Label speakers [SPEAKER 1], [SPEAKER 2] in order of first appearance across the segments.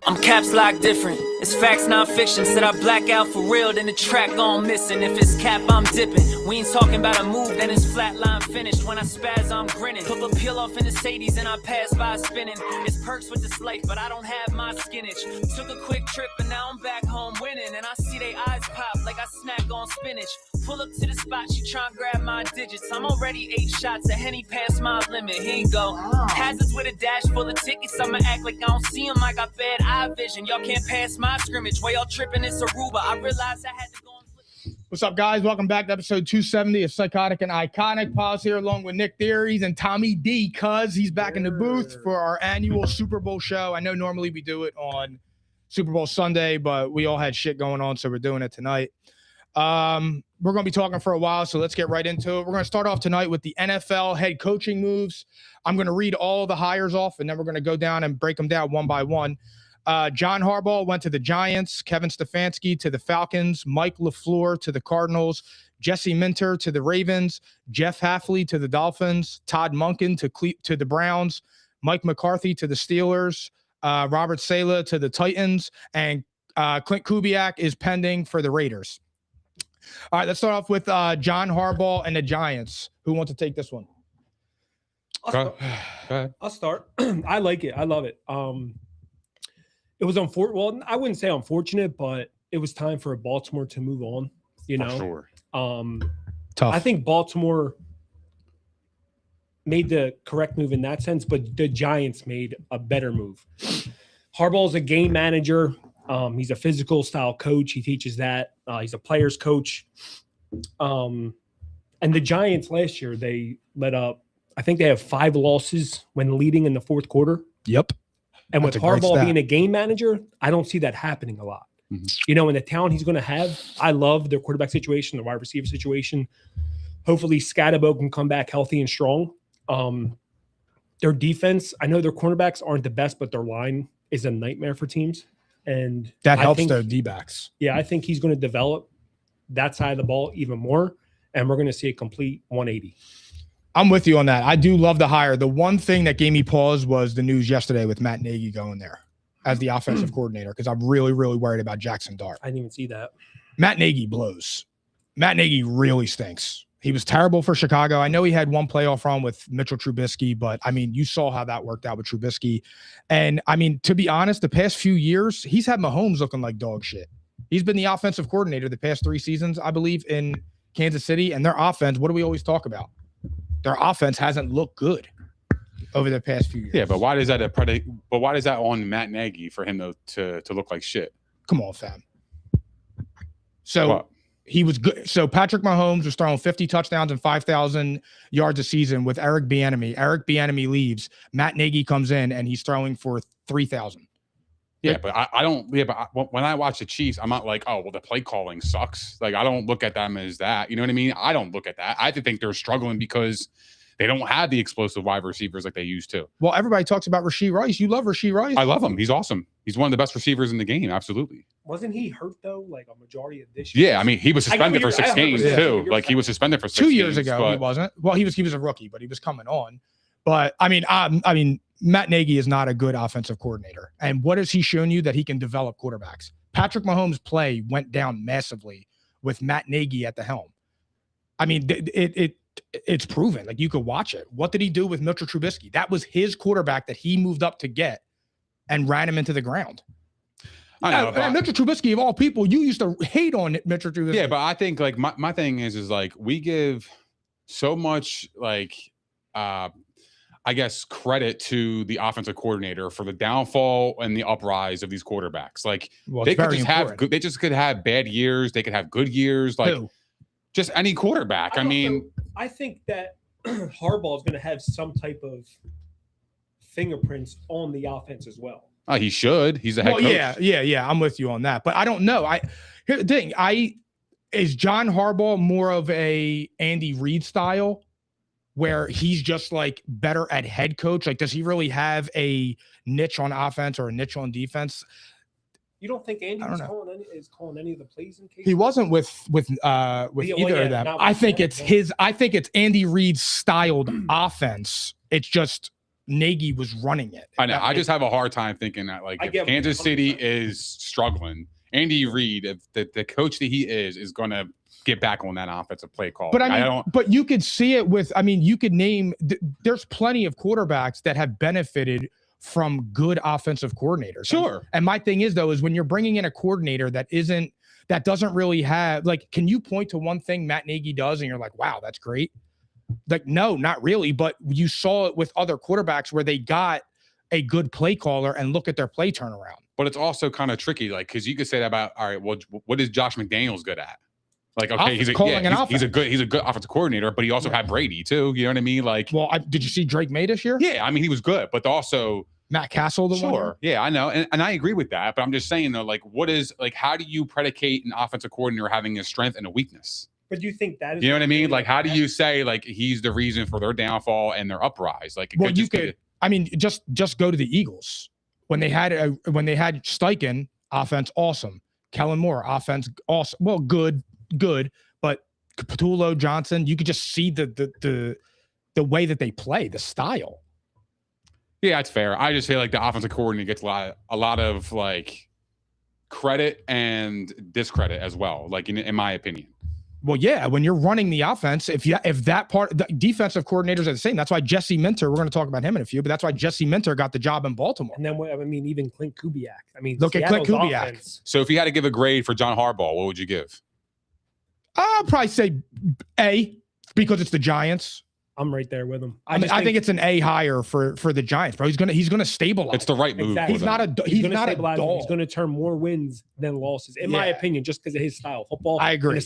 [SPEAKER 1] I'm caps lock different. It's facts, not fiction. Said I black out for real, then the track gone missing. If it's cap, I'm dipping. We ain't talking about a move, then it's flatline finished. When I spaz, I'm grinning. Put a peel off in the Sadies and I pass by spinning. It's perks with this life, but I don't have my skinach. Took a quick trip and now I'm back home winning. And I see they eyes pop like I snack on spinach. Pull up to the spot, she tryna grab my digits. I'm already 8 shots, a Henny past my limit. Here you go. Hazards with a dash full of tickets. I'ma act like I don't see them. I got bad eye vision. Y'all can't pass my scrimmage. While y'all tripping, it's Aruba. I realized I had to go and flip.
[SPEAKER 2] What's up, guys? Welcome back to episode 270 of Psychotic and Iconic. Paul's here along with Nick Theories and Tommy D, cuz he's back in the booth for our annual Super Bowl show. I know normally we do it on Super Bowl Sunday, but we all had shit going on, so we're doing it tonight. We're going to be talking for a while, so let's get right into it. We're going to start off tonight with the NFL head coaching moves. I'm going to read all the hires off, and then we're going to go down and break them down one by one. John Harbaugh went to the Giants, Kevin Stefanski to the Falcons, Mike LaFleur to the Cardinals, Jesse Minter to the Ravens, Jeff Hafley to the Dolphins, Todd Monken to the Browns, Mike McCarthy to the Steelers, Robert Saleh to the Titans, and Clint Kubiak is pending for the Raiders. All right, let's start off with John Harbaugh and the Giants. Who wants to take this one?
[SPEAKER 3] Go ahead. I'll start. I like it. I love it. It was unfortunate. Well, I wouldn't say unfortunate, but it was time for Baltimore to move on. You know,
[SPEAKER 4] sure.
[SPEAKER 2] Tough.
[SPEAKER 3] I think Baltimore made the correct move in that sense, but the Giants made a better move. Harbaugh's a game manager. He's a physical style coach. He teaches that. He's a player's coach. And the Giants last year, they let up, I think they have 5 losses when leading in the fourth quarter.
[SPEAKER 2] Yep.
[SPEAKER 3] And
[SPEAKER 2] That's
[SPEAKER 3] with
[SPEAKER 2] a great
[SPEAKER 3] Harbaugh
[SPEAKER 2] stat.
[SPEAKER 3] being a game manager, I don't see that happening a lot.
[SPEAKER 4] Mm-hmm.
[SPEAKER 3] You know, in the talent he's going to have, I love their quarterback situation, the wide receiver situation. Hopefully Scatterbo can come back healthy and strong. Their defense, I know their cornerbacks aren't the best, but their line is a nightmare for teams. And
[SPEAKER 2] That
[SPEAKER 3] I
[SPEAKER 2] helps
[SPEAKER 3] think-
[SPEAKER 2] their D-backs.
[SPEAKER 3] Yeah, I think he's going to develop that side of the ball even more, and we're going to see a complete 180.
[SPEAKER 2] I'm with you on that. I do love the hire. The one thing that gave me pause was the news yesterday with Matt Nagy going there as the offensive coordinator, because I'm really, really worried about Jackson Dart.
[SPEAKER 3] I didn't even see that.
[SPEAKER 2] Matt Nagy blows. Matt Nagy really stinks. He was terrible for Chicago. I know he had one playoff run with Mitchell Trubisky, but, I mean, you saw how that worked out with Trubisky. And, I mean, to be honest, the past few years, he's had Mahomes looking like dog shit. He's been the offensive coordinator the past 3 seasons, I believe, in Kansas City. And their offense, what do we always talk about? Their offense hasn't looked good over the past few years.
[SPEAKER 4] Yeah, but why does that But why is that on Matt Nagy for him to look like shit?
[SPEAKER 2] Come on, fam. So
[SPEAKER 4] What?
[SPEAKER 2] he was good. So Patrick Mahomes was throwing 50 touchdowns and 5,000 yards a season with Eric Bieniemy. Eric Bieniemy leaves. Matt Nagy comes in and he's throwing for 3,000.
[SPEAKER 4] Yeah, but I don't. Yeah, but when I watch the Chiefs, I'm not like, oh, well, the play calling sucks. Like, I don't look at them as that. You know what I mean? I don't look at that. I think they're struggling because they don't have the explosive wide receivers like they used to.
[SPEAKER 2] Well, everybody talks about Rashee Rice. You love Rashee Rice.
[SPEAKER 4] I love him. He's awesome. He's one of the best receivers in the game. Absolutely.
[SPEAKER 3] Wasn't he hurt, though, like a majority of this year?
[SPEAKER 4] Yeah, I mean, he was suspended for 6 games, too.
[SPEAKER 3] You're
[SPEAKER 4] Like, he was suspended for 6
[SPEAKER 2] 2 years
[SPEAKER 4] games,
[SPEAKER 2] ago,
[SPEAKER 4] but
[SPEAKER 2] he wasn't. Well, he was a rookie, but he was coming on. But, I mean, Matt Nagy is not a good offensive coordinator. And what has he shown you? That he can develop quarterbacks. Patrick Mahomes' play went down massively with Matt Nagy at the helm. I mean, it's proven. Like, you could watch it. What did he do with Mitchell Trubisky? That was his quarterback that he moved up to get and ran him into the ground.
[SPEAKER 4] I know.
[SPEAKER 2] And Mitchell Trubisky, of all people, you used to hate on Mitchell Trubisky.
[SPEAKER 4] Yeah, but I think, like, my thing is like, we give so much, like, I guess, credit to the offensive coordinator for the downfall and the uprise of these quarterbacks. Like,
[SPEAKER 2] Well,
[SPEAKER 4] they
[SPEAKER 2] it's
[SPEAKER 4] could
[SPEAKER 2] very
[SPEAKER 4] just
[SPEAKER 2] important.
[SPEAKER 4] have good, they just could have bad years. They could have good years. Like,
[SPEAKER 2] Who?
[SPEAKER 4] just any quarterback. I mean,
[SPEAKER 3] I think that Harbaugh is going to have some type of fingerprints on the offense as well.
[SPEAKER 4] he should. He's a head coach.
[SPEAKER 2] Yeah. I'm with you on that. But I don't know. Here's the thing. Is John Harbaugh more of a Andy Reid style, where he's just like better at head coach? Like, does he really have a niche on offense or a niche on defense?
[SPEAKER 3] You don't think Andy
[SPEAKER 2] I don't
[SPEAKER 3] is calling any of the plays in case?
[SPEAKER 2] He wasn't with either of them. I think it's Andy Reid's styled offense. It's just Nagy was running it.
[SPEAKER 4] I know. I just have a hard time thinking that like if Kansas City is struggling, Andy Reid, if the coach that he is going to get back on that offensive play call.
[SPEAKER 2] But I mean, but you could see it with. I mean, you could name. There's plenty of quarterbacks that have benefited from good offensive coordinators.
[SPEAKER 4] Sure.
[SPEAKER 2] And my thing is though, is when you're bringing in a coordinator that doesn't really have like, can you point to one thing Matt Nagy does and you're like, wow, that's great? Like, no, not really. But you saw it with other quarterbacks where they got a good play caller and look at their play turnaround.
[SPEAKER 4] But it's also kind of tricky, like, because you could say that about, all right, well, what is Josh McDaniels good at? Like, okay, he's a good offensive coordinator, but he also had Brady too. You know what I mean? Like,
[SPEAKER 2] well, did you see Drake May this year?
[SPEAKER 4] Yeah, I mean, he was good, but also
[SPEAKER 2] Matt Castle,
[SPEAKER 4] Yeah, I know, and I agree with that. But I'm just saying though, like, how do you predicate an offensive coordinator having a strength and a weakness?
[SPEAKER 3] But do you think that is?
[SPEAKER 4] You know what I mean? Like, how do you say like he's the reason for their downfall and their uprise? Like,
[SPEAKER 2] I mean, just go to the Eagles when they had Steichen, offense awesome. Kellen Moore, offense awesome. Well, good, but Patullo, Johnson, you could just see the way that they play, the style.
[SPEAKER 4] Yeah, it's fair. I just feel like the offensive coordinator gets a lot of like credit and discredit as well. Like in my opinion.
[SPEAKER 2] Well, yeah, when you're running the offense, if that part, the defensive coordinators are the same. That's why Jesse Minter, we're going to talk about him in a few, but that's why Jesse Minter got the job in Baltimore.
[SPEAKER 3] And then, I mean, even Clint Kubiak. I mean,
[SPEAKER 2] look at Clint Kubiak.
[SPEAKER 3] Offense.
[SPEAKER 4] So if you had to give a grade for John Harbaugh, what would you give?
[SPEAKER 2] I'll probably say A, because it's the Giants.
[SPEAKER 3] I'm right there with him.
[SPEAKER 2] I think it's an A higher for the Giants, bro. He's gonna stabilize.
[SPEAKER 4] It's the right move.
[SPEAKER 3] Exactly.
[SPEAKER 2] He's not a dog. He's
[SPEAKER 3] going to turn more wins than losses, in my opinion, just because of his style of football.
[SPEAKER 2] I agree.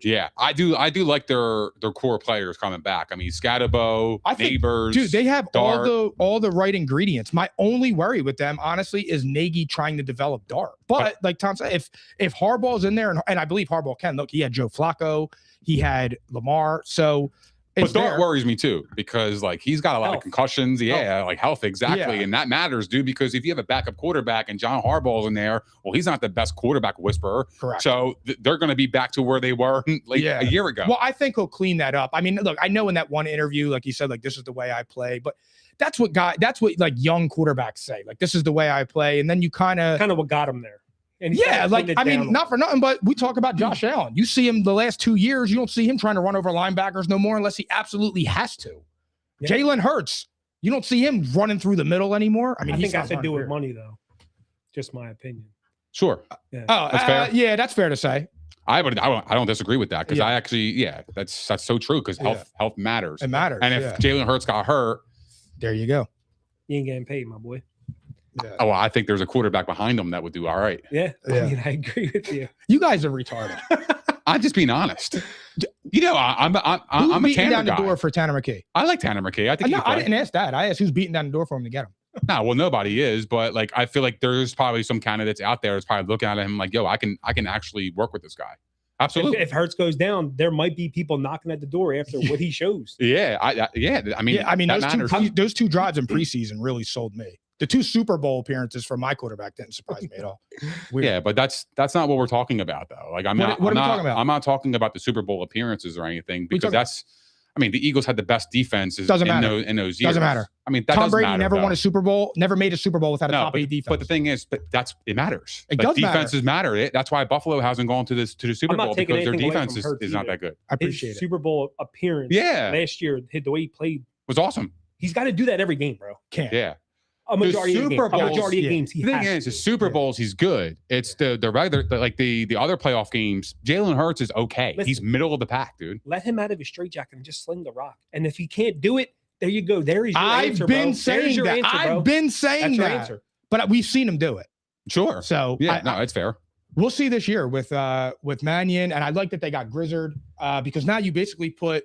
[SPEAKER 4] Yeah, I do like their core players coming back. I mean, Scatterbo, Neighbors,
[SPEAKER 2] dude, they have
[SPEAKER 4] Dart.
[SPEAKER 2] all the right ingredients. My only worry with them, honestly, is Nagy trying to develop Dart. But like Tom said, if Harbaugh's in there, and I believe Harbaugh can look, he had Joe Flacco, he had Lamar, so.
[SPEAKER 4] But Dart worries me too, because like he's got a lot of concussions. Yeah, like health, exactly. Yeah. And that matters, dude, because if you have a backup quarterback and John Harbaugh's in there, well, he's not the best quarterback whisperer.
[SPEAKER 2] Correct.
[SPEAKER 4] So they're going to be back to where they were like a year ago.
[SPEAKER 2] Well, I think he'll clean that up. I mean, look, I know in that one interview, like he said, like, this is the way I play, but that's what like young quarterbacks say. Like, this is the way I play. And then you kind of
[SPEAKER 3] what got him there. And
[SPEAKER 2] like, I mean, not for nothing, but we talk about Josh Allen. You see him the last 2 years, you don't see him trying to run over linebackers no more unless he absolutely has to. Yeah. Jalen Hurts, you don't see him running through the middle anymore. I mean,
[SPEAKER 3] I think it has to do with money, though. Just my opinion.
[SPEAKER 4] Sure.
[SPEAKER 2] Yeah. Oh, that's fair. Yeah, that's fair to say.
[SPEAKER 4] I don't disagree with that because I actually, that's so true because health matters.
[SPEAKER 2] It matters.
[SPEAKER 4] And if Jalen Hurts got hurt,
[SPEAKER 2] there you go.
[SPEAKER 3] You ain't getting paid, my boy.
[SPEAKER 4] Yeah. Oh, well, I think there's a quarterback behind him that would do all right.
[SPEAKER 3] Yeah. I mean, I agree with you.
[SPEAKER 2] You guys are retarded.
[SPEAKER 4] I'm just being honest. You know, I'm a Tanner
[SPEAKER 2] down
[SPEAKER 4] guy.
[SPEAKER 2] The door for Tanner McKee.
[SPEAKER 4] I like Tanner McKee. I think
[SPEAKER 2] I didn't ask that. I asked who's beating down the door for him to get him.
[SPEAKER 4] No, well, nobody is, but like I feel like there's probably some candidates out there that's probably looking at him like, yo, I can actually work with this guy. Absolutely.
[SPEAKER 3] If Hurts goes down, there might be people knocking at the door after what he shows.
[SPEAKER 4] I mean,
[SPEAKER 2] those two drives in preseason really sold me. The 2 Super Bowl appearances for my quarterback didn't surprise me at all. Weird.
[SPEAKER 4] Yeah, but that's not what we're talking about, though. Like, what are we talking about? I'm not talking about the Super Bowl appearances or anything because the Eagles had the best defenses in those years.
[SPEAKER 2] Doesn't matter.
[SPEAKER 4] I mean,
[SPEAKER 2] Tom Brady never won a Super Bowl, never made a Super Bowl without a top 8 defense.
[SPEAKER 4] But the thing is, it matters.
[SPEAKER 2] It does matter.
[SPEAKER 4] Defenses matter. That's why Buffalo hasn't gone to the Super Bowl because their defense is not that good.
[SPEAKER 2] I appreciate it.
[SPEAKER 3] Super Bowl appearance last year, the way he played
[SPEAKER 4] was awesome.
[SPEAKER 3] He's got to do that every game, bro.
[SPEAKER 2] Can't.
[SPEAKER 4] Yeah.
[SPEAKER 3] A majority of games.
[SPEAKER 4] The thing is, the Super Bowls, he's good. It's the regular, like the other playoff games. Jalen Hurts is okay. Listen, he's middle of the pack, dude.
[SPEAKER 3] Let him out of his straitjacket and just sling the rock. And if he can't do it, there you go. There is your answer, bro.
[SPEAKER 2] I've been saying that. Answer. But we've seen him do it.
[SPEAKER 4] Sure.
[SPEAKER 2] So
[SPEAKER 4] it's fair.
[SPEAKER 2] We'll see this year with Mannion, and I like that they got Grizzard because now you basically put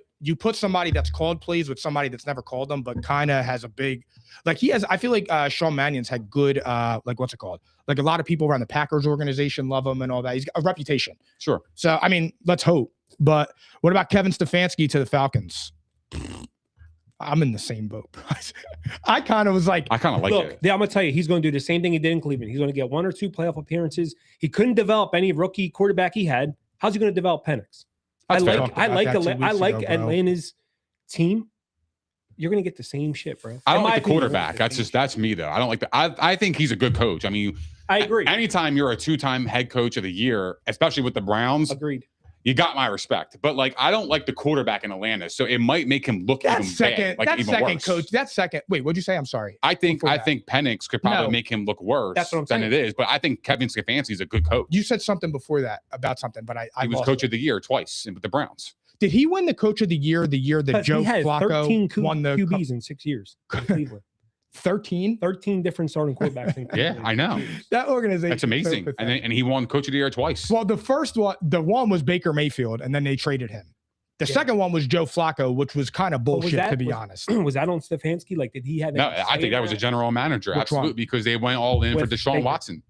[SPEAKER 2] somebody that's called plays with somebody that's never called them, but kind of has a big, like he has. I feel like Sean Mannion's had good, like what's it called? Like a lot of people around the Packers organization love him and all that. He's got a reputation.
[SPEAKER 4] Sure.
[SPEAKER 2] So I mean, let's hope. But what about Kevin Stefanski to the Falcons? I'm in the same boat. I kind of was like,
[SPEAKER 4] I kind of like it.
[SPEAKER 3] Yeah, I'm gonna tell you, he's going to do the same thing he did in Cleveland. He's going to get 1 or 2 playoff appearances. He couldn't develop any rookie quarterback he had. How's he going to develop Penix? I like Atlanta's team. you're gonna get the same shit, bro.
[SPEAKER 4] I don't
[SPEAKER 3] In my
[SPEAKER 4] like the
[SPEAKER 3] opinion,
[SPEAKER 4] quarterback. That's me though. I don't like that. I think he's a good coach. I mean,
[SPEAKER 3] I agree.
[SPEAKER 4] Anytime you're a 2-time head coach of the year, especially with the Browns,
[SPEAKER 3] Agreed.
[SPEAKER 4] you got my respect. But like, I don't like the quarterback in Atlanta, so it might make him look even bad, like even worse.
[SPEAKER 2] Coach. That's second. Wait, what'd you say? I'm sorry.
[SPEAKER 4] I think Penix could probably make him look worse than it is. But I think Kevin Stefanski is a good coach.
[SPEAKER 2] You said something before that about something, but I
[SPEAKER 4] he was coach of the year twice with the Browns.
[SPEAKER 2] Did he win the coach of the year the year that Joe Flacco won the
[SPEAKER 3] QBs in 6 years?
[SPEAKER 2] 13
[SPEAKER 3] different starting quarterbacks.
[SPEAKER 4] Yeah, I know.
[SPEAKER 2] That organization.
[SPEAKER 4] That's amazing.
[SPEAKER 2] So
[SPEAKER 4] and he won coach of the year twice.
[SPEAKER 2] Well, the one was Baker Mayfield, and then they traded him. The second one was Joe Flacco, which was kind of bullshit, to be honest.
[SPEAKER 3] Was that on Stefanski? Like, did he have?
[SPEAKER 4] No, I think that was a general manager. Absolutely, because they went all in for Deshaun Watson.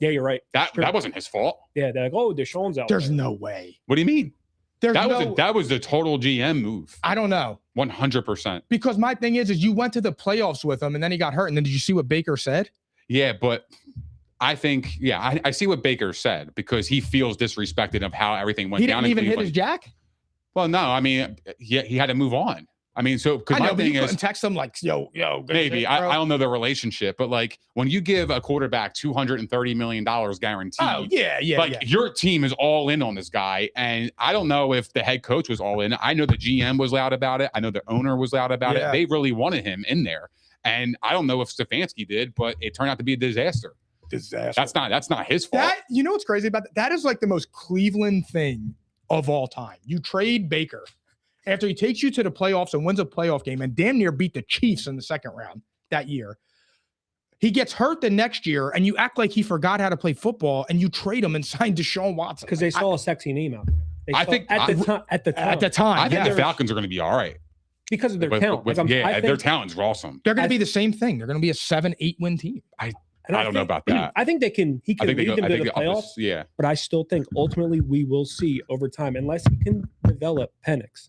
[SPEAKER 3] Yeah, you're right.
[SPEAKER 4] That wasn't his fault.
[SPEAKER 3] Yeah, they're like, oh, Deshaun's out.
[SPEAKER 2] There's no way.
[SPEAKER 4] What do you mean? That was the total GM move.
[SPEAKER 2] I don't know.
[SPEAKER 4] 100%.
[SPEAKER 2] Because my thing is you went to the playoffs with him and then he got hurt. And then did you see what Baker said?
[SPEAKER 4] Yeah, but I think, I see what Baker said because he feels disrespected of how everything went down.
[SPEAKER 2] He didn't even hit his jack?
[SPEAKER 4] Well, no, I mean, he had to move on. I mean, so because my thing is,
[SPEAKER 2] text them like, yo,
[SPEAKER 4] maybe I don't know the relationship, but like when you give a quarterback $230 million guaranteed, your team is all in on this guy, and I don't know if the head coach was all in. I know the GM was loud about it. I know the owner was loud about it. They really wanted him in there, and I don't know if Stefanski did, but it turned out to be a disaster. That's not his fault.
[SPEAKER 2] You know what's crazy about that? That is like the most Cleveland thing of all time. You trade Baker after he takes you to the playoffs and wins a playoff game and damn near beat the Chiefs in the second round that year. He gets hurt the next year and you act like he forgot how to play football and you trade him and sign Deshaun Watson.
[SPEAKER 3] Because they saw a sexy name out there.
[SPEAKER 4] I think
[SPEAKER 3] at the time.
[SPEAKER 4] I think the Falcons are going to be all right.
[SPEAKER 3] Because of their talent.
[SPEAKER 4] Their talent's awesome.
[SPEAKER 2] They're going to be the same thing. They're going to be a 7-8 win team.
[SPEAKER 4] I don't know about that.
[SPEAKER 3] I think he can lead them to the playoffs.
[SPEAKER 4] Yeah.
[SPEAKER 3] But I still think ultimately we will see over time, unless he can develop Penix,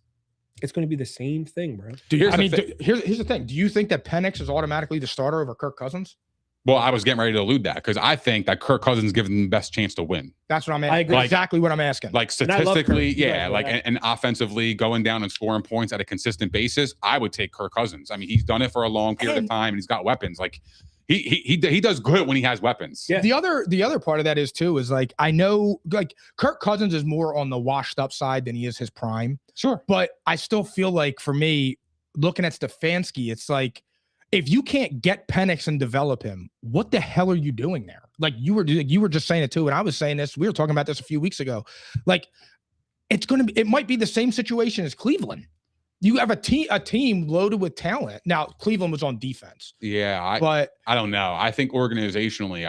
[SPEAKER 3] it's going to be the same thing, bro.
[SPEAKER 2] Here's the thing. Do you think that Penix is automatically the starter over Kirk Cousins?
[SPEAKER 4] Well, I was getting ready to allude that because I think that Kirk Cousins gives them the best chance to win.
[SPEAKER 2] That's what I'm asking.
[SPEAKER 3] I agree.
[SPEAKER 2] Exactly what I'm asking.
[SPEAKER 4] Like statistically, and offensively going down and scoring points at a consistent basis, I would take Kirk Cousins. I mean, he's done it for a long period of time and he's got weapons. Like he does good when he has weapons.
[SPEAKER 2] Yeah. The other part of that is too is like I know like Kirk Cousins is more on the washed up side than he is his prime.
[SPEAKER 4] Sure.
[SPEAKER 2] But I still feel like for me, looking at Stefanski, it's like if you can't get Penix and develop him, what the hell are you doing there? Like you were just saying it too, and I was saying this. We were talking about this a few weeks ago. Like it might be the same situation as Cleveland. You have a team loaded with talent. Now, Cleveland was on defense.
[SPEAKER 4] Yeah, but I don't know. I think organizationally,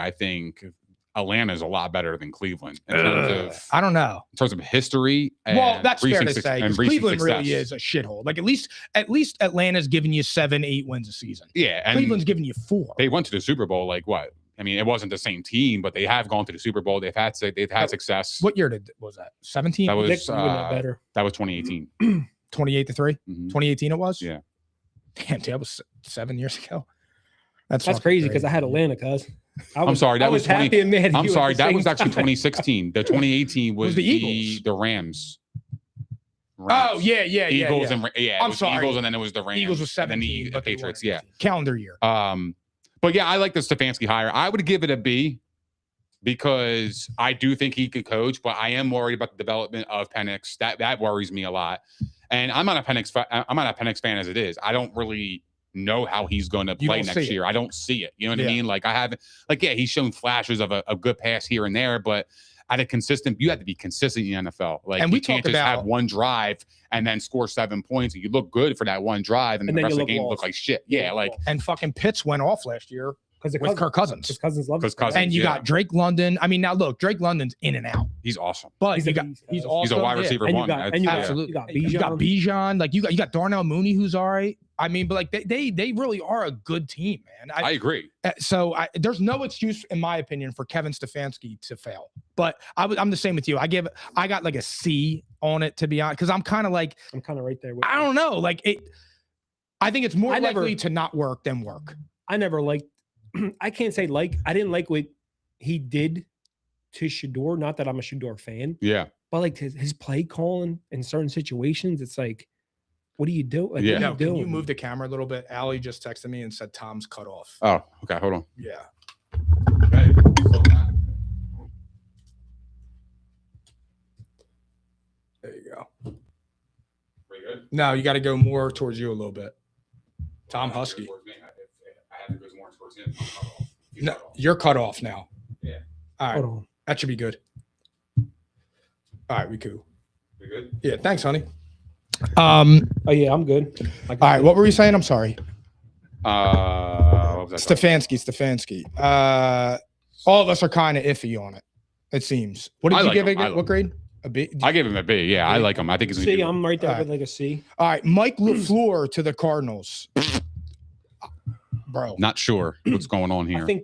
[SPEAKER 4] Atlanta is a lot better than Cleveland in terms of
[SPEAKER 2] I don't know.
[SPEAKER 4] In terms of history.
[SPEAKER 2] Well, that's fair to say. Cleveland
[SPEAKER 4] success.
[SPEAKER 2] Really is a shithole. Like at least Atlanta's giving you 7-8 wins a season.
[SPEAKER 4] Yeah, and
[SPEAKER 2] Cleveland's giving you 4.
[SPEAKER 4] They went to the Super Bowl. Like what? I mean, it wasn't the same team, but they have gone to the Super Bowl. They've had success.
[SPEAKER 2] What year was that? 17.
[SPEAKER 4] That was
[SPEAKER 3] better.
[SPEAKER 4] That was 2018.
[SPEAKER 2] 28-3. 2018 it was.
[SPEAKER 4] Yeah.
[SPEAKER 2] Damn, that was 7 years ago. That's
[SPEAKER 3] crazy because I had Atlanta, cuz.
[SPEAKER 4] I'm sorry, that was
[SPEAKER 3] happy and mad.
[SPEAKER 4] I'm sorry, that was actually 2016. The 2018 was
[SPEAKER 2] the Eagles.
[SPEAKER 4] The Rams.
[SPEAKER 2] Oh yeah.
[SPEAKER 4] Eagles and
[SPEAKER 2] I'm sorry.
[SPEAKER 4] Eagles and then it was the Rams.
[SPEAKER 2] Eagles was 17,
[SPEAKER 4] and then the Patriots. Yeah,
[SPEAKER 2] calendar year.
[SPEAKER 4] But yeah, I like the Stefanski hire. I would give it a B because I do think he could coach, but I am worried about the development of Penix. That worries me a lot. And I'm not a Penix fan as it is. I don't really know how he's going to play next year. I don't see it. You know what I mean? Like I haven't. Like he's shown flashes of a good pass here and there, but at a consistent, you have to be consistent in the NFL. Like and you can't just have one drive and then score 7 points and you look good for that one drive and then the rest of the game look like shit. Yeah, like
[SPEAKER 2] and fucking Pitts went off last year with Kirk Cousins.
[SPEAKER 3] His Cousins love it.
[SPEAKER 2] And you got Drake London. I mean, now look, Drake London's in and out.
[SPEAKER 4] He's awesome.
[SPEAKER 2] But he's awesome.
[SPEAKER 4] He's a wide receiver one.
[SPEAKER 2] Absolutely. You got Bijan. Like you got Darnell Mooney, who's all right. I mean, but like they really are a good team, man.
[SPEAKER 4] I agree.
[SPEAKER 2] So there's no excuse, in my opinion, for Kevin Stefanski to fail. But I'm the same with you. I got like a C on it, to be honest, because I'm kind of right there. I don't know. Like I think it's more likely to not work than work.
[SPEAKER 3] I never liked. I can't say I didn't like what he did to Shador. Not that I'm a Shador fan.
[SPEAKER 4] Yeah.
[SPEAKER 3] But like his play calling in certain situations, it's like What are you doing? Like,
[SPEAKER 4] Yeah.
[SPEAKER 3] what are
[SPEAKER 2] No,
[SPEAKER 3] you
[SPEAKER 2] can
[SPEAKER 3] doing?
[SPEAKER 2] you move the camera a little bit? Allie just texted me and said Tom's cut off.
[SPEAKER 4] Oh, okay. Hold on.
[SPEAKER 2] Yeah.
[SPEAKER 4] Okay.
[SPEAKER 2] There you go.
[SPEAKER 4] Pretty good.
[SPEAKER 2] No, you got to go more towards you a little bit. Tom Husky.
[SPEAKER 4] I have to go more towards him. I'm cut off. He's
[SPEAKER 2] No,
[SPEAKER 4] cut off.
[SPEAKER 2] you're cut off now.
[SPEAKER 4] Yeah.
[SPEAKER 2] All right.
[SPEAKER 3] Hold on.
[SPEAKER 2] That should be good. All right, we cool.
[SPEAKER 4] We good?
[SPEAKER 2] Yeah, thanks, honey.
[SPEAKER 3] Oh yeah, I'm good.
[SPEAKER 2] All right, what were we saying? I'm sorry.
[SPEAKER 4] What was that?
[SPEAKER 2] Stefanski. All of us are kind of iffy on it. It seems. What did
[SPEAKER 4] I
[SPEAKER 2] you
[SPEAKER 4] like
[SPEAKER 2] give
[SPEAKER 4] him.
[SPEAKER 2] it? What grade? A B.
[SPEAKER 4] I gave him a B. Yeah, I like him. I think he's
[SPEAKER 3] C. I'm right there
[SPEAKER 2] All right.
[SPEAKER 3] with like a C.
[SPEAKER 2] All right, Mike LaFleur to the Cardinals. Bro,
[SPEAKER 4] not sure what's going on here.
[SPEAKER 3] I think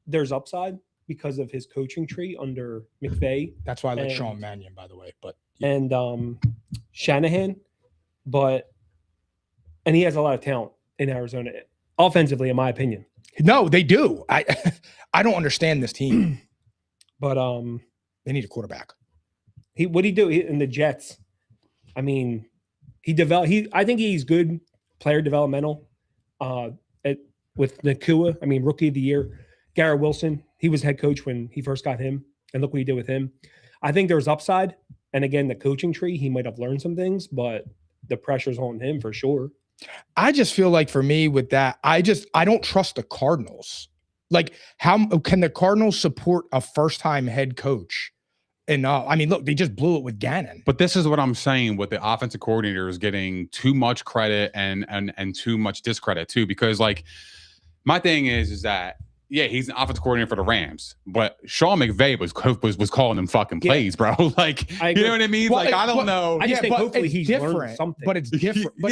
[SPEAKER 3] there's upside because of his coaching tree under McVay
[SPEAKER 2] that's why I like
[SPEAKER 3] and-
[SPEAKER 2] Sean Mannion, by the way. But
[SPEAKER 3] and Shanahan, and he has a lot of talent in Arizona offensively, in my opinion.
[SPEAKER 2] no, they do. I don't understand this team.
[SPEAKER 3] But
[SPEAKER 2] They need a quarterback.
[SPEAKER 3] what he do in the Jets? I mean, I think he's good player developmental. With Nakua, I mean, rookie of the year, Garrett Wilson. He was head coach when he first got him, and look what he did with him. I think there's upside, and again, the coaching tree, he might have learned some things, but the pressure's on him for sure.
[SPEAKER 2] I just feel like for me with that, I don't trust the Cardinals. Like, how can the Cardinals support a first-time head coach? And I mean, look, they just blew it with Gannon.
[SPEAKER 4] But this is what I'm saying with the offensive coordinators getting too much credit and too much discredit too, because like my thing is that yeah, he's an offensive coordinator for the Rams, but Sean McVay was calling them fucking plays, bro. Like, you know what I mean?
[SPEAKER 2] Well,
[SPEAKER 4] like, I don't know.
[SPEAKER 3] I just think
[SPEAKER 2] but
[SPEAKER 3] hopefully
[SPEAKER 2] it's
[SPEAKER 3] he's
[SPEAKER 2] different,
[SPEAKER 3] learned something.
[SPEAKER 2] But it's different. But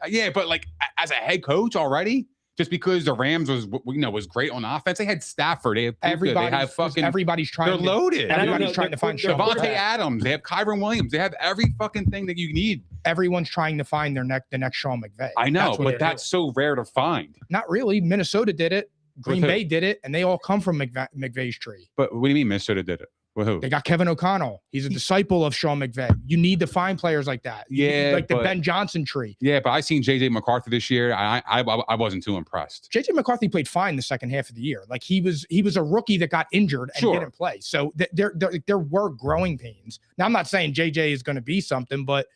[SPEAKER 4] yeah, but like as a head coach already, just because the Rams was great on offense, they had Stafford, they had
[SPEAKER 2] everybody's,
[SPEAKER 4] they have fucking
[SPEAKER 2] everybody's trying.
[SPEAKER 4] they're loaded.
[SPEAKER 2] Everybody's trying to find Sean
[SPEAKER 4] Devontae
[SPEAKER 2] McVay.
[SPEAKER 4] Adams, they have Kyron Williams, they have every fucking thing that you need.
[SPEAKER 2] Everyone's trying to find the next Sean McVay.
[SPEAKER 4] I know,
[SPEAKER 2] what
[SPEAKER 4] but that's so rare to find.
[SPEAKER 2] not really. Minnesota did it. Green
[SPEAKER 4] who?
[SPEAKER 2] Bay did it, and they all come from McVay's tree.
[SPEAKER 4] But what do you mean Minnesota did it? With who?
[SPEAKER 2] They got Kevin O'Connell. He's a disciple of Sean McVay. You need to find players like that.
[SPEAKER 4] Yeah,
[SPEAKER 2] like the
[SPEAKER 4] but-
[SPEAKER 2] Ben Johnson tree.
[SPEAKER 4] Yeah, but I seen JJ McCarthy this year. I wasn't too impressed.
[SPEAKER 2] JJ McCarthy played fine the second half of the year. Like he was a rookie that got injured and
[SPEAKER 4] Sure.
[SPEAKER 2] didn't play. So there were growing pains. Now I'm not saying JJ is going to be something, but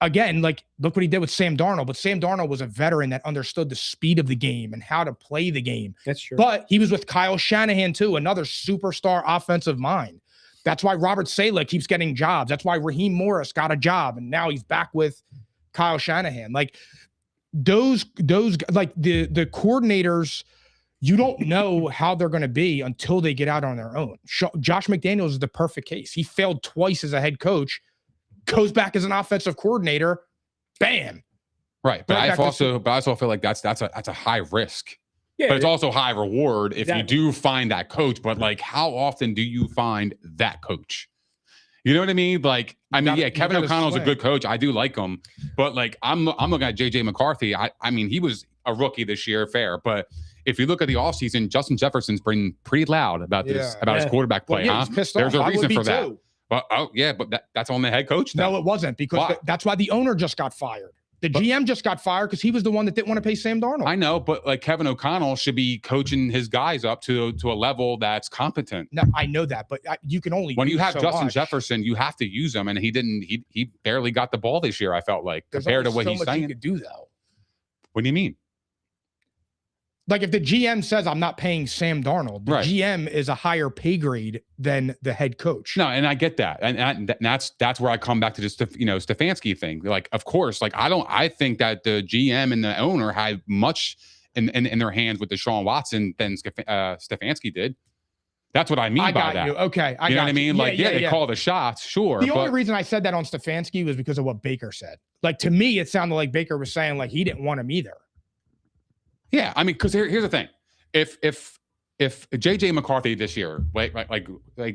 [SPEAKER 2] again, like look what he did with Sam Darnold. But Sam Darnold was a veteran that understood the speed of the game and how to play the game.
[SPEAKER 3] That's true.
[SPEAKER 2] But he was with Kyle Shanahan too, another superstar offensive mind. That's why Robert Saleh keeps getting jobs. That's why Raheem Morris got a job, and now he's back with Kyle Shanahan. Like those like the coordinators, you don't know how they're going to be until they get out on their own. Josh McDaniels is the perfect case. He failed twice as a head coach, goes back as an offensive coordinator, bam.
[SPEAKER 4] Right, but
[SPEAKER 2] Right
[SPEAKER 4] I
[SPEAKER 2] back to
[SPEAKER 4] also feel like that's a high risk.
[SPEAKER 3] yeah,
[SPEAKER 4] But it's also high reward if
[SPEAKER 3] Exactly.
[SPEAKER 4] you do find that coach. But like, how often do you find that coach? You know what I mean? Like, I mean, yeah, Kevin O'Connell's a good coach. I do like him. But like, I'm looking at JJ McCarthy. I mean, he was a rookie this year, fair. But if you look at the offseason, Justin Jefferson's been pretty loud about this, about his quarterback play,
[SPEAKER 2] Well, yeah,
[SPEAKER 4] huh?
[SPEAKER 2] he's pissed
[SPEAKER 4] There's
[SPEAKER 2] off.
[SPEAKER 4] a
[SPEAKER 2] I would
[SPEAKER 4] reason
[SPEAKER 2] be
[SPEAKER 4] for that.
[SPEAKER 2] too.
[SPEAKER 4] But that's on the head coach now.
[SPEAKER 2] No, it wasn't because
[SPEAKER 4] Why?
[SPEAKER 2] that's why the owner just got fired. The GM just got fired because he was the one that didn't want to pay Sam Darnold.
[SPEAKER 4] I know, but like Kevin O'Connell should be coaching his guys up to a level that's competent.
[SPEAKER 2] No, I know that, but you can only
[SPEAKER 4] When you
[SPEAKER 2] do
[SPEAKER 4] have
[SPEAKER 2] so
[SPEAKER 4] Justin
[SPEAKER 2] much.
[SPEAKER 4] Jefferson, you have to use him, and he barely got the ball this year. I felt like
[SPEAKER 2] There's
[SPEAKER 4] compared to
[SPEAKER 2] only
[SPEAKER 4] what
[SPEAKER 2] so
[SPEAKER 4] he's
[SPEAKER 2] much
[SPEAKER 4] saying.
[SPEAKER 2] you could do though.
[SPEAKER 4] What do you mean?
[SPEAKER 2] Like if the GM says I'm not paying Sam Darnold, the
[SPEAKER 4] Right.
[SPEAKER 2] GM is a higher pay grade than the head coach.
[SPEAKER 4] No, and I get that, and that's where I come back to just Stefanski thing. Like, of course, like I think that the GM and the owner had much in their hands with Deshaun Watson than Stefanski did. That's what I mean
[SPEAKER 2] I
[SPEAKER 4] by
[SPEAKER 2] got
[SPEAKER 4] that.
[SPEAKER 2] you. Okay, I
[SPEAKER 4] You know
[SPEAKER 2] got
[SPEAKER 4] what I mean?
[SPEAKER 2] Yeah,
[SPEAKER 4] Like, yeah, they call the shots, sure.
[SPEAKER 2] The
[SPEAKER 4] but
[SPEAKER 2] only reason I said that on Stefanski was because of what Baker said. Like to me, it sounded like Baker was saying like he didn't want him either.
[SPEAKER 4] yeah, I mean, because here's the thing: if JJ McCarthy this year, like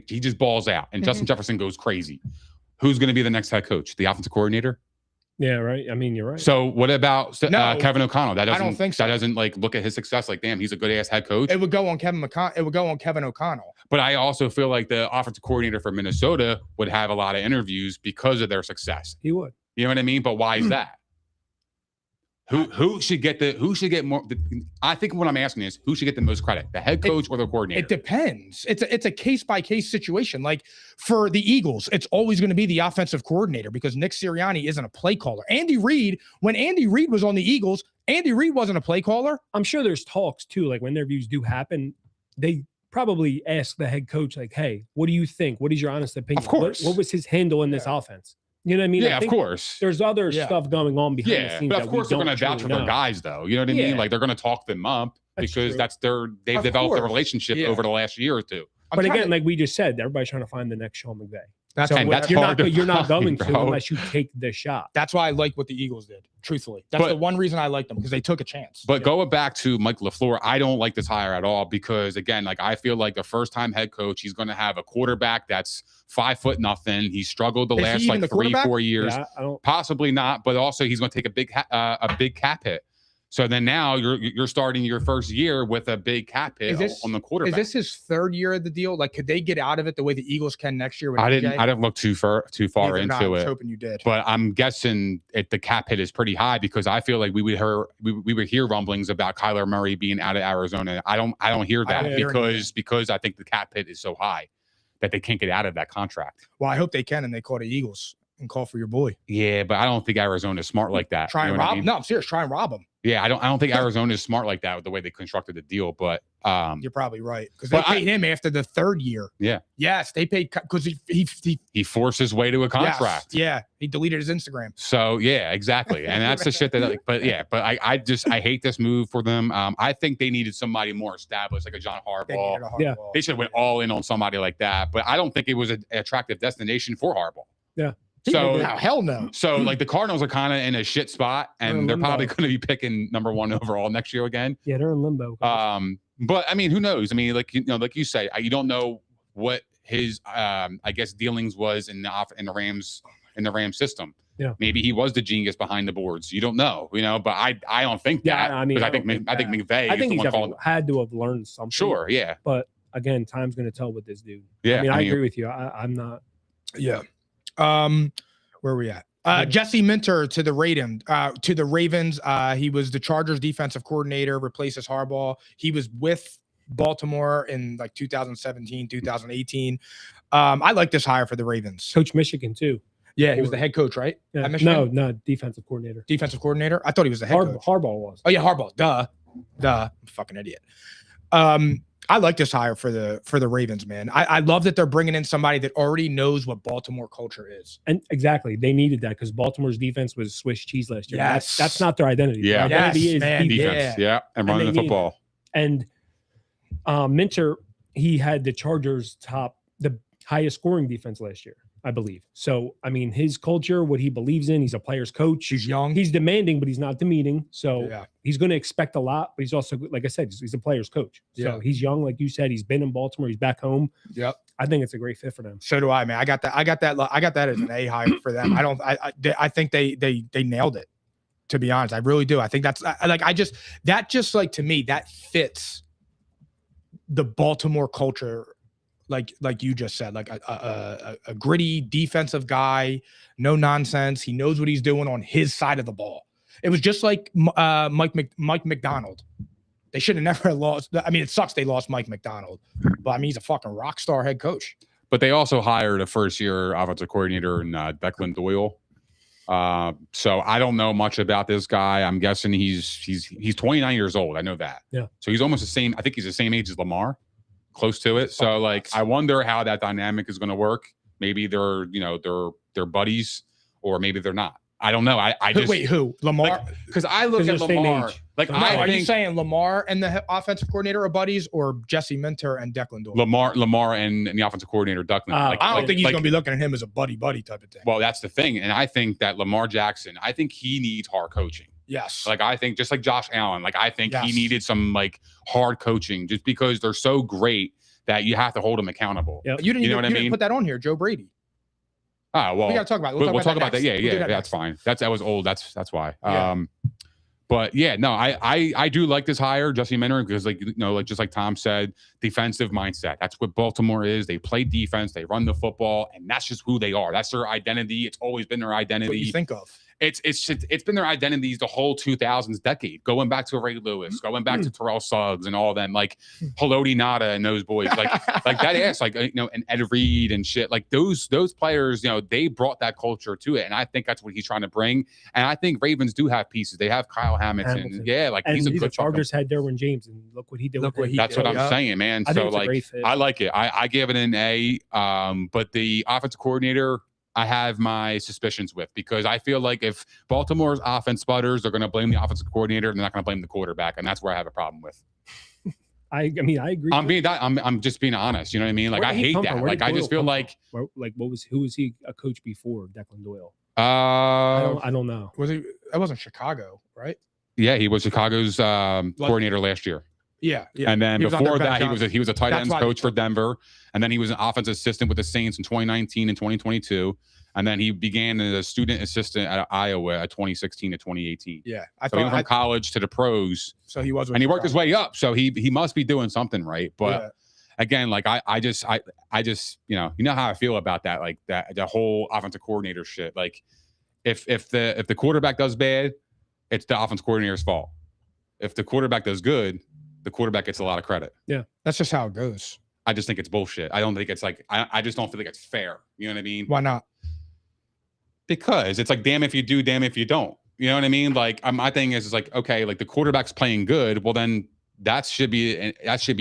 [SPEAKER 4] he just balls out and Justin Jefferson goes crazy, who's going to be the next head coach? The offensive coordinator.
[SPEAKER 3] yeah, right. I mean, you're right.
[SPEAKER 4] So what about
[SPEAKER 2] No,
[SPEAKER 4] Kevin O'Connell? That doesn't
[SPEAKER 2] I don't think so.
[SPEAKER 4] That doesn't like look at his success like, damn, he's a good ass head coach.
[SPEAKER 2] It would go on Kevin O'Connell.
[SPEAKER 4] But I also feel like the offensive coordinator for Minnesota would have a lot of interviews because of their success.
[SPEAKER 3] He would.
[SPEAKER 4] You know what I mean? But why is that? Who should get more? I think what I'm asking is who should get the most credit, the head coach or the coordinator?
[SPEAKER 2] It depends. It's a case by case situation. Like for the Eagles, it's always going to be the offensive coordinator because Nick Sirianni isn't a play caller. Andy Reid, when Andy Reid was on the Eagles, Andy Reid wasn't a play caller.
[SPEAKER 3] I'm sure there's talks too. Like when interviews do happen, they probably ask the head coach, like, "Hey, what do you think? What is your honest opinion?
[SPEAKER 4] Of course.
[SPEAKER 3] What was his handle in this offense?" You know what I mean?
[SPEAKER 4] Yeah,
[SPEAKER 3] I
[SPEAKER 4] of
[SPEAKER 3] think
[SPEAKER 4] course.
[SPEAKER 3] There's other stuff going on behind the
[SPEAKER 4] Yeah,
[SPEAKER 3] scenes.
[SPEAKER 4] but of course they're going to vouch for their
[SPEAKER 3] know.
[SPEAKER 4] guys, though. You know what I mean?
[SPEAKER 3] Yeah.
[SPEAKER 4] Like they're going to talk them up
[SPEAKER 3] That's
[SPEAKER 4] because
[SPEAKER 3] true.
[SPEAKER 4] they've
[SPEAKER 2] Of
[SPEAKER 4] developed a
[SPEAKER 2] course.
[SPEAKER 4] relationship
[SPEAKER 2] Yeah.
[SPEAKER 4] over the last year or two.
[SPEAKER 2] I'm
[SPEAKER 3] But
[SPEAKER 2] trying
[SPEAKER 3] again,
[SPEAKER 2] to-
[SPEAKER 3] like we just said, everybody's trying to find the next Sean McVay.
[SPEAKER 2] that's
[SPEAKER 3] So
[SPEAKER 4] And that's
[SPEAKER 3] you're
[SPEAKER 4] hard
[SPEAKER 3] not
[SPEAKER 4] to
[SPEAKER 3] you're not
[SPEAKER 4] find,
[SPEAKER 3] going to
[SPEAKER 4] bro.
[SPEAKER 3] unless you take the shot.
[SPEAKER 2] that's why I like what the Eagles did. Truthfully, that's
[SPEAKER 4] But-
[SPEAKER 2] the one reason I like them because they took a chance.
[SPEAKER 4] But going back to Mike LaFleur, I don't like this hire at all because, again, like I feel like the first-time head coach, he's going to have a quarterback that's 5'0" nothing. He struggled the
[SPEAKER 2] Is he
[SPEAKER 4] last
[SPEAKER 2] even
[SPEAKER 4] like
[SPEAKER 2] the quarterback?
[SPEAKER 4] 3-4 years.
[SPEAKER 3] Yeah, I don't.
[SPEAKER 4] Possibly not, but also he's going to take a big cap hit. So then now you're starting your first year with a big cap hit on the
[SPEAKER 2] Is
[SPEAKER 4] quarterback.
[SPEAKER 2] this his third year of the deal? Like, could they get out of it the way the Eagles can next year? With
[SPEAKER 4] I
[SPEAKER 2] AJ?
[SPEAKER 4] didn't look too far
[SPEAKER 2] Neither did I. I
[SPEAKER 4] into
[SPEAKER 2] was
[SPEAKER 4] it.
[SPEAKER 2] hoping you did.
[SPEAKER 4] But I'm guessing the cap hit is pretty high because I feel like we would hear rumblings about Kyler Murray being out of Arizona. I don't hear
[SPEAKER 2] I
[SPEAKER 4] that
[SPEAKER 2] don't hear
[SPEAKER 4] because I think the cap hit is so high that they can't get out of that contract.
[SPEAKER 2] Well, I hope they can, and they call the Eagles and call for your boy.
[SPEAKER 4] Yeah, but I don't think Arizona's smart like that.
[SPEAKER 2] Try
[SPEAKER 4] You
[SPEAKER 2] and
[SPEAKER 4] know what I
[SPEAKER 2] rob.
[SPEAKER 4] mean?
[SPEAKER 2] No, I'm serious. Try and rob him.
[SPEAKER 4] Yeah, I don't think Arizona is smart like that with the way they constructed the deal. But
[SPEAKER 2] You're probably right because they
[SPEAKER 4] But
[SPEAKER 2] paid him after the third year.
[SPEAKER 4] Yeah.
[SPEAKER 2] Yes, they paid because
[SPEAKER 4] he forced his way to a contract.
[SPEAKER 2] Yes, yeah, he deleted his Instagram.
[SPEAKER 4] So yeah, exactly, and that's the shit that. I hate this move for them. I think they needed somebody more established, like a John
[SPEAKER 2] They
[SPEAKER 4] Harbaugh.
[SPEAKER 2] needed a hard
[SPEAKER 3] Yeah.
[SPEAKER 2] ball.
[SPEAKER 4] They should have went all in on somebody like that. But I don't think it was an attractive destination for Harbaugh.
[SPEAKER 3] Yeah.
[SPEAKER 4] So
[SPEAKER 2] No, hell no.
[SPEAKER 4] So like the Cardinals are kind of in a shit spot,
[SPEAKER 3] They're in
[SPEAKER 4] and they're probably
[SPEAKER 3] limbo.
[SPEAKER 4] going to be picking number 1 overall next year again.
[SPEAKER 3] Yeah, they're in limbo.
[SPEAKER 4] But I mean, who knows? I mean, like like you say, you don't know what his I guess dealings was in the Rams system.
[SPEAKER 3] Yeah.
[SPEAKER 4] Maybe he was the genius behind the boards. You don't know, but I don't think that.
[SPEAKER 3] Yeah, I mean,
[SPEAKER 4] because
[SPEAKER 3] I
[SPEAKER 4] I think
[SPEAKER 3] don't think
[SPEAKER 4] McVay
[SPEAKER 3] I
[SPEAKER 4] is
[SPEAKER 3] think
[SPEAKER 4] the
[SPEAKER 3] he's
[SPEAKER 4] one calling.
[SPEAKER 3] definitely had to have learned something.
[SPEAKER 4] Sure, yeah,
[SPEAKER 3] But again, time's going to tell with this dude.
[SPEAKER 4] yeah.
[SPEAKER 3] I mean, I agree with you. I'm not.
[SPEAKER 2] Yeah. Where are we at? Jesse Minter to the Ravens. He was the Chargers defensive coordinator, replaces Harbaugh. He was with Baltimore in like 2017, 2018. I like this hire for the Ravens.
[SPEAKER 3] Coach Michigan too.
[SPEAKER 2] Yeah, he was the head coach, right?
[SPEAKER 3] Yeah.
[SPEAKER 2] At Michigan?
[SPEAKER 3] No, defensive coordinator.
[SPEAKER 2] Defensive coordinator. I thought he was the head coach.
[SPEAKER 3] Harbaugh was.
[SPEAKER 2] Oh yeah, Harbaugh. Duh. I'm a fucking idiot. I like this hire for the Ravens, man. I love that they're bringing in somebody that already knows what Baltimore culture is.
[SPEAKER 3] And exactly, they needed that because Baltimore's defense was Swiss cheese last year.
[SPEAKER 2] Yes.
[SPEAKER 3] That's not their identity.
[SPEAKER 4] Yeah.
[SPEAKER 3] Their identity
[SPEAKER 2] Yes,
[SPEAKER 3] is
[SPEAKER 2] man.
[SPEAKER 3] defense.
[SPEAKER 4] Defense, yeah, and running
[SPEAKER 3] they
[SPEAKER 4] the
[SPEAKER 3] need
[SPEAKER 4] football.
[SPEAKER 3] And Minter, he had the Chargers the highest scoring defense last year, I believe. So, I mean, his culture, what he believes in, he's a player's coach.
[SPEAKER 2] He's young.
[SPEAKER 3] He's demanding, but he's not demeaning. So
[SPEAKER 2] Yeah.
[SPEAKER 3] he's going to expect a lot, but he's also, like I said, he's a player's coach. So
[SPEAKER 2] Yeah.
[SPEAKER 3] he's young, like you said. He's been in Baltimore. He's back home.
[SPEAKER 2] Yep.
[SPEAKER 3] I think it's a great fit for them.
[SPEAKER 2] So do I, man. I got that as an A hire for them. I think they nailed it. To be honest, I really do. I think that's to me that fits the Baltimore culture, like you just said, like a gritty defensive guy, no nonsense. He knows what he's doing on his side of the ball. It was just like Mike McDonald. They should have never lost. I mean, it sucks they lost Mike McDonald, but I mean, he's a fucking rock star head coach.
[SPEAKER 4] But they also hired a first-year offensive coordinator in Declan Doyle. So I don't know much about this guy. I'm guessing he's 29 years old. I know that.
[SPEAKER 3] Yeah.
[SPEAKER 4] So he's almost the same. I think he's the same age as Lamar, close to it. So like, I wonder how that dynamic is going to work. Maybe they're buddies, or maybe they're not. I don't know. I just
[SPEAKER 2] Wait, who? Lamar?
[SPEAKER 4] because I look
[SPEAKER 3] Because
[SPEAKER 4] at
[SPEAKER 3] they're the same
[SPEAKER 4] Lamar.
[SPEAKER 3] age.
[SPEAKER 4] Like
[SPEAKER 2] No,
[SPEAKER 4] I
[SPEAKER 2] are you
[SPEAKER 4] think
[SPEAKER 2] saying Lamar and the offensive coordinator are buddies, or Jesse Minter and Declan Doyle?
[SPEAKER 4] Lamar and the offensive coordinator Duckman.
[SPEAKER 2] I don't think he's going to be looking at him as a buddy type of thing.
[SPEAKER 4] Well, that's the thing, and I think that Lamar Jackson. I think he needs hard coaching.
[SPEAKER 2] Yes.
[SPEAKER 4] Like I think just like Josh Allen. Like I think he
[SPEAKER 2] Yes.
[SPEAKER 4] needed some like hard coaching, just because they're so great that you have to hold them accountable.
[SPEAKER 3] Yep.
[SPEAKER 2] You didn't,
[SPEAKER 4] You know what I
[SPEAKER 2] you didn't
[SPEAKER 4] mean?
[SPEAKER 2] put that on here, Joe Brady.
[SPEAKER 4] Ah, well,
[SPEAKER 2] We got to talk about it.
[SPEAKER 4] we'll talk about that.
[SPEAKER 2] next.
[SPEAKER 4] Yeah,
[SPEAKER 2] We'll do
[SPEAKER 4] yeah,
[SPEAKER 2] that
[SPEAKER 4] that's
[SPEAKER 2] next.
[SPEAKER 4] fine. That was old. That's why.
[SPEAKER 2] Yeah.
[SPEAKER 4] But yeah, no, I do like this hire, Jesse Minter, because like just like Tom said, defensive mindset. That's what Baltimore is. They play defense, they run the football, and that's just who they are. That's their identity. It's always been their
[SPEAKER 2] What
[SPEAKER 4] identity.
[SPEAKER 2] you think of?
[SPEAKER 4] it's been their identities the whole 2000s decade, going back to Ray Lewis, going back to Terrell Suggs and all them, like Haloti Nada and those boys, like that ass, like, you know, and Ed Reed and shit, like those players, you know, they brought that culture to it, and I think that's what he's trying to bring. And I think Ravens do have pieces. They have Kyle Hamilton. Yeah, like
[SPEAKER 3] and
[SPEAKER 4] he's a good
[SPEAKER 3] Chargers had Derwin James, and look what he did.
[SPEAKER 4] That's what I'm saying, man. So like, I like it. I give it an A. But the offensive coordinator, I have my suspicions with, because I feel like if Baltimore's offense sputters, they're going to blame the offensive coordinator. They're not going to blame the quarterback, and that's where I have a problem with.
[SPEAKER 3] I mean, I agree.
[SPEAKER 4] I'm just being honest. You know what I mean? Like, I hate that. Like, I just feel like
[SPEAKER 3] who was he a coach before Declan Doyle?
[SPEAKER 4] I
[SPEAKER 3] don't know.
[SPEAKER 2] Was he? That wasn't Chicago, right?
[SPEAKER 4] Yeah, he was Chicago's coordinator last year.
[SPEAKER 2] Yeah.
[SPEAKER 4] And then before that, he was a tight ends coach for Denver, and then he was an offensive assistant with the Saints in 2019 and 2022, and then he began as a student assistant at Iowa at 2016 to 2018.
[SPEAKER 2] Yeah,
[SPEAKER 4] So he went from college to the pros.
[SPEAKER 2] So he was,
[SPEAKER 4] and he worked his way up. So he must be doing something right. But again, like I just you know how I feel about that, like that the whole offensive coordinator shit. Like if the quarterback does bad, it's the offensive coordinator's fault. If the quarterback does good, the quarterback gets a lot of credit.
[SPEAKER 2] Yeah, that's just how it goes.
[SPEAKER 4] I just think it's bullshit. I don't think it's like, I just don't feel like it's fair. You know what I mean?
[SPEAKER 2] Why not?
[SPEAKER 4] Because it's like, damn if you do, damn if you don't. You know what I mean? Like, my thing is like, okay, like the quarterback's playing good. Well, then that should be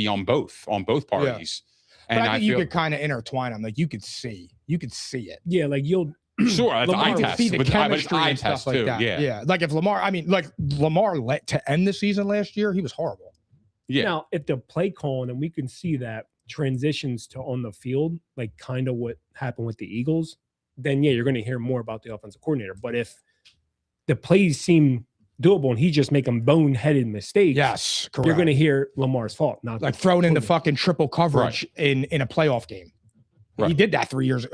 [SPEAKER 4] on both parties.
[SPEAKER 2] Yeah. But I think you could kind of intertwine them. Like you could see it.
[SPEAKER 3] Yeah, like you'll.
[SPEAKER 4] Sure, that's an eye test.
[SPEAKER 2] See the chemistry and stuff like that.
[SPEAKER 4] Yeah.
[SPEAKER 2] Like if Lamar, to end the season last year, he was horrible.
[SPEAKER 4] Yeah.
[SPEAKER 3] Now, if the play calling, and we can see that transitions to on the field, like kind of what happened with the Eagles, then yeah, you're going to hear more about the offensive coordinator. But if the plays seem doable and he's just making boneheaded mistakes,
[SPEAKER 2] yes, correct,
[SPEAKER 3] you're going to hear Lamar's fault. Not
[SPEAKER 2] like throwing in the fucking triple coverage in a playoff game. Right. He did that 3 years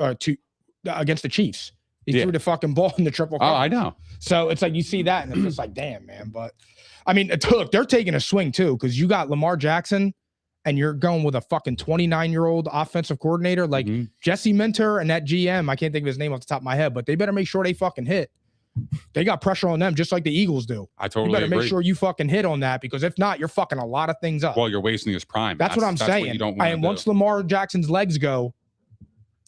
[SPEAKER 2] against the Chiefs. He threw the fucking ball in the triple coverage.
[SPEAKER 4] Oh, I know.
[SPEAKER 2] So it's like you see that and it's just like, damn, man. But I mean, look, they're taking a swing too, because you got Lamar Jackson and you're going with a fucking 29-year-old offensive coordinator like Jesse Minter and that GM. I can't think of his name off the top of my head, but they better make sure they fucking hit. They got pressure on them just like the Eagles do.
[SPEAKER 4] I totally
[SPEAKER 2] You better
[SPEAKER 4] agree.
[SPEAKER 2] make sure you fucking hit on that, because if not, you're fucking a lot of things up.
[SPEAKER 4] Well, you're wasting his prime.
[SPEAKER 2] That's what I'm saying.
[SPEAKER 4] What you don't
[SPEAKER 2] and once Lamar Jackson's legs go,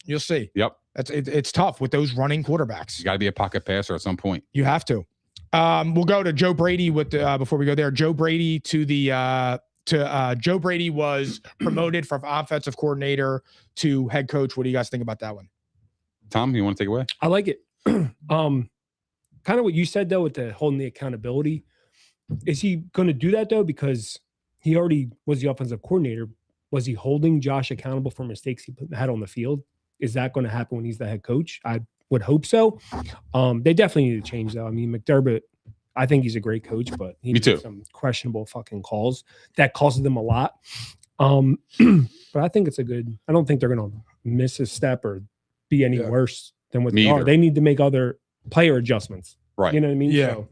[SPEAKER 2] you'll see.
[SPEAKER 4] Yep.
[SPEAKER 2] It's tough with those running quarterbacks.
[SPEAKER 4] You got to be a pocket passer at some point.
[SPEAKER 2] You have to. We'll go to Joe Brady with before we go there. Joe Brady Joe Brady was promoted from offensive coordinator to head coach. What do you guys think about that one?
[SPEAKER 4] Tom, you want to take it away?
[SPEAKER 3] I like it. Kind of what you said though, with the holding the accountability. Is he going to do that though? Because he already was the offensive coordinator. Was he holding Josh accountable for mistakes he had on the field? Is that going to happen when he's the head coach? I would hope so. They definitely need to change though. I mean, McDermott, I think he's a great coach, but he made some questionable fucking calls that costed them a lot. But I think it's a good. I don't think they're going to miss a step or be any worse than what they are. They need to make other player adjustments.
[SPEAKER 4] Right.
[SPEAKER 3] You know what I mean?
[SPEAKER 2] Yeah.
[SPEAKER 3] So,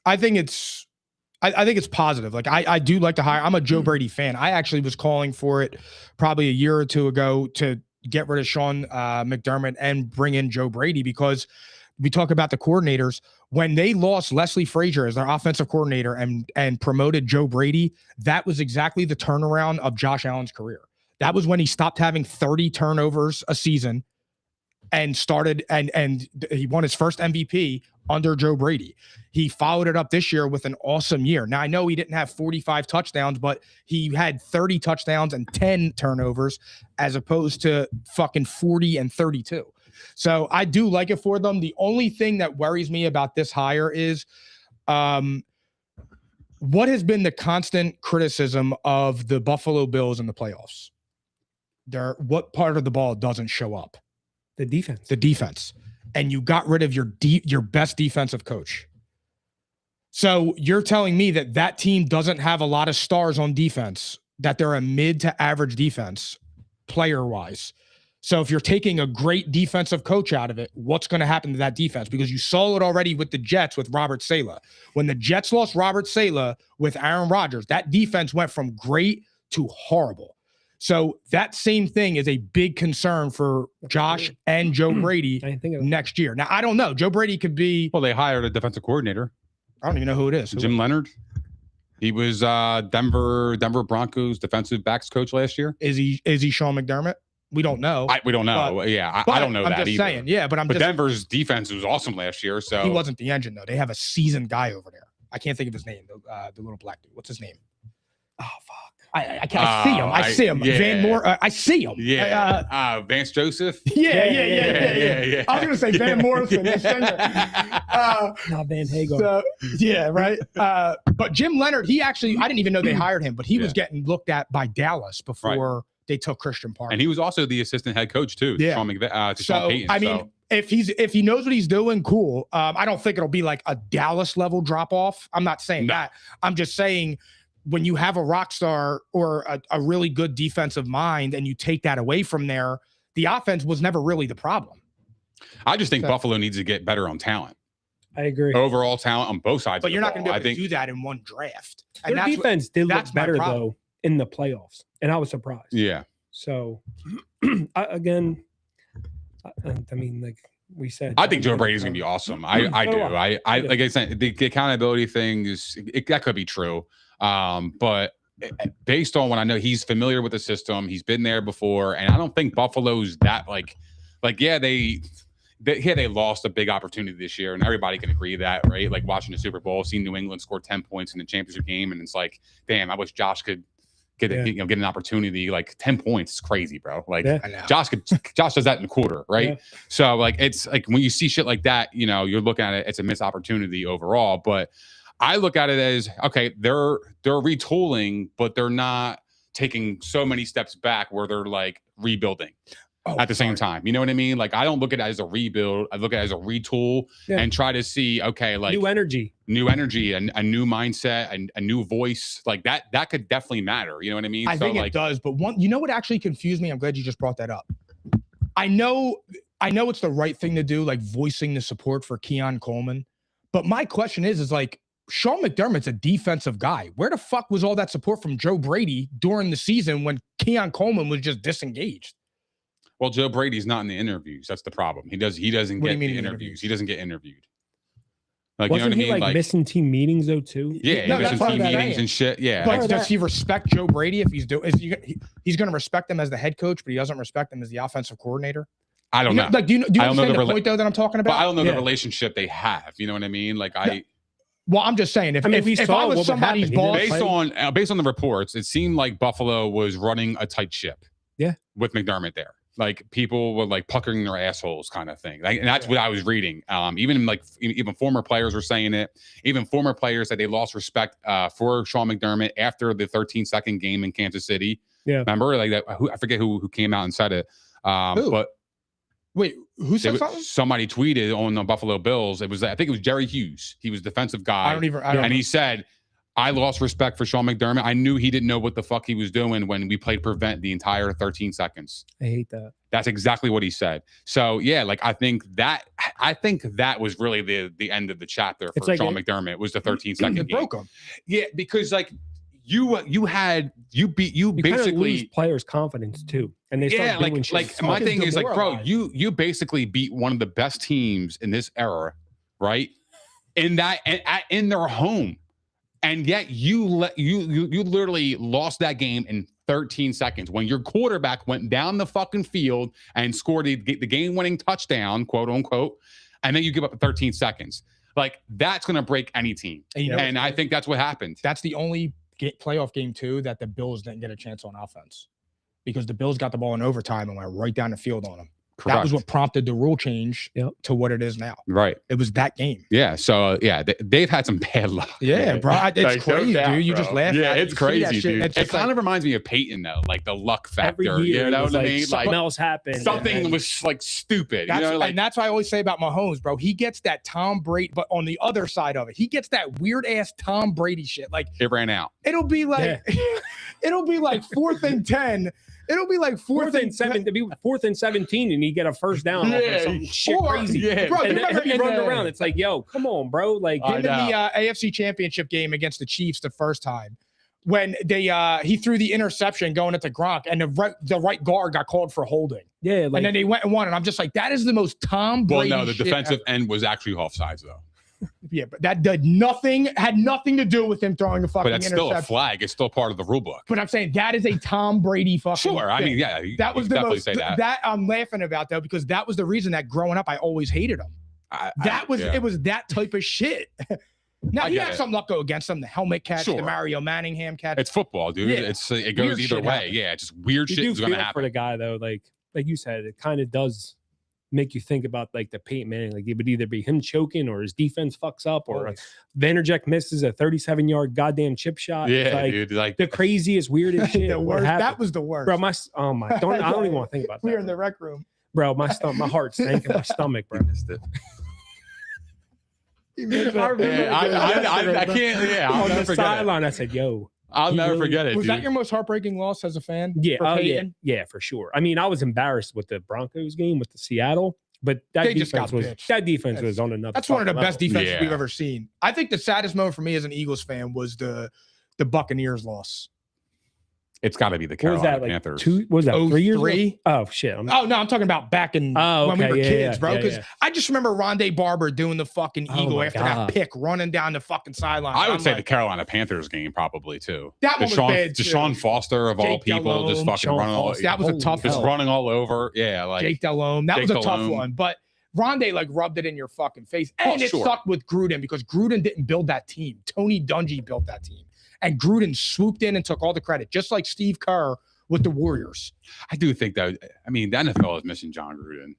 [SPEAKER 2] I think it's positive. Like I do like to hire. I'm a Joe Brady fan. I actually was calling for it probably a year or two ago to get rid of Sean McDermott and bring in Joe Brady, because we talk about the coordinators. When they lost Leslie Frazier as their offensive coordinator and promoted Joe Brady, that was exactly the turnaround of Josh Allen's career. That was when he stopped having 30 turnovers a season and started and he won his first MVP under Joe Brady. He followed it up this year with an awesome year. Now, I know he didn't have 45 touchdowns, but he had 30 touchdowns and 10 turnovers as opposed to fucking 40 and 32. So I do like it for them. The only thing that worries me about this hire is what has been the constant criticism of the Buffalo Bills in the playoffs? What part of the ball doesn't show up?
[SPEAKER 3] the defense.
[SPEAKER 2] The defense. And you got rid of your best defensive coach. So you're telling me that team doesn't have a lot of stars on defense, that they're a mid to average defense player-wise. So if you're taking a great defensive coach out of it, what's going to happen to that defense? Because you saw it already with the Jets with Robert Saleh. When the Jets lost Robert Saleh with Aaron Rodgers, that defense went from great to horrible. So that same thing is a big concern for Josh and Joe Brady
[SPEAKER 3] I didn't think of that.
[SPEAKER 2] next year. Now, I don't know. Joe Brady could be,
[SPEAKER 4] Well, they hired a defensive coordinator,
[SPEAKER 2] I don't even know who it is.
[SPEAKER 4] Jim Leonard. He was Denver Broncos defensive backs coach last year.
[SPEAKER 2] Is he Sean McDermott? We don't know.
[SPEAKER 4] We don't know. I don't know
[SPEAKER 2] I'm
[SPEAKER 4] that
[SPEAKER 2] just
[SPEAKER 4] either.
[SPEAKER 2] saying. Yeah, but
[SPEAKER 4] Denver's defense was awesome last year. So
[SPEAKER 2] he wasn't the engine though. They have a seasoned guy over there. I can't think of his name. The little black dude. What's his name? Oh fuck. I can't. I see him. I see him.
[SPEAKER 4] Yeah.
[SPEAKER 2] Van Moore. I see him.
[SPEAKER 4] Yeah. Vance Joseph.
[SPEAKER 2] Yeah. I was gonna say Van Morrison, the singer.
[SPEAKER 3] Not Van Hagar.
[SPEAKER 2] So, yeah, right. But Jim Leonard, I didn't even know they hired him, but he was getting looked at by Dallas before they took Christian Parker.
[SPEAKER 4] And he was also the assistant head coach too.
[SPEAKER 2] Yeah.
[SPEAKER 4] Sean Payton.
[SPEAKER 2] I mean, if he knows what he's doing, cool. I don't think it'll be like a Dallas level drop off. I'm not saying that. I'm just saying when you have a rock star or a really good defensive mind and you take that away from there, the offense was never really the problem.
[SPEAKER 4] I just think Buffalo needs to get better on talent.
[SPEAKER 3] I agree.
[SPEAKER 4] Overall talent on both sides.
[SPEAKER 2] But
[SPEAKER 4] of
[SPEAKER 2] you're
[SPEAKER 4] the
[SPEAKER 2] not going to
[SPEAKER 4] ball.
[SPEAKER 2] be able to do that in one draft.
[SPEAKER 3] Their defense did look
[SPEAKER 2] that's my
[SPEAKER 3] better
[SPEAKER 2] problem.
[SPEAKER 3] though in the playoffs, and I was surprised.
[SPEAKER 4] Yeah.
[SPEAKER 3] So, I mean, like we said,
[SPEAKER 4] I think Joe Brady's gonna be awesome. I do. I like I said, the accountability thing that could be true. But based on what I know, he's familiar with the system. He's been there before, and I don't think Buffalo's that like they lost a big opportunity this year, and everybody can agree that, right? Like watching the Super Bowl, seeing New England score 10 points in the championship game, and it's like, damn, I wish Josh could get an opportunity. Like 10 points is crazy, bro. Like Josh does that in a quarter, right?
[SPEAKER 3] Yeah.
[SPEAKER 4] So like it's like when you see shit like that, you're looking at it, it's a missed opportunity overall. But I look at it as, okay, they're retooling, but they're not taking so many steps back where they're like rebuilding at the same time. You know what I mean? Like I don't look at it as a rebuild. I look at it as a retool and try to see, okay, like
[SPEAKER 3] new energy, and
[SPEAKER 4] a new mindset, and a new voice. Like that could definitely matter. You know what I mean?
[SPEAKER 2] I think it does. But what actually confused me? I'm glad you just brought that up. I know it's the right thing to do, like voicing the support for Keon Coleman. But my question is like, Sean McDermott's a defensive guy. Where the fuck was all that support from Joe Brady during the season when Keon Coleman was just disengaged?
[SPEAKER 4] Well, Joe Brady's not in the interviews. That's the problem. He doesn't get the interviews. He doesn't get interviewed. Like,
[SPEAKER 3] wasn't
[SPEAKER 4] you know what I mean?
[SPEAKER 3] Like missing team meetings though too.
[SPEAKER 4] Yeah,
[SPEAKER 2] no,
[SPEAKER 4] missing team meetings and shit. Yeah.
[SPEAKER 2] But does he respect Joe Brady if he's doing? He's going to respect him as the head coach, but he doesn't respect him as the offensive coordinator?
[SPEAKER 4] I don't know.
[SPEAKER 2] Like, do you understand the point though that I'm talking about?
[SPEAKER 4] But I don't know the relationship they have. You know what I mean? Like
[SPEAKER 2] Well, I'm just saying, if I was somebody's boss,
[SPEAKER 4] based on the reports, it seemed like Buffalo was running a tight ship.
[SPEAKER 3] Yeah,
[SPEAKER 4] with McDermott there, like people were like puckering their assholes, kind of thing. Like, and that's what I was reading. Even former players were saying it. Even former players that they lost respect for Sean McDermott after the 13-second game in Kansas City.
[SPEAKER 3] Yeah,
[SPEAKER 4] remember like that? I forget who came out and said it. But.
[SPEAKER 2] Wait, who said something?
[SPEAKER 4] Somebody tweeted on the Buffalo Bills. I think it was Jerry Hughes. He was defensive guy. And he said, I lost respect for Sean McDermott. I knew he didn't know what the fuck he was doing when we played prevent the entire 13 seconds.
[SPEAKER 3] I hate that.
[SPEAKER 4] That's exactly what he said. So yeah, like I think that was really the end of the chapter for Sean McDermott was the 13-second game. It
[SPEAKER 2] broke him.
[SPEAKER 4] Yeah, because like you basically
[SPEAKER 3] lose players' confidence too, and they start doing shit.
[SPEAKER 4] Like my thing is like, bro, you basically beat one of the best teams in this era, right? In their home, and yet you literally lost that game in 13 seconds when your quarterback went down the fucking field and scored the game-winning touchdown, quote unquote, and then you give up 13 seconds. Like that's gonna break any team, and I think that's what happened.
[SPEAKER 2] That's the only playoff game too that the Bills didn't get a chance on offense because the Bills got the ball in overtime and went right down the field on them. Correct. That was what prompted the rule change to what it is now.
[SPEAKER 4] Right.
[SPEAKER 2] It was that game.
[SPEAKER 4] Yeah. So yeah, they've had some bad luck.
[SPEAKER 2] Yeah, bro. It's crazy, dude. You just laugh.
[SPEAKER 4] Yeah,
[SPEAKER 2] at
[SPEAKER 4] it's crazy, dude. It kind of reminds me of Peyton though, like the luck factor.
[SPEAKER 3] Every year,
[SPEAKER 4] you know what I mean?
[SPEAKER 3] Something else happened.
[SPEAKER 4] Something was like stupid.
[SPEAKER 2] And that's why I always say about Mahomes, bro. He gets that Tom Brady, but on the other side of it, he gets that weird ass Tom Brady shit. Like
[SPEAKER 4] it ran out.
[SPEAKER 2] It'll be like, it'll be like 4th and 10. It'll be like 4th and 7
[SPEAKER 3] to be 4th and 17, and you get a first down. Some shit crazy.
[SPEAKER 2] Yeah, bro.
[SPEAKER 3] And running around. It's like, yo, come on, bro. Like
[SPEAKER 2] in the AFC Championship game against the Chiefs the first time, when he threw the interception going into Gronk, and the right guard got called for holding.
[SPEAKER 3] Yeah, like,
[SPEAKER 2] and then they went and won, and I'm just like, that is the most Tom Brady.
[SPEAKER 4] Well, no, the
[SPEAKER 2] shit
[SPEAKER 4] defensive
[SPEAKER 2] ever.
[SPEAKER 4] end was actually offsides though.
[SPEAKER 2] Yeah, but that had nothing to do with him throwing a fucking
[SPEAKER 4] But that's
[SPEAKER 2] interception.
[SPEAKER 4] still a flag. It's still part of the rule book.
[SPEAKER 2] But I'm saying that is a Tom Brady fucking
[SPEAKER 4] Sure, I
[SPEAKER 2] thing.
[SPEAKER 4] mean, yeah,
[SPEAKER 2] that was
[SPEAKER 4] you
[SPEAKER 2] the
[SPEAKER 4] definitely
[SPEAKER 2] most
[SPEAKER 4] say that.
[SPEAKER 2] I'm laughing about though, because that was the reason that growing up I always hated him. It was that type of shit. Now he had some luck go against him, the helmet catch, the Mario Manningham catch.
[SPEAKER 4] It's football, dude.
[SPEAKER 2] Yeah.
[SPEAKER 4] It goes
[SPEAKER 2] Weird
[SPEAKER 4] either
[SPEAKER 2] shit
[SPEAKER 4] way.
[SPEAKER 2] happens.
[SPEAKER 4] Yeah, just weird
[SPEAKER 3] you
[SPEAKER 4] shit
[SPEAKER 3] do
[SPEAKER 4] is going to
[SPEAKER 3] feel
[SPEAKER 4] happen.
[SPEAKER 3] for the guy though, like you said, it kind of does make you think about like the Peyton Manning. Like it would either be him choking or his defense fucks up or Vanderjagt misses a 37-yard goddamn chip shot.
[SPEAKER 4] Yeah,
[SPEAKER 3] like,
[SPEAKER 4] dude. Like
[SPEAKER 3] the craziest, weirdest shit.
[SPEAKER 2] The worst. That was the worst.
[SPEAKER 3] Bro, I don't even want to think about that.
[SPEAKER 2] We were in the rec room.
[SPEAKER 3] Bro, my heart sank in my stomach, bro.
[SPEAKER 4] missed it.
[SPEAKER 3] I
[SPEAKER 4] can't. Yeah, I'll
[SPEAKER 3] on
[SPEAKER 4] never
[SPEAKER 3] the
[SPEAKER 4] forget it.
[SPEAKER 3] sideline, I said, "Yo."
[SPEAKER 4] I'll
[SPEAKER 3] He
[SPEAKER 4] never
[SPEAKER 3] really-
[SPEAKER 4] forget it.
[SPEAKER 2] Was
[SPEAKER 4] dude.
[SPEAKER 2] that your most heartbreaking loss as a fan?
[SPEAKER 3] Yeah,
[SPEAKER 2] for
[SPEAKER 3] yeah,
[SPEAKER 2] Peyton?
[SPEAKER 3] yeah, for sure. I mean, I was embarrassed with the Broncos game with the Seattle, but that
[SPEAKER 2] They just
[SPEAKER 3] defense
[SPEAKER 2] got
[SPEAKER 3] was
[SPEAKER 2] bitched.
[SPEAKER 3] was on another.
[SPEAKER 2] That's one of the
[SPEAKER 3] fucking
[SPEAKER 2] best
[SPEAKER 3] level.
[SPEAKER 2] defenses we've
[SPEAKER 4] Yeah.
[SPEAKER 2] ever seen. I think the saddest moment for me as an Eagles fan was the Buccaneers loss.
[SPEAKER 4] It's got to be the
[SPEAKER 3] What was
[SPEAKER 4] Carolina
[SPEAKER 3] that like?
[SPEAKER 4] Panthers.
[SPEAKER 3] 3 years?
[SPEAKER 2] 03?
[SPEAKER 3] Ago? Oh shit!
[SPEAKER 2] Oh no, I'm talking about back in
[SPEAKER 3] Oh,
[SPEAKER 2] when we
[SPEAKER 3] okay,
[SPEAKER 2] were
[SPEAKER 3] yeah,
[SPEAKER 2] kids,
[SPEAKER 3] yeah,
[SPEAKER 2] bro.
[SPEAKER 3] yeah,
[SPEAKER 2] Because
[SPEAKER 3] yeah.
[SPEAKER 2] I just remember Rondé Barber doing the fucking
[SPEAKER 3] Oh,
[SPEAKER 2] eagle
[SPEAKER 3] my
[SPEAKER 2] after
[SPEAKER 3] God.
[SPEAKER 2] that pick, running down the fucking sideline.
[SPEAKER 4] I would
[SPEAKER 2] I'm
[SPEAKER 4] say
[SPEAKER 2] like,
[SPEAKER 4] the Carolina Panthers game probably too.
[SPEAKER 2] That one was bad, too.
[SPEAKER 4] Deshaun Foster of all
[SPEAKER 2] Jake
[SPEAKER 4] people just
[SPEAKER 2] Delhomme,
[SPEAKER 4] fucking
[SPEAKER 3] Sean
[SPEAKER 4] running all.
[SPEAKER 3] Foster.
[SPEAKER 2] that was a
[SPEAKER 3] Holy
[SPEAKER 2] tough
[SPEAKER 4] Just
[SPEAKER 2] one.
[SPEAKER 4] running all over. Yeah, like
[SPEAKER 2] Jake Delhomme. That
[SPEAKER 4] Jake
[SPEAKER 2] was a tough
[SPEAKER 4] Delhomme.
[SPEAKER 2] one. But Rondé like rubbed it in your fucking face. And it
[SPEAKER 4] sure.
[SPEAKER 2] sucked with Gruden because Gruden didn't build that team. Tony Dungy built that team. And Gruden swooped in and took all the credit, just like Steve Kerr with the Warriors.
[SPEAKER 4] I do think that. I mean, the NFL is missing John Gruden.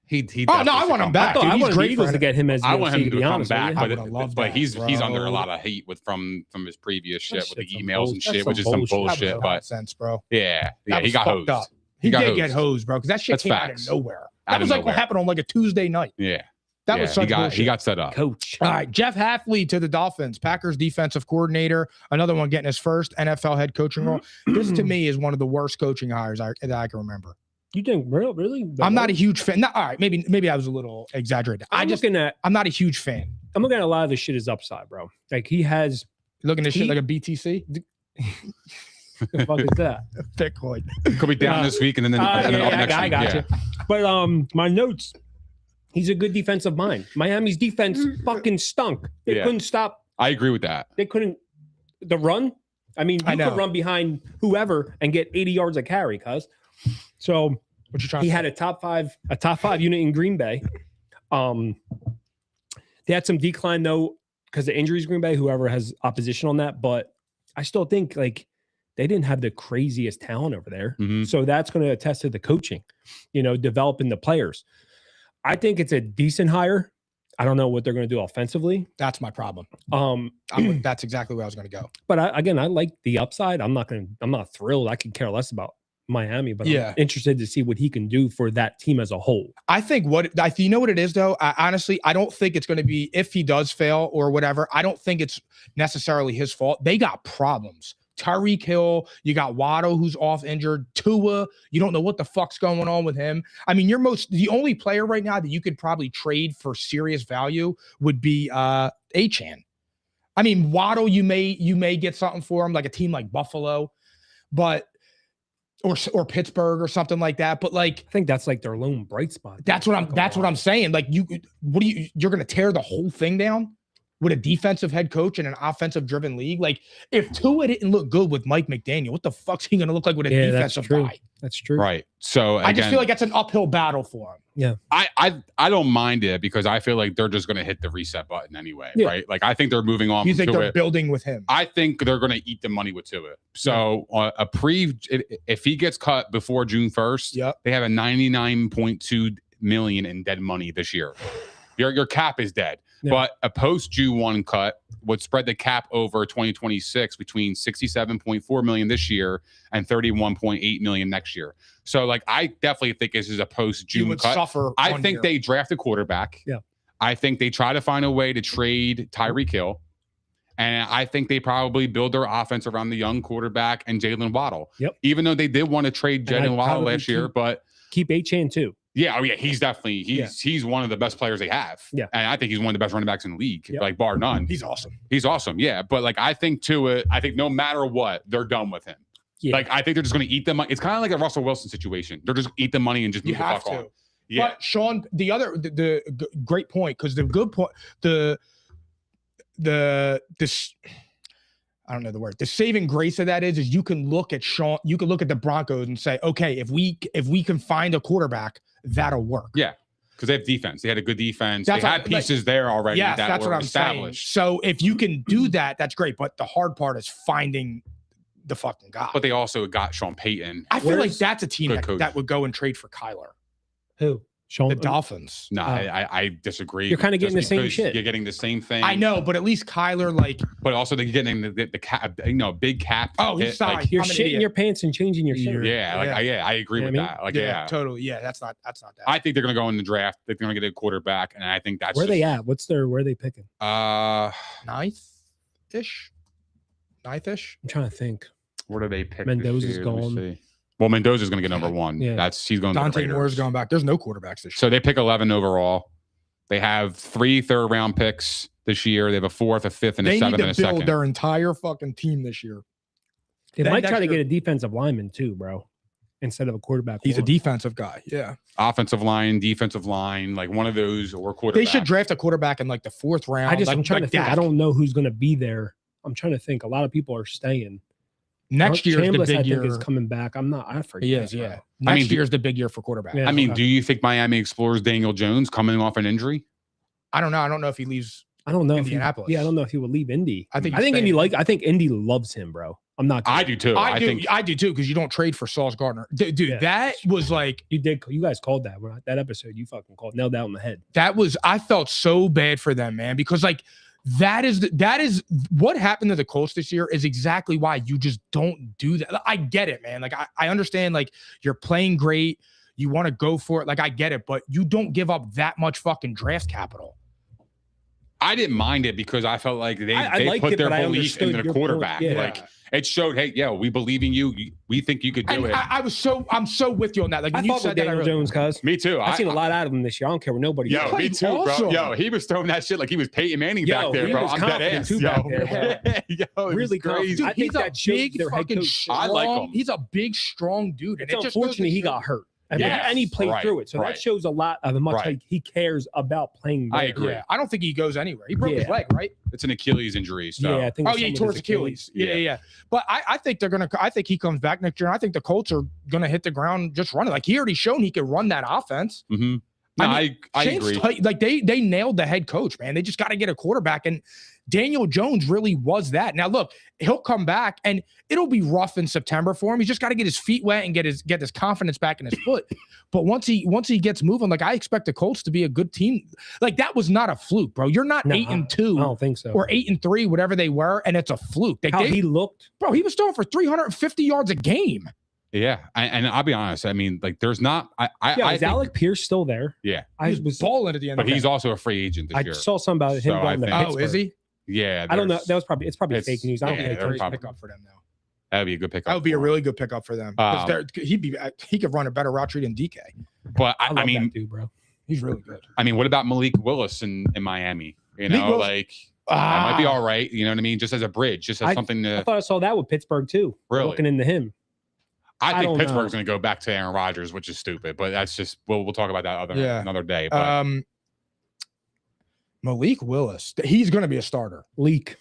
[SPEAKER 4] He.
[SPEAKER 2] Oh, no,
[SPEAKER 4] definitely
[SPEAKER 2] I
[SPEAKER 4] should
[SPEAKER 2] want him
[SPEAKER 4] come
[SPEAKER 2] back.
[SPEAKER 3] I
[SPEAKER 2] Dude,
[SPEAKER 3] thought I
[SPEAKER 2] he's
[SPEAKER 3] wanted the
[SPEAKER 2] great
[SPEAKER 3] Eagles
[SPEAKER 2] for
[SPEAKER 3] to get him as
[SPEAKER 4] I
[SPEAKER 3] UFC,
[SPEAKER 4] want him to
[SPEAKER 3] be
[SPEAKER 4] come
[SPEAKER 3] honest
[SPEAKER 4] back,
[SPEAKER 3] with you.
[SPEAKER 2] I would've loved
[SPEAKER 4] but
[SPEAKER 2] that,
[SPEAKER 4] he's under a
[SPEAKER 2] bro.
[SPEAKER 4] lot of hate from his previous shit
[SPEAKER 3] That
[SPEAKER 4] with the
[SPEAKER 3] shit's some
[SPEAKER 4] emails and
[SPEAKER 3] bullshit.
[SPEAKER 4] shit,
[SPEAKER 3] That's
[SPEAKER 4] which is
[SPEAKER 3] some
[SPEAKER 4] some
[SPEAKER 3] bullshit.
[SPEAKER 4] bullshit.
[SPEAKER 2] That was
[SPEAKER 4] But
[SPEAKER 2] nonsense, bro.
[SPEAKER 4] yeah,
[SPEAKER 2] That
[SPEAKER 4] he
[SPEAKER 2] was
[SPEAKER 4] got
[SPEAKER 2] fucked
[SPEAKER 4] hosed.
[SPEAKER 2] up.
[SPEAKER 4] He
[SPEAKER 2] He
[SPEAKER 4] got
[SPEAKER 2] did get
[SPEAKER 4] hosed.
[SPEAKER 2] hosed, bro, because that shit
[SPEAKER 4] That's
[SPEAKER 2] came out
[SPEAKER 4] facts.
[SPEAKER 2] of nowhere.
[SPEAKER 4] Out
[SPEAKER 2] That
[SPEAKER 4] of
[SPEAKER 2] was like what
[SPEAKER 4] nowhere.
[SPEAKER 2] happened on like a Tuesday night.
[SPEAKER 4] Yeah,
[SPEAKER 2] That was such bullshit.
[SPEAKER 4] he got set up.
[SPEAKER 3] Coach.
[SPEAKER 2] All right, Jeff Hafley to the Dolphins, Packers defensive coordinator, another one getting his first NFL head coaching role. This to me is one of the worst coaching hires that I can remember.
[SPEAKER 3] You think really?
[SPEAKER 2] I'm not a huge fan. No, all right, maybe I was a little exaggerated. I'm not a huge fan.
[SPEAKER 3] I'm looking at a lot of this shit as upside, bro. Like he has.
[SPEAKER 2] Looking at shit like a BTC,
[SPEAKER 3] The fuck is that?
[SPEAKER 2] Bitcoin.
[SPEAKER 4] Could be down this week and then up next
[SPEAKER 3] I
[SPEAKER 4] week.
[SPEAKER 3] got
[SPEAKER 4] Yeah.
[SPEAKER 3] you. But my notes. He's a good defensive mind. Miami's defense fucking stunk. They
[SPEAKER 4] Yeah.
[SPEAKER 3] couldn't stop.
[SPEAKER 4] I agree with that.
[SPEAKER 3] They couldn't. The run. I mean,
[SPEAKER 2] I
[SPEAKER 3] you
[SPEAKER 2] know.
[SPEAKER 3] could run behind whoever and get 80 yards a carry, cuz. So
[SPEAKER 2] What you trying?
[SPEAKER 3] he
[SPEAKER 2] to
[SPEAKER 3] had a top five unit in Green Bay. They had some decline though because of injuries. Green Bay, whoever has opposition on that, but I still think like they didn't have the craziest talent over there.
[SPEAKER 4] Mhm.
[SPEAKER 3] So that's going to attest to the coaching, developing the players. I think it's a decent hire. I don't know what they're going to do offensively.
[SPEAKER 2] That's my problem.
[SPEAKER 3] Um,
[SPEAKER 2] That's exactly where I was going to go.
[SPEAKER 3] but I like the upside. I'm not thrilled. I could care less about Miami, but
[SPEAKER 2] Yeah.
[SPEAKER 3] I'm interested to see what he can do for that team as a whole.
[SPEAKER 2] I think you know what it is though. Honestly, I don't think it's going to be if he does fail or whatever. I don't think it's necessarily his fault. They got problems. Tyreek Hill, you got Waddle who's off injured. Tua, you don't know what the fuck's going on with him. I mean, the only player right now that you could probably trade for serious value would be Achane. I mean, Waddle, you may get something for him, like a team like Buffalo, but or Pittsburgh or something like that. But like,
[SPEAKER 3] I think that's like their lone bright spot.
[SPEAKER 2] that's what I'm saying. Like you're going to tear the whole thing down with a defensive head coach in an offensive driven league. Like if Tua didn't look good with Mike McDaniel, what the fuck's he going to look like with a defensive guy?
[SPEAKER 3] That's true.
[SPEAKER 4] Right. So
[SPEAKER 2] I just feel like that's an uphill battle for him.
[SPEAKER 3] Yeah.
[SPEAKER 4] I don't mind it because I feel like they're just going to hit the reset button anyway.
[SPEAKER 3] Yeah.
[SPEAKER 4] Right. Like I think they're moving on.
[SPEAKER 2] You
[SPEAKER 4] from
[SPEAKER 2] think
[SPEAKER 4] Tua.
[SPEAKER 2] they're building with him?
[SPEAKER 4] I think they're going to eat the money with Tua. So if he gets cut before June 1st,
[SPEAKER 2] Yep.
[SPEAKER 4] they have a 99.2 million in dead money this year. Your cap is dead.
[SPEAKER 3] Yeah.
[SPEAKER 4] But a post June 1 cut would spread the cap over 2026 between 67.4 million this year and 31.8 million next year. So like I definitely think this is a post
[SPEAKER 2] You
[SPEAKER 4] June
[SPEAKER 2] would
[SPEAKER 4] cut.
[SPEAKER 2] suffer.
[SPEAKER 4] I
[SPEAKER 2] one
[SPEAKER 4] think
[SPEAKER 2] year.
[SPEAKER 4] they draft a quarterback.
[SPEAKER 3] Yeah.
[SPEAKER 4] I think they try to find a way to trade Tyreek Hill. And I think they probably build their offense around the young quarterback and Jalen Waddle.
[SPEAKER 3] Yep.
[SPEAKER 4] Even though they did want to trade
[SPEAKER 3] And I'd
[SPEAKER 4] Jalen Waddle
[SPEAKER 3] probably
[SPEAKER 4] last year, but
[SPEAKER 3] keep Achane too.
[SPEAKER 4] Yeah, he's definitely he's one of the best players they have.
[SPEAKER 3] Yeah,
[SPEAKER 4] and I think he's one of the best running backs in the league, like bar none.
[SPEAKER 2] He's awesome.
[SPEAKER 4] He's awesome. Yeah, but like I think no matter what, they're done with him. Yeah. Like I think they're just going to eat the money. It's kind of like a Russell Wilson situation. They're just eat the money and just move the fuck on. Yeah,
[SPEAKER 2] but Sean, the great point, because the good point, this. I don't know the word. The saving grace of that is you can look at Sean, you can look at the Broncos and say, okay, if we can find a quarterback, that'll work.
[SPEAKER 4] Yeah, because they have defense. They had a good defense. They had pieces there already.
[SPEAKER 2] Yes, that's what I'm established. Saying. So if you can do that, that's great. But the hard part is finding the fucking guy.
[SPEAKER 4] But they also got Sean Payton.
[SPEAKER 2] I feel like that's a team that would go and trade for Kyler.
[SPEAKER 3] Who? Sean,
[SPEAKER 2] the Dolphins.
[SPEAKER 4] No, I disagree.
[SPEAKER 3] You're kind of getting the same shit.
[SPEAKER 4] You're getting the same thing.
[SPEAKER 2] I know, but at least Kyler, like.
[SPEAKER 4] But also they're getting the cap, big cap.
[SPEAKER 2] Oh, he's signed.
[SPEAKER 3] Like, you're shitting your pants and changing your shirt.
[SPEAKER 4] Yeah, I agree with that. Like, yeah,
[SPEAKER 2] totally. Yeah, that's not that.
[SPEAKER 4] I think they're gonna go in the draft. They're gonna get a quarterback, and I think that's
[SPEAKER 3] where they at. Where are they picking?
[SPEAKER 2] Ninth-ish.
[SPEAKER 3] I'm trying to think.
[SPEAKER 4] Where do they pick?
[SPEAKER 3] Mendoza's gone.
[SPEAKER 4] Well, Mendoza's going to get number one.
[SPEAKER 3] Yeah.
[SPEAKER 4] He's going.
[SPEAKER 2] Dante Moore's going back. There's no quarterbacks this year.
[SPEAKER 4] So they pick 11 overall. They have 3 third-round picks this year. They have a 4th, a 5th, and a 7th, and a 2nd.
[SPEAKER 2] They need to build their entire fucking team this year.
[SPEAKER 3] They might try to get a defensive lineman too, bro, instead of a quarterback.
[SPEAKER 2] He's a defensive guy. Yeah.
[SPEAKER 4] Offensive line, defensive line, like one of those, or quarterback.
[SPEAKER 2] They should draft a quarterback in like the 4th round.
[SPEAKER 3] I'm trying to think. I don't know who's going to be there. I'm trying to think. A lot of people are staying.
[SPEAKER 2] Next year, the big year
[SPEAKER 3] is coming back. I forget.
[SPEAKER 2] He is, yeah. Next year's the big year for quarterback.
[SPEAKER 3] Yeah,
[SPEAKER 4] do you think Miami explores Daniel Jones coming off an injury?
[SPEAKER 2] I don't know. I don't know if he leaves.
[SPEAKER 3] I don't know
[SPEAKER 2] Indianapolis.
[SPEAKER 3] I don't know if he would leave Indy.
[SPEAKER 2] I think
[SPEAKER 3] Indy loves him, bro. I'm not.
[SPEAKER 4] I do too.
[SPEAKER 2] I do too, because you don't trade for Sauce Gardner, dude. That was like
[SPEAKER 3] you did. You guys called that episode. You fucking nailed that on the head.
[SPEAKER 2] That was. I felt so bad for them, man, because like. That is what happened to the Colts this year is exactly why you just don't do that. I get it, man. Like I understand, like you're playing great, you want to go for it. Like I get it, but you don't give up that much fucking draft capital.
[SPEAKER 4] I didn't mind it because I felt like they put their belief in the quarterback.
[SPEAKER 3] Yeah.
[SPEAKER 4] Like it showed, hey, we believe in you. We think you could do it.
[SPEAKER 2] I'm so with you on that. Like when you said that,
[SPEAKER 3] Daniel Jones, cuz.
[SPEAKER 4] Me too.
[SPEAKER 3] I've seen a lot out of him this year. I don't care what nobody.
[SPEAKER 4] Yo, me too, bro. Yo, he was throwing that shit like he was Peyton Manning back there, bro. I'm dead ass.
[SPEAKER 3] Yo, really crazy.
[SPEAKER 2] Dude, he's a big fucking strong.
[SPEAKER 4] I like him.
[SPEAKER 2] He's a big, strong dude.
[SPEAKER 3] And it's unfortunate he got hurt. And he played through it. So that shows a lot of how much he cares about playing.
[SPEAKER 4] I agree.
[SPEAKER 2] Yeah. I don't think he goes anywhere. He broke his leg, right?
[SPEAKER 4] It's an Achilles injury. So.
[SPEAKER 3] Yeah, I think.
[SPEAKER 2] He tore his Achilles. Yeah. But I think I think he comes back next year. And I think the Colts are gonna hit the ground just running. Like he already shown he could run that offense.
[SPEAKER 4] Mm-hmm. No, I agree.
[SPEAKER 2] Like they nailed the head coach, man. They just got to get a quarterback, and Daniel Jones really was that. Now look, he'll come back, and it'll be rough in September for him. He's just got to get his feet wet and get his confidence back in his foot. But once he gets moving, like I expect the Colts to be a good team. Like that was not a fluke, bro. You're not 8-2.
[SPEAKER 3] I don't think so.
[SPEAKER 2] Or 8-3, whatever they were, and it's a fluke.
[SPEAKER 3] He looked,
[SPEAKER 2] bro. He was throwing for 350 yards a game.
[SPEAKER 4] Yeah, and I'll be honest. I mean, like, there's not.
[SPEAKER 3] Is Alec Pierce still there?
[SPEAKER 4] Yeah,
[SPEAKER 2] I was balling at the end.
[SPEAKER 4] But he's also a free agent this year.
[SPEAKER 3] I saw something about him going to Pittsburgh.
[SPEAKER 2] Oh, is he?
[SPEAKER 4] Yeah,
[SPEAKER 3] I don't know. It's probably fake news. I don't think
[SPEAKER 2] it's a pickup for them now.
[SPEAKER 4] That'd be a good pickup.
[SPEAKER 2] That would be a really good pickup for them. He could run a better route tree than DK.
[SPEAKER 4] But I mean,
[SPEAKER 3] that dude, bro,
[SPEAKER 2] he's really good.
[SPEAKER 4] I mean, what about Malik Willis in Miami? You know, like. That might be all right. You know what I mean? Just as a bridge, just as something to.
[SPEAKER 3] I thought I saw that with Pittsburgh too.
[SPEAKER 4] Really?
[SPEAKER 3] Looking into him.
[SPEAKER 4] I think Pittsburgh's going to go back to Aaron Rodgers, which is stupid, but that's just we'll talk about that another day. But.
[SPEAKER 2] Malik Willis, he's going to be a starter.
[SPEAKER 3] Leak.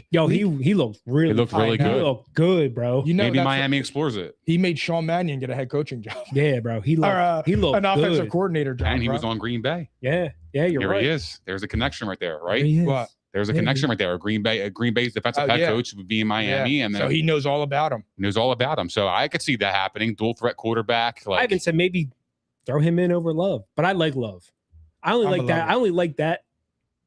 [SPEAKER 3] Yo, he looked really.
[SPEAKER 4] He looked really good.
[SPEAKER 3] He looked good, bro.
[SPEAKER 2] You know,
[SPEAKER 4] maybe Miami explores it.
[SPEAKER 2] He made Sean Mannion get a head coaching job.
[SPEAKER 3] Yeah, bro. He looked
[SPEAKER 2] an offensive coordinator job.
[SPEAKER 4] And he was on Green Bay.
[SPEAKER 3] Yeah, you're right.
[SPEAKER 4] Here he is. There's a connection right there, right?
[SPEAKER 2] What?
[SPEAKER 4] There's a connection right there. Green Bay's defensive head coach would be in Miami, and
[SPEAKER 2] so he knows all about him.
[SPEAKER 4] So I could see that happening. Dual threat quarterback. Like,
[SPEAKER 3] I even said maybe throw him in over Love, but I like Love. I only like that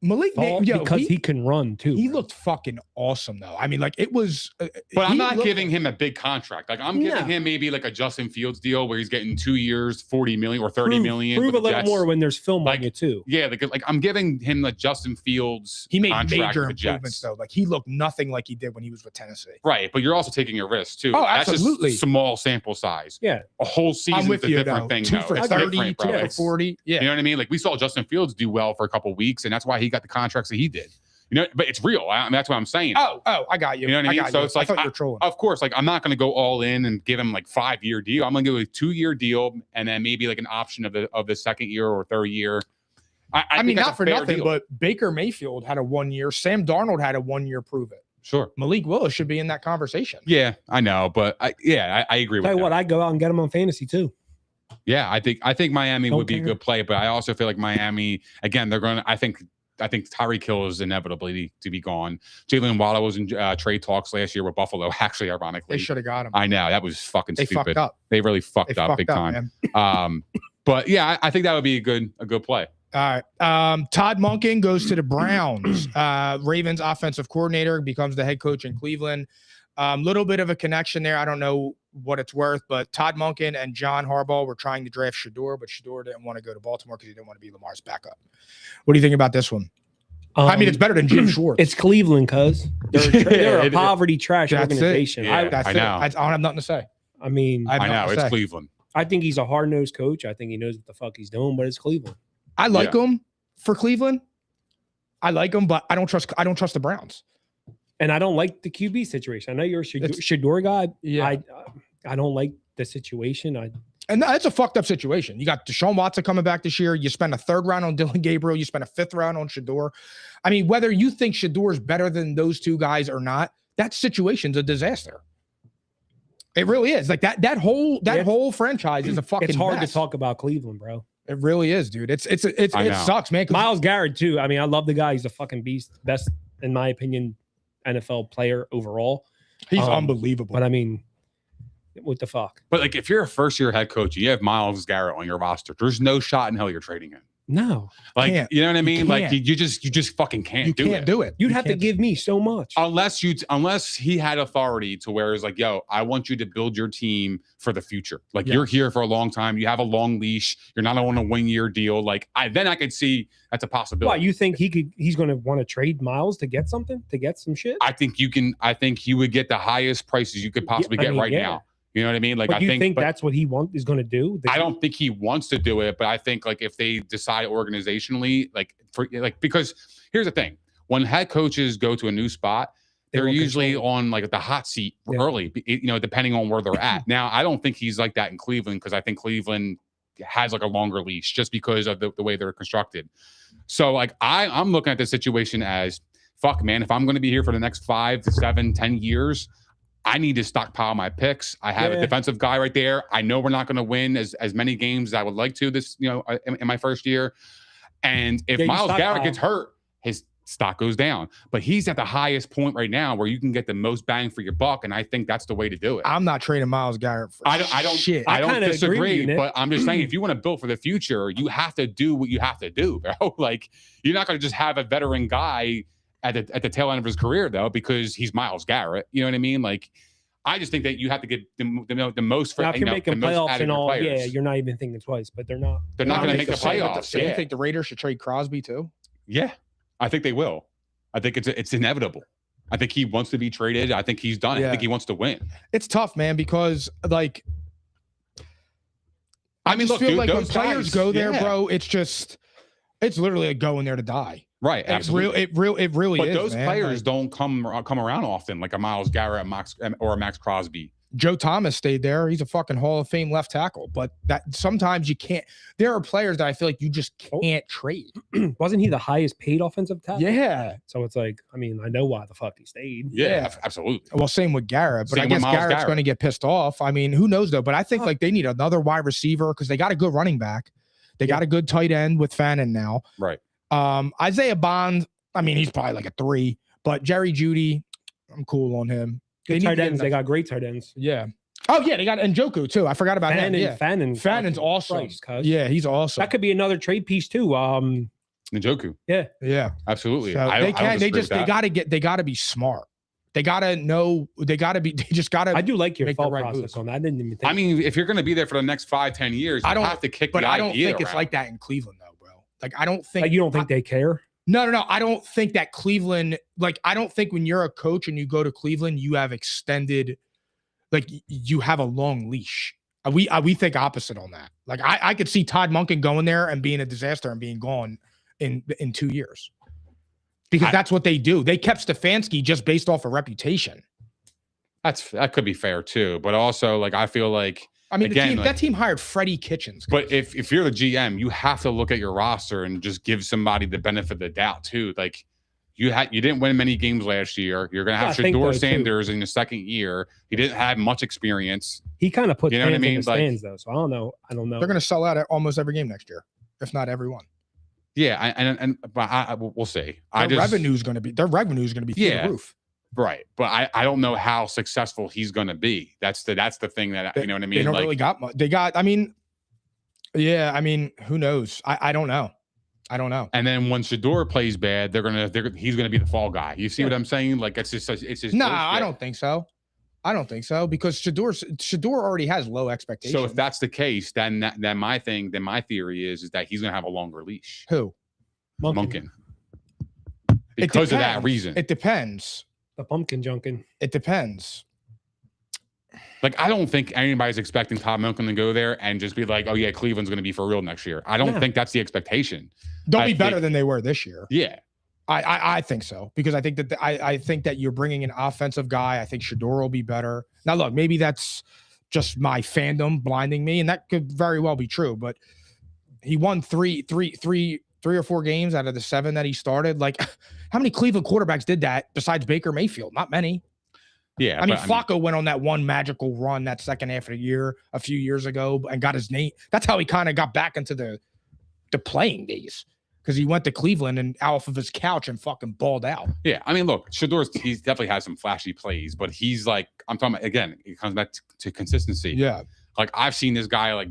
[SPEAKER 2] Malik,
[SPEAKER 3] because he can run too.
[SPEAKER 2] He
[SPEAKER 3] bro.
[SPEAKER 2] looked fucking awesome though. I mean, like it was.
[SPEAKER 4] But I'm not giving him a big contract. Like I'm giving him maybe like a Justin Fields deal where he's getting 2 years, 40 million or 30 million.
[SPEAKER 3] Prove a
[SPEAKER 4] with the
[SPEAKER 3] little
[SPEAKER 4] Jets.
[SPEAKER 3] more when there's film
[SPEAKER 4] Like,
[SPEAKER 3] on it too.
[SPEAKER 4] Yeah, like I'm giving him the Justin Fields.
[SPEAKER 2] He made
[SPEAKER 4] contract
[SPEAKER 2] major
[SPEAKER 4] with the Jets.
[SPEAKER 2] improvements though. Like he looked nothing like he did when he was with Tennessee.
[SPEAKER 4] Right, but you're also taking a risk too.
[SPEAKER 2] Oh,
[SPEAKER 4] That's
[SPEAKER 2] absolutely.
[SPEAKER 4] just small sample size.
[SPEAKER 3] Yeah,
[SPEAKER 4] A whole season
[SPEAKER 2] I'm with
[SPEAKER 4] is a
[SPEAKER 2] you
[SPEAKER 4] different
[SPEAKER 2] though.
[SPEAKER 4] thing.
[SPEAKER 2] 2
[SPEAKER 4] though.
[SPEAKER 2] for
[SPEAKER 4] It's
[SPEAKER 2] 30,
[SPEAKER 4] different,
[SPEAKER 2] 2
[SPEAKER 4] bro.
[SPEAKER 2] for
[SPEAKER 4] It's-
[SPEAKER 2] 40. Yeah.
[SPEAKER 4] You know what I mean? Like we saw Justin Fields do well for a couple weeks, and that's why he got the contracts that he did. You know, but it's real. I mean, that's what I'm saying.
[SPEAKER 2] Oh, I got you.
[SPEAKER 4] You know what I mean?
[SPEAKER 2] got
[SPEAKER 4] So
[SPEAKER 2] you.
[SPEAKER 4] it's like,
[SPEAKER 2] I thought you were trolling.
[SPEAKER 4] Of course, like I'm not going to go all in and give him like 5-year deal. I'm going to give a 2-year deal and then maybe like an option of the second year or third year. I
[SPEAKER 2] mean,
[SPEAKER 4] think that's
[SPEAKER 2] not
[SPEAKER 4] a
[SPEAKER 2] for
[SPEAKER 4] fair
[SPEAKER 2] nothing,
[SPEAKER 4] deal.
[SPEAKER 2] but Baker Mayfield had a 1 year. Sam Darnold had a 1 year prove it.
[SPEAKER 4] Sure.
[SPEAKER 2] Malik Willis should be in that conversation.
[SPEAKER 4] Yeah, I know, but I agree with
[SPEAKER 3] tell you
[SPEAKER 4] that.
[SPEAKER 3] what, I go out and get him on fantasy too.
[SPEAKER 4] Yeah, I think Miami
[SPEAKER 3] Don't
[SPEAKER 4] would be a
[SPEAKER 3] care.
[SPEAKER 4] good play, but I also feel like Miami again. They're going to. I think Tyreek Hill is inevitably to be gone. Jalen Waddle was in trade talks last year with Buffalo. Actually, ironically,
[SPEAKER 2] They should have got him.
[SPEAKER 4] I know that was fucking
[SPEAKER 2] They
[SPEAKER 4] stupid.
[SPEAKER 2] fucked up.
[SPEAKER 4] They really fucked
[SPEAKER 2] They
[SPEAKER 4] up
[SPEAKER 2] fucked
[SPEAKER 4] big
[SPEAKER 2] up,
[SPEAKER 4] time.
[SPEAKER 2] man.
[SPEAKER 4] But yeah, I think that would be a good play.
[SPEAKER 2] All right. Todd Monken goes to the Browns. Ravens offensive coordinator becomes the head coach in Cleveland. Little bit of a connection there. I don't know what it's worth, but Todd Monken and John Harbaugh were trying to draft Shador, but Shador didn't want to go to Baltimore because he didn't want to be Lamar's backup. What do you think about this one? I mean, it's better than Jim Schwartz.
[SPEAKER 3] It's Cleveland, cuz they're a poverty trash
[SPEAKER 2] That's it.
[SPEAKER 3] organization.
[SPEAKER 4] Yeah.
[SPEAKER 2] That's
[SPEAKER 4] I
[SPEAKER 2] it.
[SPEAKER 4] know.
[SPEAKER 2] I don't have nothing to say.
[SPEAKER 3] I mean,
[SPEAKER 2] I have
[SPEAKER 4] I
[SPEAKER 2] nothing
[SPEAKER 4] know
[SPEAKER 2] to
[SPEAKER 4] it's
[SPEAKER 2] say.
[SPEAKER 4] Cleveland.
[SPEAKER 3] I think he's a hard-nosed coach. I think he knows what the fuck he's doing, but it's Cleveland.
[SPEAKER 2] I like him for Cleveland. I like him, but I don't trust the Browns.
[SPEAKER 3] And I don't like the QB situation. I know you're a Shador guy.
[SPEAKER 2] Yeah.
[SPEAKER 3] I don't like the situation.
[SPEAKER 2] And that's a fucked up situation. You got Deshaun Watson coming back this year. You spend a 3rd round on Dylan Gabriel. You spend a 5th round on Shador. I mean, whether you think Shador is better than those two guys or not, that situation's a disaster. It really is. Like that whole franchise is a fucking
[SPEAKER 3] It's hard
[SPEAKER 2] mess.
[SPEAKER 3] to talk about Cleveland, bro.
[SPEAKER 2] It really is, dude. It
[SPEAKER 4] I know.
[SPEAKER 2] sucks, man. 'cause
[SPEAKER 3] Miles Garrett too. I mean, I love the guy. He's a fucking beast. Best, in my opinion, NFL player overall.
[SPEAKER 2] he's unbelievable.
[SPEAKER 3] But I mean, what the fuck?
[SPEAKER 4] But like, if you're a first-year head coach, you have Myles Garrett on your roster. There's no shot in hell you're trading him.
[SPEAKER 3] No,
[SPEAKER 4] Like,
[SPEAKER 2] Can't.
[SPEAKER 4] you know what I mean? Like,
[SPEAKER 2] can't.
[SPEAKER 4] you just fucking can't
[SPEAKER 2] you
[SPEAKER 4] do
[SPEAKER 2] can't
[SPEAKER 4] it.
[SPEAKER 2] do it.
[SPEAKER 3] you'd
[SPEAKER 2] You
[SPEAKER 3] have to
[SPEAKER 2] can't-
[SPEAKER 3] give me so much.
[SPEAKER 4] Unless he had authority to where it's like, yo, I want you to build your team for the future. Like you're here for a long time. You have a long leash. You're not on a 1-year deal. Like then I could see that's a possibility.
[SPEAKER 3] What, you think he's going to want to trade Miles to get something, to get some shit?
[SPEAKER 4] I think he would get the highest prices you could possibly
[SPEAKER 3] I
[SPEAKER 4] get
[SPEAKER 3] mean,
[SPEAKER 4] right
[SPEAKER 3] yeah.
[SPEAKER 4] now. You know what I mean? Like
[SPEAKER 3] But
[SPEAKER 4] I
[SPEAKER 3] you
[SPEAKER 4] think but
[SPEAKER 3] that's what he is going to do?
[SPEAKER 4] I don't think he wants to do it, but I think like if they decide organizationally, because here's the thing: when head coaches go to a new spot, they're
[SPEAKER 3] want
[SPEAKER 4] usually
[SPEAKER 3] control.
[SPEAKER 4] on like the hot seat
[SPEAKER 3] Yeah.
[SPEAKER 4] early, depending on where they're at. Now, I don't think he's like that in Cleveland because I think Cleveland has like a longer leash just because of the way they're constructed. So like I'm looking at this situation as fuck, man. If I'm going to be here for the next 5 to 7, 10 years, I need to stockpile my picks. I have a defensive guy right there. I know we're not going to win as many games as I would like to this, in my first year. And if Myles Garrett gets hurt, his stock goes down. But he's at the highest point right now where you can get the most bang for your buck, and I think that's the way to do it.
[SPEAKER 2] I'm not trading Myles Garrett for shit.
[SPEAKER 4] I don't
[SPEAKER 3] kinda agree with
[SPEAKER 4] disagree,
[SPEAKER 3] you, Nick.
[SPEAKER 4] but I'm just saying if you want to build for the future, you have to do what you have to do, bro. Like you're not going to just have a veteran guy at the tail end of his career though, because he's Myles Garrett. You know what I mean? Like, I just think that you have to get the most for
[SPEAKER 3] Now, if you're making
[SPEAKER 4] the most
[SPEAKER 3] playoffs
[SPEAKER 4] out of
[SPEAKER 3] and
[SPEAKER 4] your
[SPEAKER 3] all,
[SPEAKER 4] players.
[SPEAKER 3] yeah, you're not even thinking twice, but they're not.
[SPEAKER 4] They're not going to make the playoffs.
[SPEAKER 2] So you think the Raiders should trade Crosby too?
[SPEAKER 4] Yeah, I think they will. I think it's inevitable. I think he wants to be traded. I think he's done.
[SPEAKER 2] Yeah.
[SPEAKER 4] I think he wants to win.
[SPEAKER 2] It's tough, man, because like I
[SPEAKER 4] mean,
[SPEAKER 2] just
[SPEAKER 4] look,
[SPEAKER 2] feel
[SPEAKER 4] dude,
[SPEAKER 2] like when
[SPEAKER 4] those
[SPEAKER 2] players
[SPEAKER 4] guys-
[SPEAKER 2] go there,
[SPEAKER 4] yeah.
[SPEAKER 2] bro, it's literally like going there to die.
[SPEAKER 4] Right.
[SPEAKER 2] It's real. It really
[SPEAKER 4] But
[SPEAKER 2] is.
[SPEAKER 4] those
[SPEAKER 2] man.
[SPEAKER 4] players
[SPEAKER 2] Like,
[SPEAKER 4] don't come around often, like a Myles Garrett, or a Max Crosby.
[SPEAKER 2] Joe Thomas stayed there. He's a fucking Hall of Fame left tackle. But that sometimes you can't. There are players that I feel like you just can't trade.
[SPEAKER 3] Wasn't he the highest paid offensive tackle?
[SPEAKER 2] Yeah.
[SPEAKER 3] So it's like, I mean, I know why the fuck he stayed.
[SPEAKER 4] Yeah, absolutely.
[SPEAKER 2] Well, same with Garrett, but
[SPEAKER 4] Same
[SPEAKER 2] I
[SPEAKER 4] with
[SPEAKER 2] guess
[SPEAKER 4] Myles
[SPEAKER 2] Garrett's
[SPEAKER 4] Garrett.
[SPEAKER 2] going to get pissed off. I mean, who knows though? But I think like they need another wide receiver because they got a good running back. They got a good tight end with Fannin now.
[SPEAKER 4] Right.
[SPEAKER 2] Isaiah Bond. I mean, he's probably like a 3. But Jerry Jeudy, I'm cool on him.
[SPEAKER 3] Good
[SPEAKER 2] need
[SPEAKER 3] tight
[SPEAKER 2] to get
[SPEAKER 3] ends. They
[SPEAKER 2] enough-
[SPEAKER 3] got great tight ends.
[SPEAKER 2] Yeah. Oh yeah, they got Njoku too. I forgot about him. Yeah.
[SPEAKER 3] Fannin's
[SPEAKER 2] Fannin's awesome.
[SPEAKER 3] Christ, cuz.
[SPEAKER 2] Yeah, he's awesome.
[SPEAKER 3] That could be another trade piece too.
[SPEAKER 4] Njoku.
[SPEAKER 2] Yeah.
[SPEAKER 4] Absolutely.
[SPEAKER 2] So they can. They got to be smart. They got to know. They just got to.
[SPEAKER 3] I do like your
[SPEAKER 2] make the
[SPEAKER 3] thought
[SPEAKER 2] right
[SPEAKER 3] process
[SPEAKER 2] moves.
[SPEAKER 3] on that. I didn't even think.
[SPEAKER 4] I mean, if you're going to be there for the next 5-10 years, you have to kick the idea
[SPEAKER 2] I don't think it's
[SPEAKER 4] around.
[SPEAKER 2] like that in Cleveland, though, bro. Like, I don't think.
[SPEAKER 3] Like, you don't think they care?
[SPEAKER 2] No. I don't think that Cleveland. Like, I don't think when you're a coach and you go to Cleveland, you have extended. Like, you have a long leash. We think opposite on that. Like, I could see Todd Monken going there and being a disaster and being gone in 2 years. Because that's what they do. They kept Stefanski just based off of reputation.
[SPEAKER 4] That could be fair too, but also like I feel like again,
[SPEAKER 2] that team hired Freddie Kitchens.
[SPEAKER 4] But if you're the GM, you have to look at your roster and just give somebody the benefit of the doubt too. Like you didn't win many games last year. You're gonna have Shedeur Sanders in the second year. He didn't have much experience.
[SPEAKER 3] He kind of put fans in the stands
[SPEAKER 2] like,
[SPEAKER 3] though, so I don't know.
[SPEAKER 2] They're gonna sell out at almost every game next year, if not every one.
[SPEAKER 4] Yeah, but we'll see.
[SPEAKER 2] Their revenue is gonna be through the roof.
[SPEAKER 4] Right, but I don't know how successful he's going to be. That's the thing that you know what I mean.
[SPEAKER 2] They don't really got much. They got. I mean, who knows? I don't know.
[SPEAKER 4] And then when Shedeur plays bad, he's gonna be the fall guy. You see what I'm saying? Like it's just
[SPEAKER 2] no. I don't think so. Because Shedeur already has low expectations.
[SPEAKER 4] So if that's the case, then my theory is that he's gonna have a longer leash.
[SPEAKER 2] Who?
[SPEAKER 4] Monken. Because of that reason.
[SPEAKER 2] It depends.
[SPEAKER 3] The pumpkin junkin.
[SPEAKER 2] It depends.
[SPEAKER 4] Like, I don't think anybody's expecting Todd Monken to go there and just be like, oh, yeah, Cleveland's going to be for real next year. I don't think that's the expectation.
[SPEAKER 2] They'll be better than they were this year.
[SPEAKER 4] Yeah.
[SPEAKER 2] I think so. Because I think that you're bringing an offensive guy. I think Shedeur will be better. Now, look, maybe that's just my fandom blinding me, and that could very well be true. But he won three or four games out of the 7 that he started. Like, how many Cleveland quarterbacks did that besides Baker Mayfield? Not many.
[SPEAKER 4] Yeah.
[SPEAKER 2] Flacco went on that one magical run that second half of the year a few years ago and got his name. That's how he kind of got back into the playing days, because he went to Cleveland and off of his couch and fucking balled out.
[SPEAKER 4] Yeah. I mean, look, Shedeur, he definitely has some flashy plays, but he's like, I'm talking about, again, it comes back to consistency.
[SPEAKER 2] Yeah.
[SPEAKER 4] Like, I've seen this guy, like,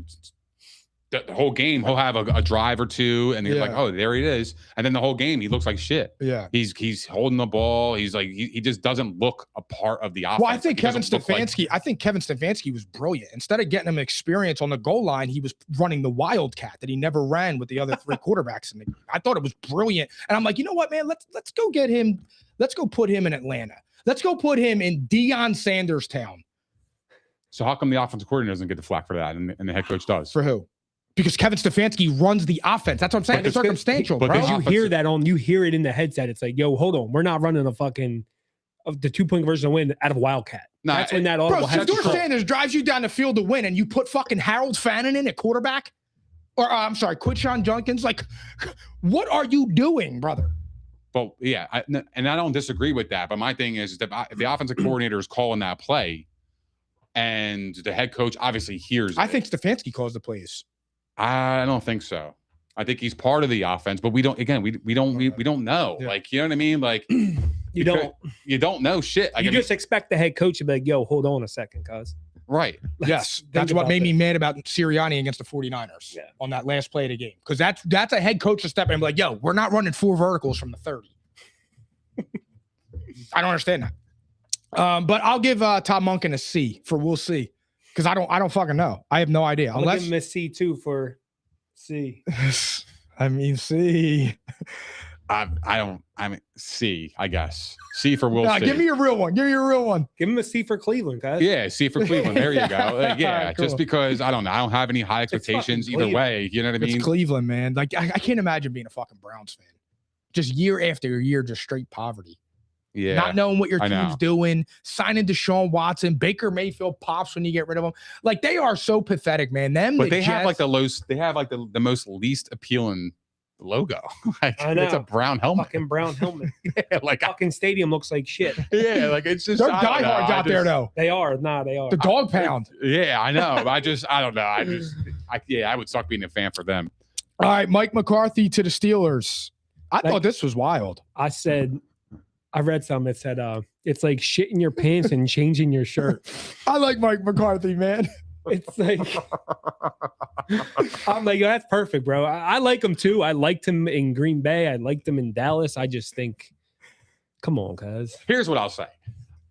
[SPEAKER 4] the whole game, he'll have a drive or two, and you're like, oh, there he is. And then the whole game, he looks like shit.
[SPEAKER 2] Yeah.
[SPEAKER 4] He's holding the ball. He's like, he just doesn't look a part of the offense.
[SPEAKER 2] Well, I think Kevin Stefanski was brilliant. Instead of getting him experience on the goal line, he was running the wildcat that he never ran with the other 3 quarterbacks. And I thought it was brilliant. And I'm like, you know what, man? Let's go get him. Let's go put him in Atlanta. Let's go put him in Deion Sanders town.
[SPEAKER 4] So how come the offensive coordinator doesn't get the flack for that, and the head coach does?
[SPEAKER 2] For who? Because Kevin Stefanski runs the offense. That's what I'm saying. It's circumstantial, bro.
[SPEAKER 3] Because you hear it in the headset. It's like, yo, hold on. We're not running the 2-point conversion to win out of Wildcat.
[SPEAKER 4] Nah,
[SPEAKER 3] that's when that audible has
[SPEAKER 2] Shedeur Sanders drives you down the field to win, and you put fucking Harold Fannin in at quarterback? Or, I'm sorry, Quinshon Judkins? Like, what are you doing, brother?
[SPEAKER 4] But, yeah, and I don't disagree with that. But my thing is that if the offensive coordinator is calling that play, and the head coach obviously hears
[SPEAKER 2] I think Stefanski calls the plays.
[SPEAKER 4] I don't think so. I think he's part of the offense, but we don't know.
[SPEAKER 2] Yeah.
[SPEAKER 4] Like, you know what I mean? Like, you don't know shit. Like,
[SPEAKER 3] just expect the head coach to be like, yo, hold on a second, cuz.
[SPEAKER 4] Right.
[SPEAKER 2] Yes. That's what made me mad about Sirianni against the 49ers on that last play of the game. Because that's a head coach to step in and be like, yo, we're not running 4 verticals from the 30. I don't understand that. But I'll give Todd Monken a C for we'll see. Because I don't fucking know. I have no idea.
[SPEAKER 3] I'm gonna give him a C too for C.
[SPEAKER 2] I mean C.
[SPEAKER 4] C, I guess. C for we'll see.
[SPEAKER 2] Give me a real one. Give
[SPEAKER 3] him a C for Cleveland, guys.
[SPEAKER 4] Yeah, C for Cleveland. There you go. Yeah,
[SPEAKER 2] cool.
[SPEAKER 4] Just because I don't know. I don't have any high expectations either way. You know what I mean?
[SPEAKER 2] It's Cleveland, man. Like I can't imagine being a fucking Browns fan. Just year after year, just straight poverty.
[SPEAKER 4] Yeah.
[SPEAKER 2] Not knowing what your team's doing, signing Deshaun Watson, Baker Mayfield pops when you get rid of them. Like, they are so pathetic, man.
[SPEAKER 4] But they have like the most least appealing logo. Like,
[SPEAKER 3] I know.
[SPEAKER 4] It's a brown helmet.
[SPEAKER 3] Fucking brown helmet.
[SPEAKER 4] Yeah, like
[SPEAKER 3] fucking stadium looks like shit.
[SPEAKER 4] Yeah, like it's just
[SPEAKER 2] they're diehards out there though.
[SPEAKER 3] They are. They are.
[SPEAKER 2] The dog pound.
[SPEAKER 4] Yeah, I know. I don't know. I would suck being a fan for them.
[SPEAKER 2] All right, Mike McCarthy to the Steelers. I thought this was wild.
[SPEAKER 3] I read something that said, it's like shitting your pants and changing your shirt.
[SPEAKER 2] I like Mike McCarthy, man.
[SPEAKER 3] It's like I'm like, that's perfect, bro. I like him too. I liked him in Green Bay. I liked him in Dallas. I just think, come on, cuz.
[SPEAKER 4] Here's what I'll say.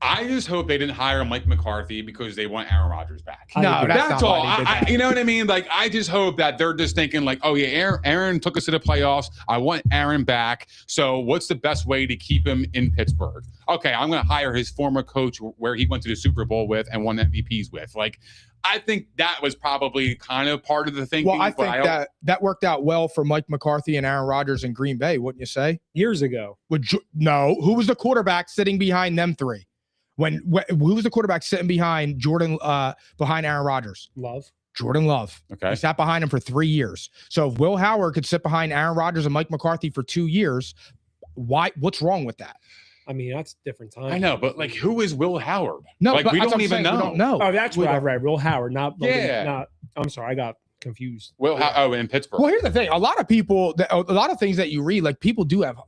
[SPEAKER 4] I just hope they didn't hire Mike McCarthy because they want Aaron Rodgers back.
[SPEAKER 2] No,
[SPEAKER 4] that's all.
[SPEAKER 2] I,
[SPEAKER 4] you know what I mean? Like, I just hope that they're just thinking like, oh yeah, Aaron took us to the playoffs. I want Aaron back. So what's the best way to keep him in Pittsburgh? Okay, I'm going to hire his former coach where he went to the Super Bowl with and won MVPs with. Like, I think that was probably kind of part of the thinking.
[SPEAKER 2] Well, I think that worked out well for Mike McCarthy and Aaron Rodgers in Green Bay, wouldn't you say?
[SPEAKER 3] Years ago.
[SPEAKER 2] No, who was the quarterback sitting behind them three? Who was the quarterback sitting behind behind Aaron Rodgers?
[SPEAKER 3] Love.
[SPEAKER 2] Jordan Love.
[SPEAKER 4] Okay.
[SPEAKER 2] He sat behind him for 3 years. So if Will Howard could sit behind Aaron Rodgers and Mike McCarthy for 2 years, what's wrong with that?
[SPEAKER 3] I mean, that's a different time.
[SPEAKER 4] I know, but like, who is Will Howard?
[SPEAKER 2] No,
[SPEAKER 4] like,
[SPEAKER 2] but
[SPEAKER 4] we
[SPEAKER 2] that's
[SPEAKER 4] don't
[SPEAKER 2] what I'm
[SPEAKER 4] even
[SPEAKER 2] saying. We
[SPEAKER 4] know.
[SPEAKER 2] don't know.
[SPEAKER 3] Oh, that's what I read. Will Howard, not. I'm sorry, I got confused.
[SPEAKER 4] In Pittsburgh.
[SPEAKER 2] Well, here's the thing. A lot of things that you read, like people do have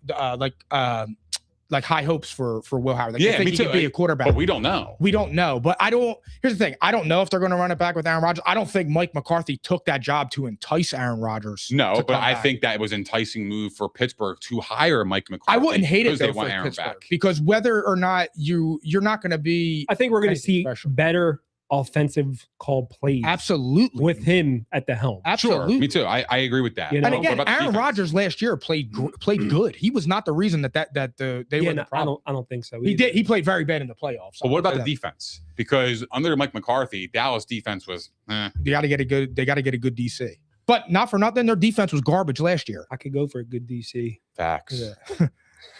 [SPEAKER 2] like high hopes for Will Howard. Like,
[SPEAKER 4] Yeah,
[SPEAKER 2] they think
[SPEAKER 4] me
[SPEAKER 2] he
[SPEAKER 4] too.
[SPEAKER 2] could be a quarterback.
[SPEAKER 4] But we don't know.
[SPEAKER 2] We don't know. But here's the thing. I don't know if they're going to run it back with Aaron Rodgers. I don't think Mike McCarthy took that job to entice Aaron Rodgers.
[SPEAKER 4] No, but I think that was an enticing move for Pittsburgh to hire Mike McCarthy.
[SPEAKER 2] I wouldn't hate it though
[SPEAKER 4] they want
[SPEAKER 2] for
[SPEAKER 4] Aaron
[SPEAKER 2] Pittsburgh
[SPEAKER 4] back.
[SPEAKER 2] because whether or not you're not going to be.
[SPEAKER 3] I think we're going to see
[SPEAKER 2] special.
[SPEAKER 3] better offensive call plays.
[SPEAKER 2] Absolutely.
[SPEAKER 3] With him at the helm.
[SPEAKER 2] Absolutely.
[SPEAKER 4] Sure, me too. I agree with that.
[SPEAKER 3] You know?
[SPEAKER 2] And again,
[SPEAKER 4] What about the
[SPEAKER 2] Aaron
[SPEAKER 4] defense?
[SPEAKER 2] Rodgers last year played good. He was not the reason they were the problem.
[SPEAKER 3] I don't think so.
[SPEAKER 2] He did. He played very bad in the playoffs.
[SPEAKER 4] But what about the defense? Because under Mike McCarthy, Dallas defense was.
[SPEAKER 2] They got to get a good DC. But not for nothing, their defense was garbage last year.
[SPEAKER 3] I could go for a good DC.
[SPEAKER 4] Facts.
[SPEAKER 2] Yeah.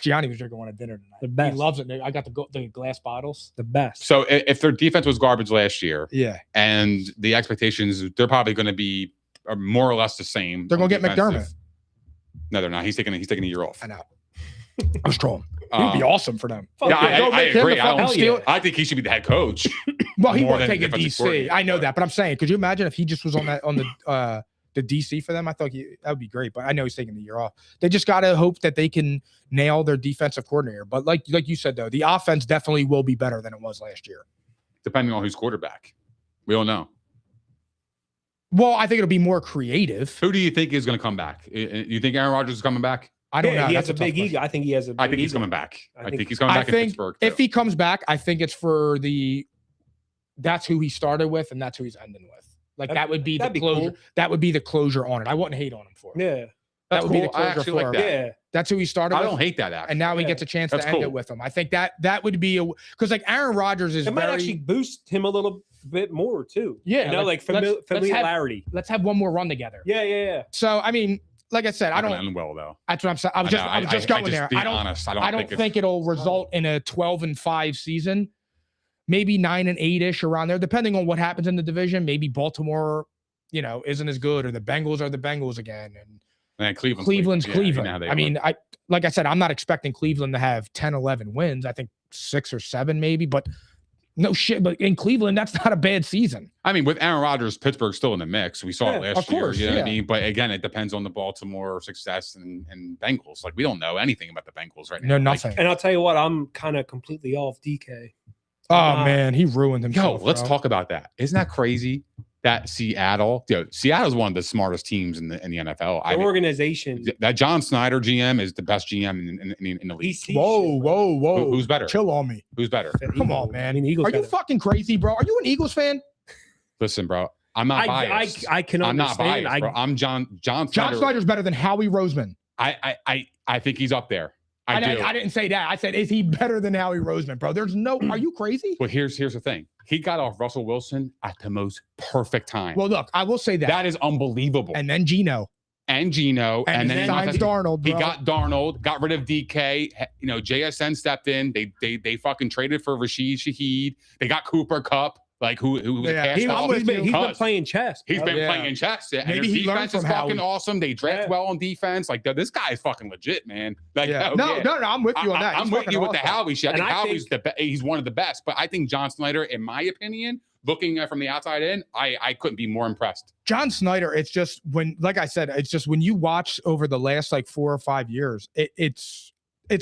[SPEAKER 2] Gianni was drinking one at dinner tonight.
[SPEAKER 3] The best.
[SPEAKER 2] He loves it. I got the glass bottles.
[SPEAKER 3] The best.
[SPEAKER 4] So if their defense was garbage last year,
[SPEAKER 2] Yeah,
[SPEAKER 4] and the expectations, they're probably going to be more or less the same.
[SPEAKER 2] they're going to get McDermott.
[SPEAKER 4] No, they're not. He's taking a year off.
[SPEAKER 2] I know. I was trolling. He'd be awesome for them.
[SPEAKER 4] Yeah, I agree.
[SPEAKER 2] I
[SPEAKER 4] I think he should be the head coach.
[SPEAKER 2] Well, he
[SPEAKER 4] more
[SPEAKER 2] won't
[SPEAKER 4] than
[SPEAKER 2] take a
[SPEAKER 4] defensive
[SPEAKER 2] DC.
[SPEAKER 4] coordinator,
[SPEAKER 2] I know
[SPEAKER 4] but-
[SPEAKER 2] that, but I'm saying, could you imagine if he just was on the DC for them? I thought that would be great, but I know he's taking the year off. They just got to hope that they can nail their defensive coordinator. But like you said, though, the offense definitely will be better than it was last year.
[SPEAKER 4] Depending on who's quarterback. We don't know.
[SPEAKER 2] Well, I think it'll be more creative.
[SPEAKER 4] Who do you think is going to come back? You think Aaron Rodgers is coming back?
[SPEAKER 2] I don't know.
[SPEAKER 3] He
[SPEAKER 2] That's
[SPEAKER 3] has a big
[SPEAKER 2] tough
[SPEAKER 3] ego. I think he has a big
[SPEAKER 4] I think he's
[SPEAKER 3] ego.
[SPEAKER 4] coming back. I think he's
[SPEAKER 2] question.
[SPEAKER 4] coming
[SPEAKER 2] I
[SPEAKER 4] back in
[SPEAKER 2] think
[SPEAKER 4] Pittsburgh.
[SPEAKER 2] if
[SPEAKER 4] too.
[SPEAKER 2] he comes back, I think it's for that's who he started with and that's who he's ending with. Like that would be the
[SPEAKER 3] that'd be
[SPEAKER 2] closure.
[SPEAKER 3] cool.
[SPEAKER 2] That would be the closure on it. I wouldn't hate on him for it.
[SPEAKER 3] Yeah.
[SPEAKER 2] That would be the
[SPEAKER 4] cool. I
[SPEAKER 2] closure
[SPEAKER 4] actually
[SPEAKER 2] for
[SPEAKER 4] like
[SPEAKER 2] him.
[SPEAKER 4] that.
[SPEAKER 3] Yeah.
[SPEAKER 2] That's who he started
[SPEAKER 4] I
[SPEAKER 2] with.
[SPEAKER 4] don't hate that actually.
[SPEAKER 2] And now he
[SPEAKER 3] Yeah.
[SPEAKER 2] gets a chance
[SPEAKER 4] That's
[SPEAKER 2] to end
[SPEAKER 4] cool.
[SPEAKER 2] it with him. I think that would be because like Aaron Rodgers is
[SPEAKER 3] It might
[SPEAKER 2] very.
[SPEAKER 3] actually boost him a little bit more too.
[SPEAKER 2] Yeah,
[SPEAKER 3] You know, like
[SPEAKER 2] let's
[SPEAKER 3] familiarity.
[SPEAKER 2] Let's have one more run together.
[SPEAKER 3] Yeah.
[SPEAKER 2] So I mean, like I said,
[SPEAKER 4] Not
[SPEAKER 2] I
[SPEAKER 4] gonna
[SPEAKER 2] don't.
[SPEAKER 4] end well though.
[SPEAKER 2] That's what I'm saying. I was just going there.
[SPEAKER 4] Being
[SPEAKER 2] I don't.
[SPEAKER 4] honest,
[SPEAKER 2] I don't
[SPEAKER 4] think
[SPEAKER 2] think it'll result in a 12-5 season. Maybe 9-8-ish around there, depending on what happens in the division. Maybe Baltimore, isn't as good, or the Bengals are the Bengals again, and Cleveland's
[SPEAKER 4] Yeah,
[SPEAKER 2] Cleveland.
[SPEAKER 4] you know how they
[SPEAKER 2] I mean, like I said, I'm not expecting Cleveland to have 10-11 wins. I think 6 or 7 maybe, but no shit. But in Cleveland, that's not a bad season.
[SPEAKER 4] I mean, with Aaron Rodgers, Pittsburgh's still in the mix. We saw it last
[SPEAKER 2] of course,
[SPEAKER 4] year. You know what I
[SPEAKER 2] yeah.
[SPEAKER 4] mean? But again, it depends on the Baltimore success and Bengals. Like, we don't know anything about the Bengals right
[SPEAKER 2] No,
[SPEAKER 4] now.
[SPEAKER 2] nothing.
[SPEAKER 3] And I'll tell you what, I'm kind of completely off DK.
[SPEAKER 2] Oh man, he ruined
[SPEAKER 4] Like, yo,
[SPEAKER 2] himself.
[SPEAKER 4] let's
[SPEAKER 2] bro.
[SPEAKER 4] talk about that. Isn't that crazy? That Seattle's one of the smartest teams in the NFL.
[SPEAKER 3] The organization.
[SPEAKER 4] That John Snyder GM is the best GM in the league.
[SPEAKER 2] Whoa.
[SPEAKER 4] Who's better?
[SPEAKER 2] Chill on me.
[SPEAKER 4] Who's better?
[SPEAKER 2] Come on, man.
[SPEAKER 3] I mean, the Eagles
[SPEAKER 2] Are you fucking crazy, bro? Are you an Eagles fan?
[SPEAKER 4] Listen, bro. I'm not biased.
[SPEAKER 3] I can
[SPEAKER 4] I'm not
[SPEAKER 3] understand.
[SPEAKER 4] biased, bro. I'm John Snyder.
[SPEAKER 2] John Snyder's better than Howie Roseman.
[SPEAKER 4] I think he's up there. I do.
[SPEAKER 2] I didn't say that. I said, is he better than Howie Roseman, bro? There's no. Are you crazy?
[SPEAKER 4] But here's the thing. He got off Russell Wilson at the most perfect time.
[SPEAKER 2] Well, look, I will say that.
[SPEAKER 4] That is unbelievable.
[SPEAKER 2] And then Geno.
[SPEAKER 4] And then
[SPEAKER 2] signs Darnold, bro.
[SPEAKER 4] He got Darnold, got rid of DK. JSN stepped in. They fucking traded for Rashid Shaheed. They got Cooper Kupp, like who was cast off.
[SPEAKER 3] He's been playing chess.
[SPEAKER 4] He's
[SPEAKER 3] bro.
[SPEAKER 4] been playing chess. Yeah. And
[SPEAKER 2] Maybe
[SPEAKER 4] their
[SPEAKER 2] he learned
[SPEAKER 4] defense is
[SPEAKER 2] from
[SPEAKER 4] fucking
[SPEAKER 2] Howie.
[SPEAKER 4] awesome. They draft well on defense. Like, this guy is fucking legit, man. Like,
[SPEAKER 2] Yeah.
[SPEAKER 4] oh,
[SPEAKER 2] No,
[SPEAKER 4] yeah.
[SPEAKER 2] no, I'm with you on that.
[SPEAKER 4] I'm
[SPEAKER 2] He's
[SPEAKER 4] with
[SPEAKER 2] fucking
[SPEAKER 4] you with the
[SPEAKER 2] awesome.
[SPEAKER 4] Howie shit. I think
[SPEAKER 3] And I
[SPEAKER 4] Howie's he's one of the best. But I think John Snyder, in my opinion, looking from the outside in, I couldn't be more impressed.
[SPEAKER 2] John Snyder, it's just like I said, it's just when you watch over the last like 4 or 5 years, it's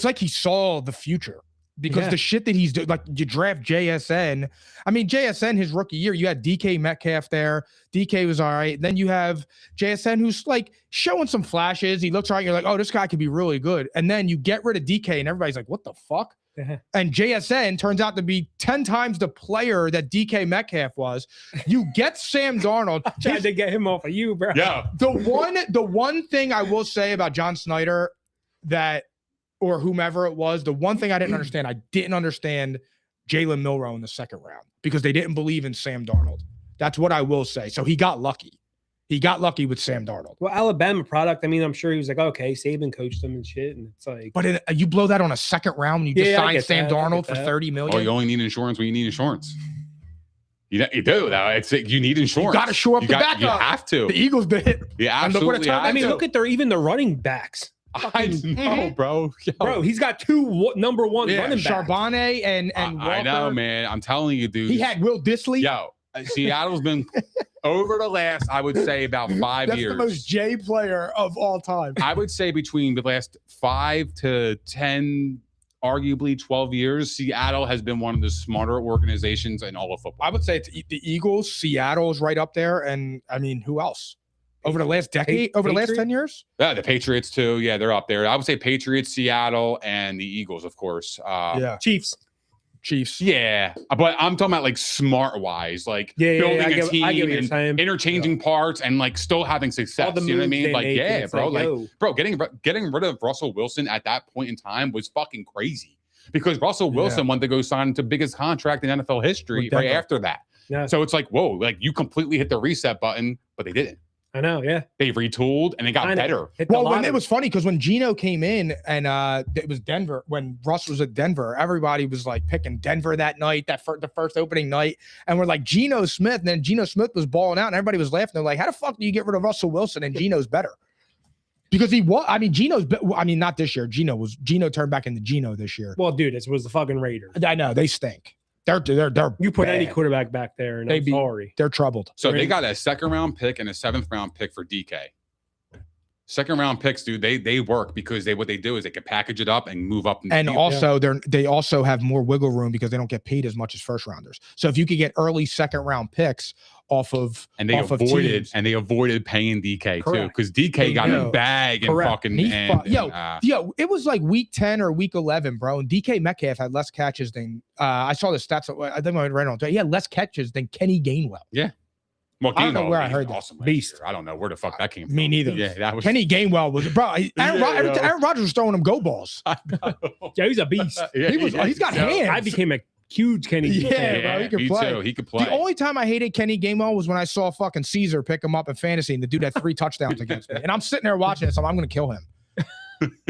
[SPEAKER 2] like he saw the future. because the shit that he's doing, like you draft JSN. I mean, JSN, his rookie year, you had DK Metcalf there. DK was all right. Then you have JSN who's like showing some flashes. He looks all right. You're like, oh, this guy could be really good. And then you get rid of DK and everybody's like, what the fuck? And JSN turns out to be 10 times the player that DK Metcalf was. You get Sam Darnold.
[SPEAKER 3] I tried to get him off of you, bro.
[SPEAKER 4] Yeah.
[SPEAKER 2] The one thing I will say about John Snyder or whomever it was, the one thing I didn't understand Jalen Milroe in the second round because they didn't believe in Sam Darnold. That's what I will say. So he got lucky. He got lucky with Sam Darnold.
[SPEAKER 3] Well, Alabama product. I mean, I'm sure he was like, okay, Saban coached him and shit, and it's like.
[SPEAKER 2] But you blow that on a second round when you just sign Sam Darnold for $30 million.
[SPEAKER 4] Oh, you only need insurance when you need insurance. You do that. You need insurance.
[SPEAKER 2] You got to shore up the backup.
[SPEAKER 4] You have to.
[SPEAKER 2] The Eagles did.
[SPEAKER 4] Yeah, absolutely.
[SPEAKER 3] I mean, look at even the running backs.
[SPEAKER 4] I know, bro. Yo.
[SPEAKER 3] Bro, he's got two number one running backs.
[SPEAKER 2] Charbonnet and Walker.
[SPEAKER 4] I know, man. I'm telling you, dude.
[SPEAKER 2] He had Will Dissly.
[SPEAKER 4] Yo, Seattle's been over the last, I would say, about 5
[SPEAKER 2] That's
[SPEAKER 4] years.
[SPEAKER 2] the most J player of all time.
[SPEAKER 4] I would say between the last 5 to 10, arguably 12 years, Seattle has been one of the smarter organizations in all of football.
[SPEAKER 2] I would say it's the Eagles, Seattle's right up there, and I mean, who else? Over the last decade, over the last 10 years?
[SPEAKER 4] Yeah, the Patriots too. Yeah, they're up there. I would say Patriots, Seattle, and the Eagles, of course.
[SPEAKER 3] Chiefs.
[SPEAKER 4] Yeah, but I'm talking about like smart wise, like building a team and interchanging parts and like still having success. You know what I mean? Like, bro, getting rid of Russell Wilson at that point in time was fucking crazy because Russell Wilson wanted to go sign to biggest contract in NFL history right after that. Yeah. So it's like, whoa, like you completely hit the reset button, but they didn't.
[SPEAKER 3] I know, yeah.
[SPEAKER 4] They retooled and it got better.
[SPEAKER 2] Well, when it was funny because when Geno came in and it was Denver, when Russ was at Denver, everybody was like picking Denver that night, the first opening night. And we're like, Geno Smith. And then Geno Smith was balling out and everybody was laughing. They're like, how the fuck do you get rid of Russell Wilson and Geno's better? Because he was, I mean, not this year. Geno turned back into Geno this year.
[SPEAKER 3] Well, dude, it was the fucking Raiders.
[SPEAKER 2] I know, they stink. They're
[SPEAKER 3] you put
[SPEAKER 2] bad.
[SPEAKER 3] any quarterback back there and sorry.
[SPEAKER 2] They're troubled.
[SPEAKER 4] So they got a second round pick and a 7th round pick for DK. Second round picks, dude, they work because what they do is they can package it up and move up.
[SPEAKER 2] And also they also have more wiggle room because they don't get paid as much as first rounders. So if you could get early second round picks they avoided paying DK too because DK got a bag and fucking it was like week 10 or week 11, bro. And DK Metcalf had less catches than I saw the stats. I think I read on. He had less catches than Kenny Gainwell.
[SPEAKER 4] Yeah. Well,
[SPEAKER 2] I don't know where I heard
[SPEAKER 4] awesome
[SPEAKER 2] that.
[SPEAKER 4] Beast. I don't know where the fuck that came from.
[SPEAKER 2] Me neither.
[SPEAKER 4] Yeah, that was
[SPEAKER 2] Kenny Gainwell was bro. Aaron Rodgers was throwing him go balls.
[SPEAKER 3] Yeah, he's a beast.
[SPEAKER 2] He's got hands.
[SPEAKER 3] I became a huge Kenny.
[SPEAKER 2] Bro, he could play.
[SPEAKER 4] Too. He could play.
[SPEAKER 2] The only time I hated Kenny Gainwell was when I saw fucking Caesar pick him up in fantasy and the dude had 3 touchdowns against me. And I'm sitting there watching this. I'm going to kill him.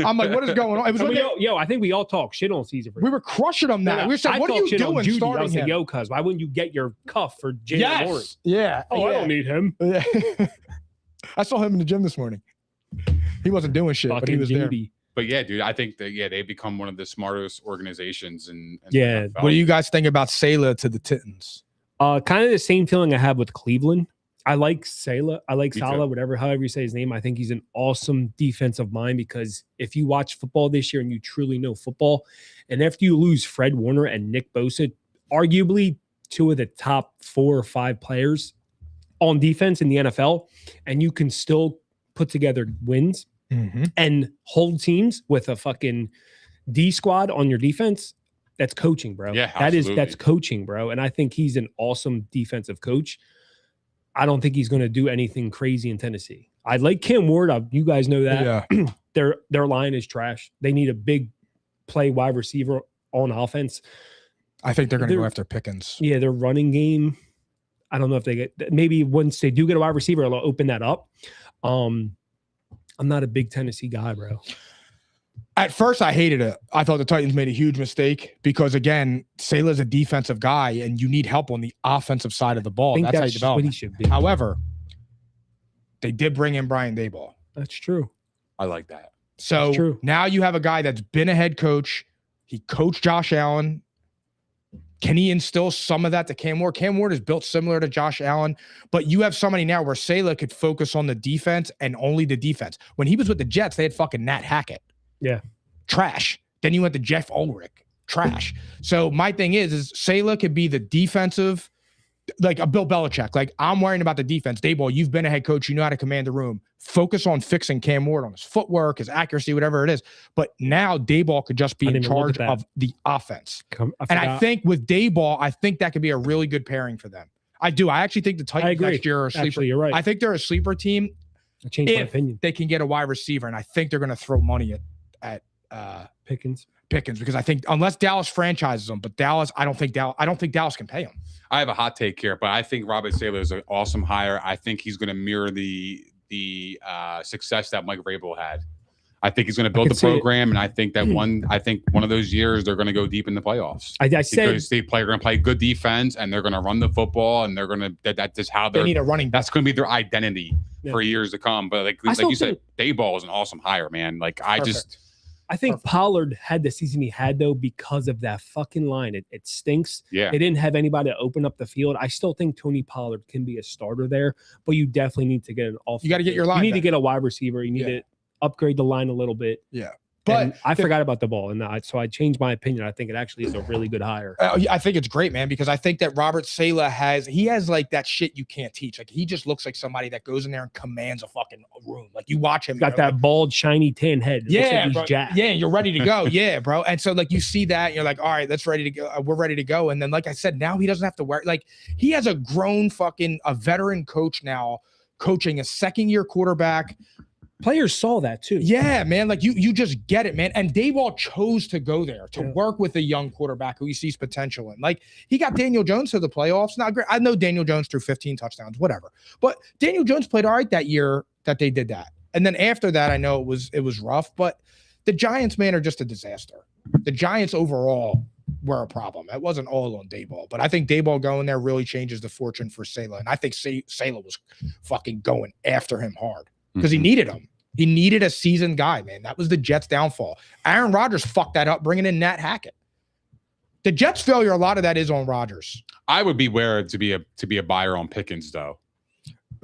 [SPEAKER 2] I'm like, what is going on? It was
[SPEAKER 3] I think we all talk shit on Caesar.
[SPEAKER 2] We were crushing him now. We were saying, what are you doing starting him?
[SPEAKER 3] Yo, cuz why wouldn't you get your cuff for Jalen Warren?
[SPEAKER 2] Yeah.
[SPEAKER 3] Oh, I don't need him.
[SPEAKER 2] Yeah. I saw him in the gym this morning. He wasn't doing shit, but he was there.
[SPEAKER 4] But yeah, dude, I think that they've become one of the smartest organizations.
[SPEAKER 2] What do you guys think about Salah to the Titans?
[SPEAKER 3] Kind of the same feeling I have with Cleveland. I like Salah. I like Salah, however you say his name. I think he's an awesome defensive mind because if you watch football this year and you truly know football, and after you lose Fred Warner and Nick Bosa, arguably 2 of the top 4 or 5 players on defense in the NFL, and you can still put together wins and hold teams with a fucking D squad on your defense, that's coaching, bro.
[SPEAKER 4] Yeah,
[SPEAKER 3] that's coaching, bro. And I think he's an awesome defensive coach. I don't think he's going to do anything crazy in Tennessee. I like Cam Ward. You guys know that. Yeah. Their line is trash. They need a big play wide receiver on offense.
[SPEAKER 2] I think they're going to go after Pickens.
[SPEAKER 3] Yeah, their running game. I don't know if they get, maybe once they do get a wide receiver, it'll open that up. I'm not a big Tennessee guy, bro.
[SPEAKER 2] At first, I hated it. I thought the Titans made a huge mistake because, again, Salah's a defensive guy, and you need help on the offensive side of the ball. That's how you develop.
[SPEAKER 3] What he should be.
[SPEAKER 2] However, they did bring in Brian Daboll.
[SPEAKER 3] That's true.
[SPEAKER 4] I like that.
[SPEAKER 2] So now you have a guy that's been a head coach. He coached Josh Allen. Can he instill some of that to Cam Ward? Cam Ward is built similar to Josh Allen, but you have somebody now where Salah could focus on the defense and only the defense. When he was with the Jets, they had fucking Nat Hackett.
[SPEAKER 3] Yeah.
[SPEAKER 2] Trash. Then you went to Jeff Ulrich. trash. So my thing is Saleh could be the defensive, like a Bill Belichick. Like, I'm worrying about the defense. Daboll, you've been a head coach. You know how to command the room. Focus on fixing Cam Ward on his footwork, his accuracy, whatever it is. But now Daboll could just be in charge of the offense. I think with Daboll, I think that could be a really good pairing for them. I do. I actually think the Titans next year are a sleeper.
[SPEAKER 3] Actually, you're right.
[SPEAKER 2] I think they're a sleeper team.
[SPEAKER 3] I changed my opinion.
[SPEAKER 2] They can get a wide receiver, and I think they're going to throw money at
[SPEAKER 3] Pickens,
[SPEAKER 2] because I think unless Dallas franchises them, but Dallas, I don't think Dallas can pay him.
[SPEAKER 4] I have a hot take here, but I think Robert Saleh is an awesome hire. I think he's going to mirror the success that Mike Vrabel had. I think he's going to build the program, and I think that one of those years they're going to go deep in the playoffs.
[SPEAKER 2] I
[SPEAKER 4] said because they're going to play good defense, and they're going to run the football, and they're going to that's just how
[SPEAKER 2] they need a running.
[SPEAKER 4] That's going to be their identity for years to come. But like you said, Daboll is an awesome hire, man. Like
[SPEAKER 3] I think Pollard had the season he had, though, because of that fucking line. It stinks.
[SPEAKER 4] Yeah.
[SPEAKER 3] They didn't have anybody to open up the field. I still think Tony Pollard can be a starter there, but you definitely need to get an offense.
[SPEAKER 2] You got to get your line.
[SPEAKER 3] You need to get a wide receiver. You need to upgrade the line a little bit.
[SPEAKER 2] Yeah.
[SPEAKER 3] But I forgot about the ball, and so I changed my opinion. I think it actually is a really good hire.
[SPEAKER 2] I think it's great, man, because I think that Robert Saleh has like that shit you can't teach. Like, he just looks like somebody that goes in there and commands a fucking room. Like, you watch him.
[SPEAKER 3] He's got that bald, shiny tan head.
[SPEAKER 2] Yeah,
[SPEAKER 3] like
[SPEAKER 2] bro. Yeah, you're ready to go. Yeah, bro. And so, like, you see that, and you're like, all right, that's ready to go. We're ready to go. And then, like I said, now he doesn't have to wear, like, he has a veteran coach now coaching a second-year quarterback.
[SPEAKER 3] Players saw that too.
[SPEAKER 2] Yeah, man. Like, you just get it, man. And Daboll chose to go there to work with a young quarterback who he sees potential in. Like, he got Daniel Jones to the playoffs. Not great. I know Daniel Jones threw 15 touchdowns, whatever. But Daniel Jones played all right that year that they did that. And then after that, I know it was rough. But the Giants, man, are just a disaster. The Giants overall were a problem. It wasn't all on Daboll. But I think Daboll going there really changes the fortune for Saleh. And I think Saleh was fucking going after him hard because he needed him. He needed a seasoned guy, man. That was the Jets' downfall. Aaron Rodgers fucked that up, bringing in Nat Hackett. The Jets' failure, a lot of that is on Rodgers.
[SPEAKER 4] I would be wary to be a buyer on Pickens, though.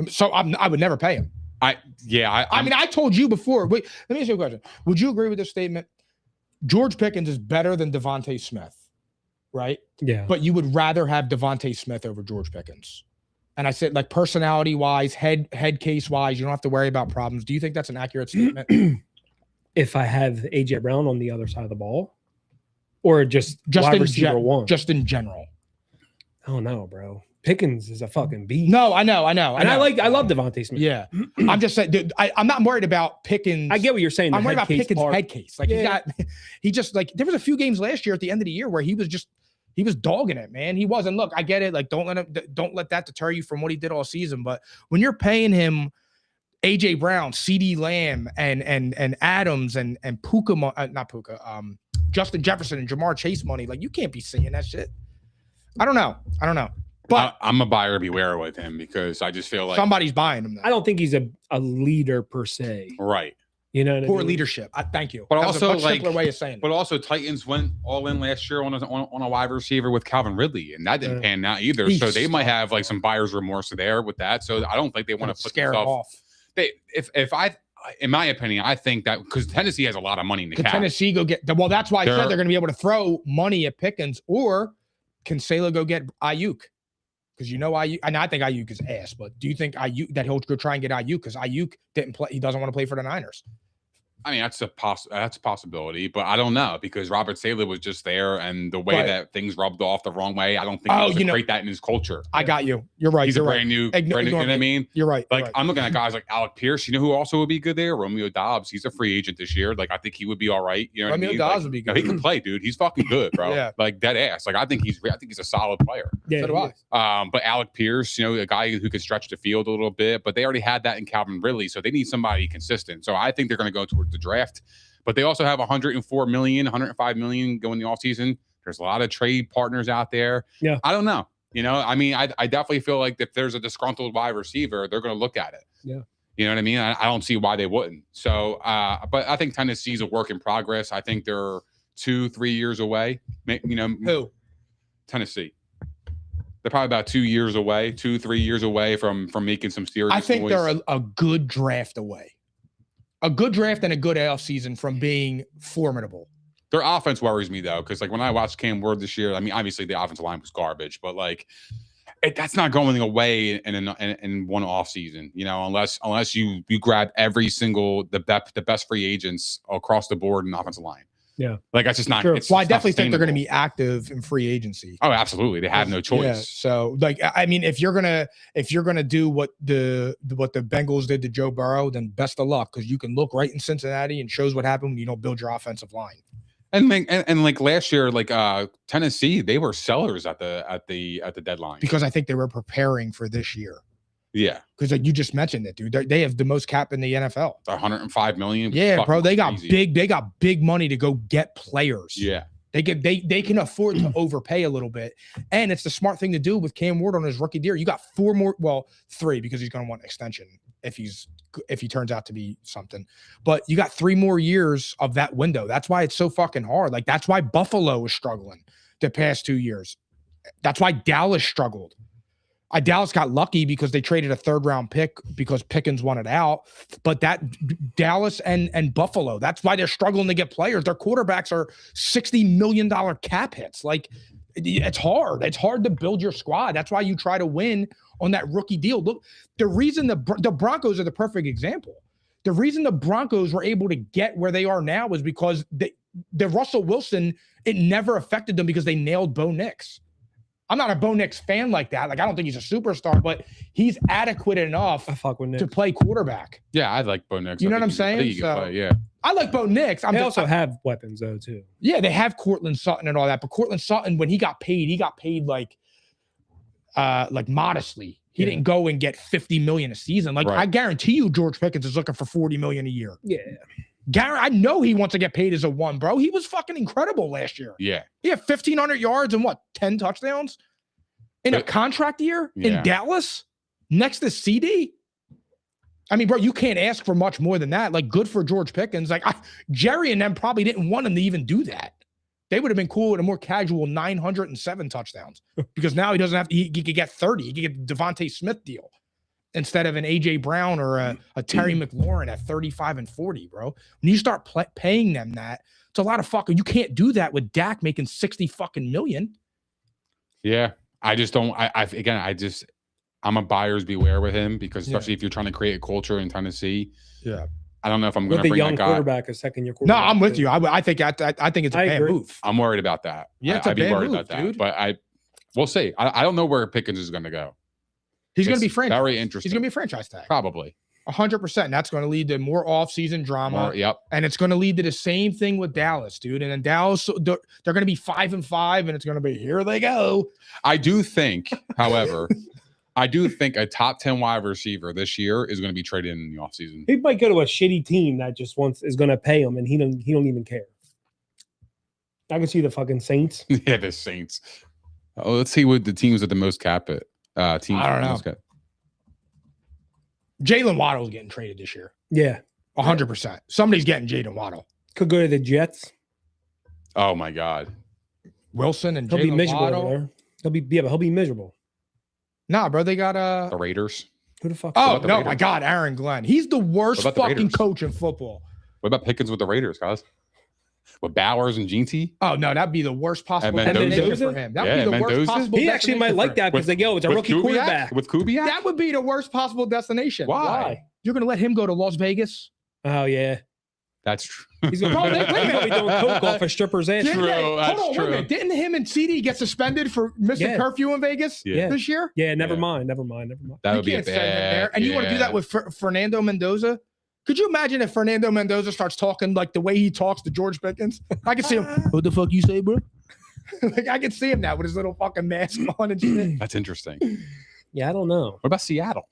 [SPEAKER 2] So I would never pay him. I mean, I told you before. Wait, let me ask you a question. Would you agree with this statement? George Pickens is better than Devontae Smith, right?
[SPEAKER 3] Yeah.
[SPEAKER 2] But you would rather have Devontae Smith over George Pickens. And I said, like, personality-wise, head case-wise, you don't have to worry about problems. Do you think that's an accurate statement?
[SPEAKER 3] If I have A.J. Brown on the other side of the ball, or just wide receiver one?
[SPEAKER 2] Just in general.
[SPEAKER 3] I don't know, bro. Pickens is a fucking beast.
[SPEAKER 2] No, I know.
[SPEAKER 3] And I love Devontae Smith.
[SPEAKER 2] Yeah. I'm just saying, dude, I'm not worried about Pickens.
[SPEAKER 3] I get what you're saying.
[SPEAKER 2] I'm worried about Pickens' head case. Like, he just, like, there was a few games last year at the end of the year where he was dogging it, man. He wasn't. Look, I get it. Like, don't let that deter you from what he did all season. But when you're paying him AJ Brown, CD Lamb, and Adams and Justin Jefferson and Jamar Chase money, like, you can't be seeing that shit. I don't know. But
[SPEAKER 4] I'm a buyer beware with him because I just feel like
[SPEAKER 2] somebody's buying him now.
[SPEAKER 3] I don't think he's a leader per se.
[SPEAKER 4] Right.
[SPEAKER 3] You know what I
[SPEAKER 2] Poor
[SPEAKER 3] mean?
[SPEAKER 2] leadership. Thank you.
[SPEAKER 4] But
[SPEAKER 2] that
[SPEAKER 4] also,
[SPEAKER 2] was a much simpler way of saying
[SPEAKER 4] but
[SPEAKER 2] it.
[SPEAKER 4] also, Titans went all in last year on a wide receiver with Calvin Ridley, and that didn't pan out either. So they might have like some buyer's remorse there with that. So I don't think they want to put
[SPEAKER 2] scare them off.
[SPEAKER 4] In my opinion, I think that because Tennessee has a lot of money in the cap.
[SPEAKER 2] Tennessee go get well. That's why I said they're going to be able to throw money at Pickens, or can Saleh go get Ayuk? Because Ayuk, and I think Ayuk is ass. But do you think Ayuk that he'll go try and get Ayuk because Ayuk didn't play? He doesn't want to play for the Niners.
[SPEAKER 4] I mean, that's a possibility, but I don't know because Robert Saleh was just there, and the way that things rubbed off the wrong way, I don't think he wants to create that in his culture.
[SPEAKER 2] I got you. You're right.
[SPEAKER 4] He's
[SPEAKER 2] a
[SPEAKER 4] brand new. You know what I mean?
[SPEAKER 2] You're right.
[SPEAKER 4] Like, I'm looking at guys like Alec Pierce. You know who also would be good there? Romeo Doubs. He's a free agent this year. Like, I think he would be all right. You know what I mean?
[SPEAKER 2] Doubs would be good.
[SPEAKER 4] No, he can play, dude. He's fucking good, bro.
[SPEAKER 2] Yeah.
[SPEAKER 4] Like, dead ass. Like, I think he's a solid player.
[SPEAKER 3] Yeah,
[SPEAKER 2] so do I.
[SPEAKER 4] But Alec Pierce, a guy who could stretch the field a little bit, but they already had that in Calvin Ridley, so they need somebody consistent. So I think they're going to go towards the draft. But they also have $104 million, $105 million going in the offseason. There's a lot of trade partners out there.
[SPEAKER 3] Yeah.
[SPEAKER 4] I don't know. I mean, I definitely feel like if there's a disgruntled wide receiver, they're going to look at it.
[SPEAKER 3] Yeah.
[SPEAKER 4] You know what I mean? I don't see why they wouldn't. So, but I think Tennessee's a work in progress. I think they're 2-3 years away.
[SPEAKER 2] Who?
[SPEAKER 4] Tennessee. They're probably about 2 years away, 2-3 years away from making some serious
[SPEAKER 2] I think
[SPEAKER 4] noise.
[SPEAKER 2] they're a good draft away. A good draft and a good offseason from being formidable.
[SPEAKER 4] Their offense worries me though, because like when I watched Cam Ward this year, I mean, obviously the offensive line was garbage, but like that's not going away in one off season, you know, unless you grab every single the best free agents across the board in the offensive line.
[SPEAKER 3] Yeah,
[SPEAKER 4] like that's just not.
[SPEAKER 3] Sure.
[SPEAKER 2] Well, I definitely think they're going to be active in free agency.
[SPEAKER 4] Oh, absolutely, they have no choice.
[SPEAKER 2] Yeah, so, like, I mean, if you're gonna do what the Bengals did to Joe Burrow, then best of luck, because you can look right in Cincinnati and shows what happened when you don't build your offensive line.
[SPEAKER 4] And like last year, like Tennessee, they were sellers at the deadline
[SPEAKER 2] because I think they were preparing for this year.
[SPEAKER 4] Yeah,
[SPEAKER 2] because like you just mentioned it, dude. They have the most cap in the NFL.
[SPEAKER 4] 105 million.
[SPEAKER 2] Yeah, bro. They got
[SPEAKER 4] crazy.
[SPEAKER 2] They got big money to go get players.
[SPEAKER 4] Yeah,
[SPEAKER 2] they can afford to overpay a little bit, and it's the smart thing to do with Cam Ward on his rookie deal. You got 3 because he's going to want an extension if he turns out to be something. But you got 3 more years of that window. That's why it's so fucking hard. Like that's why Buffalo was struggling the past 2 years. That's why Dallas struggled. Dallas got lucky because they traded a 3rd-round pick because Pickens wanted out. But that Dallas and Buffalo, that's why they're struggling to get players. Their quarterbacks are $60 million cap hits. Like, it's hard. It's hard to build your squad. That's why you try to win on that rookie deal. Look, the reason the Broncos are the perfect example. The reason the Broncos were able to get where they are now is because the Russell Wilson, it never affected them because they nailed Bo Nix. I'm not a Bo Nix fan like that. Like, I don't think he's a superstar, but he's adequate enough to play quarterback.
[SPEAKER 4] Yeah, I like Bo Nix.
[SPEAKER 2] You know what I'm saying?
[SPEAKER 4] Yeah.
[SPEAKER 2] I like Bo Nix.
[SPEAKER 3] They also have weapons, though, too.
[SPEAKER 2] Yeah, they have Cortland Sutton and all that. But Cortland Sutton, when he got paid like modestly. He didn't go and get $50 million a season. Like, I guarantee you George Pickens is looking for $40 million a year.
[SPEAKER 3] Yeah.
[SPEAKER 2] I know he wants to get paid as a 1, bro. He was fucking incredible last year.
[SPEAKER 4] Yeah.
[SPEAKER 2] He had 1,500 yards and 10 touchdowns in a contract year in Dallas next to CD. I mean, bro, you can't ask for much more than that. Like, good for George Pickens. Like, Jerry and them probably didn't want him to even do that. They would have been cool with a more casual 907 touchdowns because now he doesn't have to, he could get 30. He could get the Devontae Smith deal instead of an A.J. Brown or a Terry McLaurin at 35 and 40, bro. When you start paying them that, it's a lot of fucking, you can't do that with Dak making 60 fucking million.
[SPEAKER 4] Yeah. I just don't, I'm a buyer's beware with him because especially if you're trying to create a culture in Tennessee.
[SPEAKER 2] Yeah.
[SPEAKER 4] I don't know if I'm going to bring
[SPEAKER 3] young
[SPEAKER 4] that guy.
[SPEAKER 3] Quarterback, a second-year quarterback.
[SPEAKER 2] No, I'm with you. I think it's a bad move.
[SPEAKER 4] I'm worried about that.
[SPEAKER 2] Yeah,
[SPEAKER 4] I'd be worried about that. Dude. But we'll see. I don't know where Pickens is going to go.
[SPEAKER 2] He's going to be franchise.
[SPEAKER 4] Very interesting.
[SPEAKER 2] He's going to be a franchise tag.
[SPEAKER 4] Probably.
[SPEAKER 2] 100%. That's going to lead to more off-season drama.
[SPEAKER 4] Yep.
[SPEAKER 2] And it's going to lead to the same thing with Dallas, dude. And then Dallas, they're going to be 5-5, and it's going to be here they go.
[SPEAKER 4] I do think, however. A top 10 wide receiver this year is going to be traded in the offseason.
[SPEAKER 3] He might go to a shitty team that just is going to pay him, and he don't even care. I can see the fucking Saints.
[SPEAKER 4] Yeah, the Saints. Oh, let's see what the teams with the most cap it. Teams
[SPEAKER 2] I don't know. Jalen Waddle's getting traded this year.
[SPEAKER 3] Yeah,
[SPEAKER 2] 100%. Somebody's getting Jalen Waddle.
[SPEAKER 3] Could go to the Jets.
[SPEAKER 4] Oh my God.
[SPEAKER 2] Wilson and
[SPEAKER 3] He'll be
[SPEAKER 2] Jalen
[SPEAKER 3] miserable
[SPEAKER 2] Waddle.
[SPEAKER 3] over there. He'll be miserable.
[SPEAKER 2] Nah, bro, they got
[SPEAKER 4] the Raiders.
[SPEAKER 3] Who the fuck?
[SPEAKER 2] Oh no, my God, Aaron Glenn. He's the worst fucking coach in football.
[SPEAKER 4] What about Pickens with the Raiders, guys? With Bowers and Jeanty?
[SPEAKER 2] Oh no, that'd be the worst possible
[SPEAKER 4] Mendoza?
[SPEAKER 2] destination for him. That would be the worst possible.
[SPEAKER 3] He actually might like that because it's a rookie quarterback.
[SPEAKER 4] With Kubiak?
[SPEAKER 2] That would be the worst possible destination.
[SPEAKER 4] Why?
[SPEAKER 2] You're gonna let him go to Las Vegas?
[SPEAKER 3] Oh yeah.
[SPEAKER 4] That's true.
[SPEAKER 3] He's gonna be doing coke off a stripper's ass.
[SPEAKER 4] True. That's
[SPEAKER 2] Hold on,
[SPEAKER 4] true.
[SPEAKER 2] wait a minute. Didn't him and CD get suspended for missing curfew in Vegas this year?
[SPEAKER 3] Yeah, never mind.
[SPEAKER 4] That would be a
[SPEAKER 2] send him there. And you want to do that with Fernando Mendoza? Could you imagine if Fernando Mendoza starts talking like the way he talks to George Pickens? I can see him. What the fuck you say, bro? Like, I can see him now with his little fucking mask on and shit.
[SPEAKER 4] That's interesting.
[SPEAKER 3] Yeah, I don't know.
[SPEAKER 4] What about Seattle?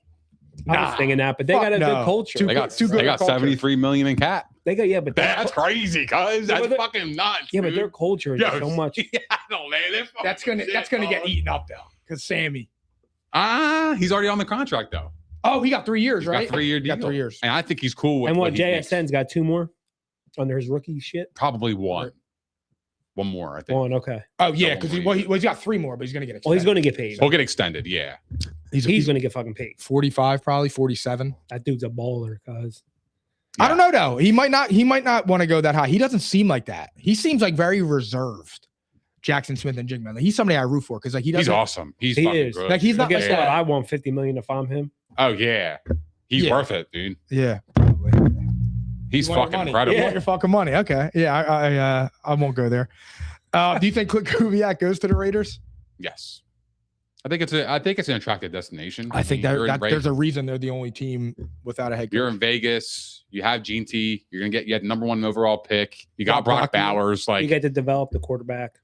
[SPEAKER 3] I was thinking that, but they got a good culture.
[SPEAKER 4] They got 73 million in cap.
[SPEAKER 3] They got but
[SPEAKER 4] that's crazy, cuz that's fucking nuts.
[SPEAKER 3] Yeah, but their culture is so much.
[SPEAKER 2] Seattle, man, that's gonna get eaten up though, because Sammy.
[SPEAKER 4] He's already on the contract though.
[SPEAKER 2] Oh, he got 3 years, right?
[SPEAKER 4] Got 3-year deal.
[SPEAKER 2] Got 3 years,
[SPEAKER 4] and I think he's cool with.
[SPEAKER 3] And what JSN's got 2 more under his rookie shit.
[SPEAKER 4] Probably one more, I think.
[SPEAKER 3] One, okay.
[SPEAKER 2] Oh yeah, because he's got 3 more, but he's gonna get extended.
[SPEAKER 3] Well, he's gonna get paid.
[SPEAKER 4] He'll get extended, yeah.
[SPEAKER 3] He's gonna get fucking paid.
[SPEAKER 2] 45, probably 47.
[SPEAKER 3] That dude's a baller, cuz.
[SPEAKER 2] I don't know though. He might not want to go that high. He doesn't seem like that. He seems like very reserved. Jackson Smith and Jigman. Like, he's somebody I root for because like
[SPEAKER 4] he's awesome. He
[SPEAKER 3] fucking
[SPEAKER 4] is good.
[SPEAKER 2] Like he's not.
[SPEAKER 3] Guess
[SPEAKER 2] Like
[SPEAKER 3] what? I want $50 million if I'm him.
[SPEAKER 4] Oh yeah, he's worth it, dude.
[SPEAKER 2] Yeah, probably.
[SPEAKER 4] He's fucking incredible.
[SPEAKER 2] You want your fucking money? Okay. Yeah, I won't go there. Do you think Kubiak goes to the Raiders?
[SPEAKER 4] Yes. I think it's an attractive destination.
[SPEAKER 2] I think that there's a reason they're the only team without a head coach.
[SPEAKER 4] You're in Vegas. You have Gene T. You're gonna get the number 1 overall pick. You got Brock Bowers. Like
[SPEAKER 3] you get to develop the quarterback.